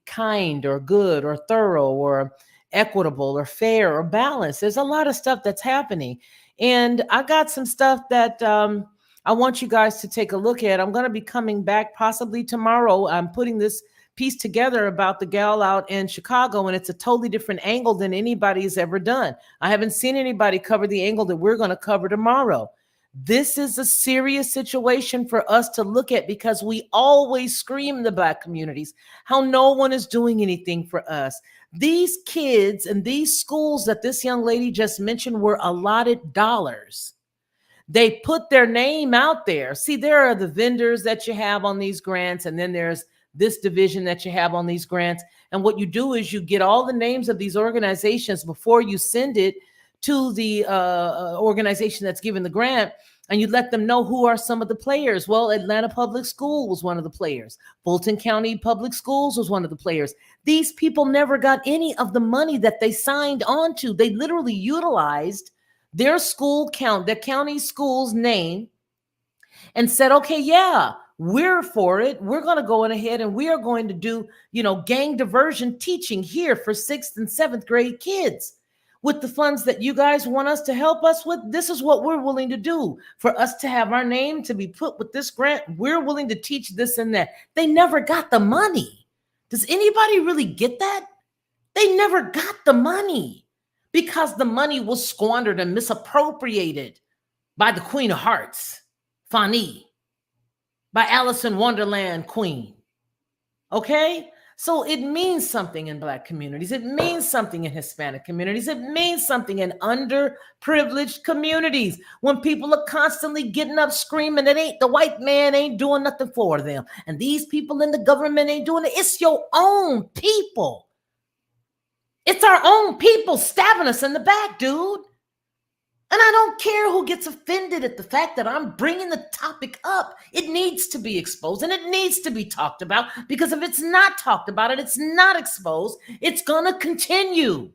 kind or good or thorough or equitable or fair or balanced. There's a lot of stuff that's happening. And I got some stuff that I want you guys to take a look at. I'm going to be coming back possibly tomorrow. I'm putting this piece together about the gal out in Chicago, and it's a totally different angle than anybody's ever done. I haven't seen anybody cover the angle that we're going to cover tomorrow. This is a serious situation for us to look at because we always scream in the Black communities how no one is doing anything for us. These kids and these schools that this young lady just mentioned were allotted dollars. They put their name out there. See, there are the vendors that you have on these grants, and then there's this division that you have on these grants. And what you do is you get all the names of these organizations before you send it to the organization that's given the grant, and you let them know who are some of the players. Well, Atlanta Public School was one of the players. Fulton County Public Schools was one of the players. These people never got any of the money that they signed on to. They literally utilized their their county school's name and said, okay, yeah, we're for it. We're going to go in ahead and we are going to do, gang diversion teaching here for 6th and 7th grade kids. with the funds that you guys want us to help us with, this is what we're willing to do. For us to have our name to be put with this grant, we're willing to teach this and that. They never got the money. Does anybody really get that? They never got the money because the money was squandered and misappropriated by the Queen of Hearts, Fani, by Alice in Wonderland Queen. Okay? So it means something in Black communities. It means something in Hispanic communities. It means something in underprivileged communities when people are constantly getting up screaming that the white man ain't doing nothing for them. And these people in the government ain't doing it. It's your own people. It's our own people stabbing us in the back, dude. And I don't care who gets offended at the fact that I'm bringing the topic up. It needs to be exposed and it needs to be talked about, because if it's not talked about and it's not exposed, it's going to continue.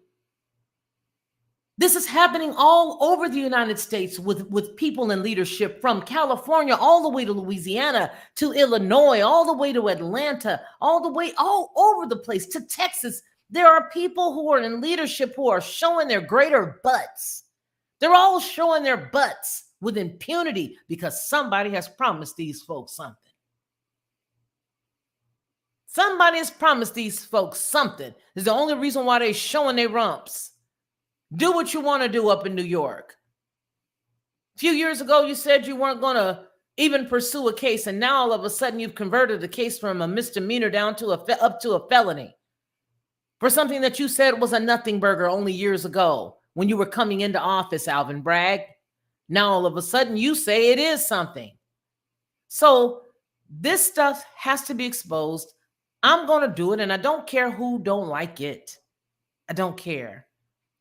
This is happening all over the United States with people in leadership, from California all the way to Louisiana, to Illinois, all the way to Atlanta, all over the place, to Texas. There are people who are in leadership who are showing their greater butts. They're all showing their butts with impunity because somebody has promised these folks something. Somebody has promised these folks something. It's the only reason why they're showing their rumps. Do what you want to do up in New York. A few years ago, you said you weren't going to even pursue a case, and now all of a sudden you've converted the case from a misdemeanor down to up to a felony for something that you said was a nothing burger only years ago. When you were coming into office, Alvin Bragg, now all of a sudden you say it is something. So this stuff has to be exposed. I'm going to do it, and I don't care who don't like it. I don't care.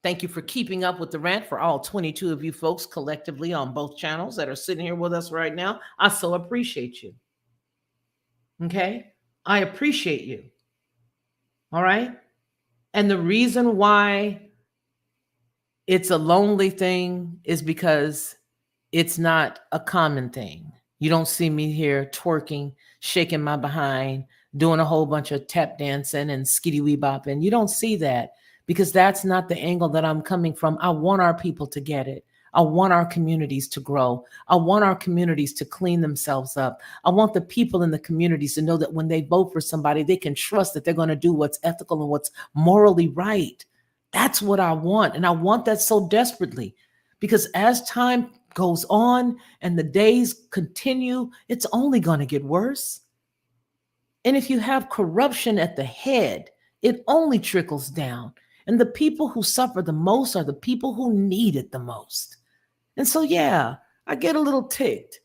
Thank you for keeping up with the rant, for all 22 of you folks collectively on both channels that are sitting here with us right now. I so appreciate you. Okay? I appreciate you. All right? And the reason why it's a lonely thing is because it's not a common thing. You don't see me here twerking, shaking my behind, doing a whole bunch of tap dancing and skitty wee bopping. You don't see that because that's not the angle that I'm coming from. I want our people to get it. I want our communities to grow. I want our communities to clean themselves up. I want the people in the communities to know that when they vote for somebody, they can trust that they're going to do what's ethical and what's morally right. That's what I want. And I want that so desperately, because as time goes on and the days continue, it's only going to get worse. And if you have corruption at the head, it only trickles down. And the people who suffer the most are the people who need it the most. And so, yeah, I get a little ticked.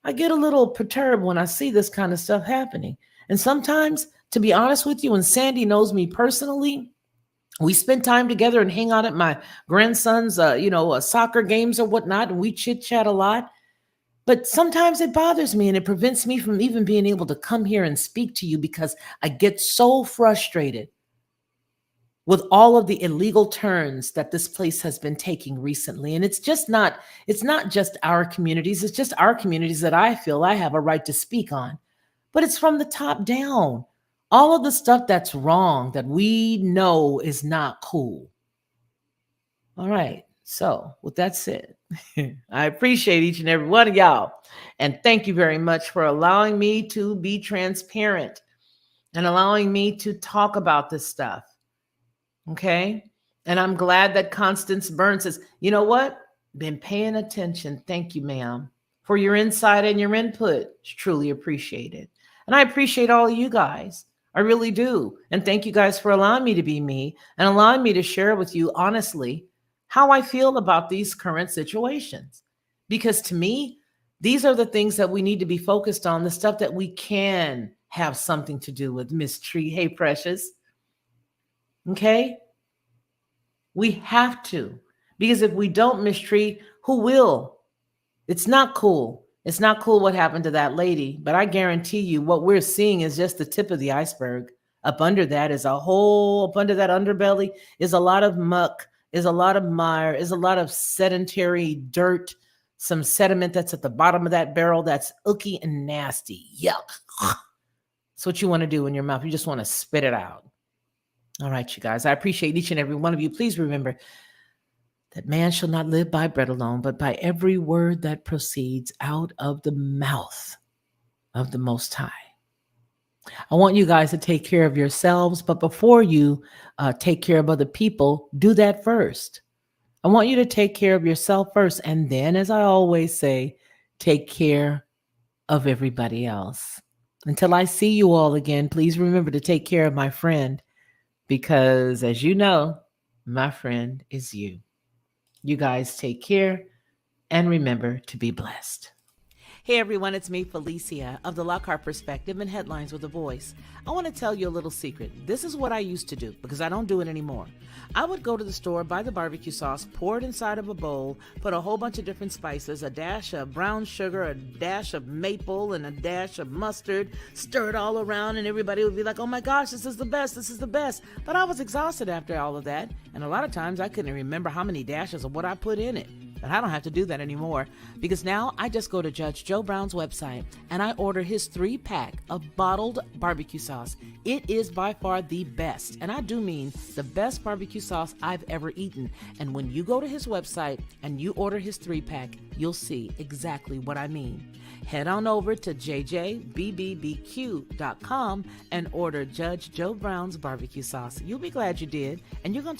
I get a little perturbed when I see this kind of stuff happening. And sometimes, to be honest with you, and Sandy knows me personally, we spend time together and hang out at my grandson's, soccer games or whatnot, and we chit chat a lot. But sometimes it bothers me and it prevents me from even being able to come here and speak to you because I get so frustrated with all of the illegal turns that this place has been taking recently. And it's not just our communities. It's just our communities that I feel I have a right to speak on. But it's from the top down. All of the stuff that's wrong that we know is not cool. All right. So with that said, I appreciate each and every one of y'all. And thank you very much for allowing me to be transparent and allowing me to talk about this stuff. Okay. And I'm glad that Constance Burns says, you know what? Been paying attention. Thank you, ma'am, for your insight and your input. It's truly appreciated. And I appreciate all of you guys. I really do. And thank you guys for allowing me to be me and allowing me to share with you honestly how I feel about these current situations. Because to me, these are the things that we need to be focused on, the stuff that we can have something to do with. Miss Tree, hey, precious. Okay? We have to. Because if we don't, Miss Tree, who will? It's not cool. It's not cool what happened to that lady, but I guarantee you what we're seeing is just the tip of the iceberg. Up under that is up under that underbelly is a lot of muck, is a lot of mire, is a lot of sedentary dirt, some sediment that's at the bottom of that barrel that's icky and nasty. Yuck. That's what you want to do in your mouth. You just want to spit it out. All right, you guys, I appreciate each and every one of you. Please remember, that man shall not live by bread alone, but by every word that proceeds out of the mouth of the Most High. I want you guys to take care of yourselves, but before you take care of other people, do that first. I want you to take care of yourself first, and then, as I always say, take care of everybody else. Until I see you all again, please remember to take care of my friend, because as you know, my friend is you. You guys take care and remember to be blessed. Hey everyone, it's me, Felicia, of the Lockhart Perspective and Headlines with a Voice. I want to tell you a little secret. This is what I used to do, because I don't do it anymore. I would go to the store, buy the barbecue sauce, pour it inside of a bowl, put a whole bunch of different spices, a dash of brown sugar, a dash of maple, and a dash of mustard, stir it all around, and everybody would be like, oh my gosh, this is the best, this is the best. But I was exhausted after all of that, and a lot of times I couldn't remember how many dashes of what I put in it. But I don't have to do that anymore, because now I just go to Judge Joe Brown's website and I order his 3-pack of bottled barbecue sauce. It is by far the best, and I do mean the best barbecue sauce I've ever eaten. And when you go to his website and you order his 3-pack, you'll see exactly what I mean. Head on over to jjbbbbq.com and order Judge Joe Brown's barbecue sauce. You'll be glad you did, and you're going to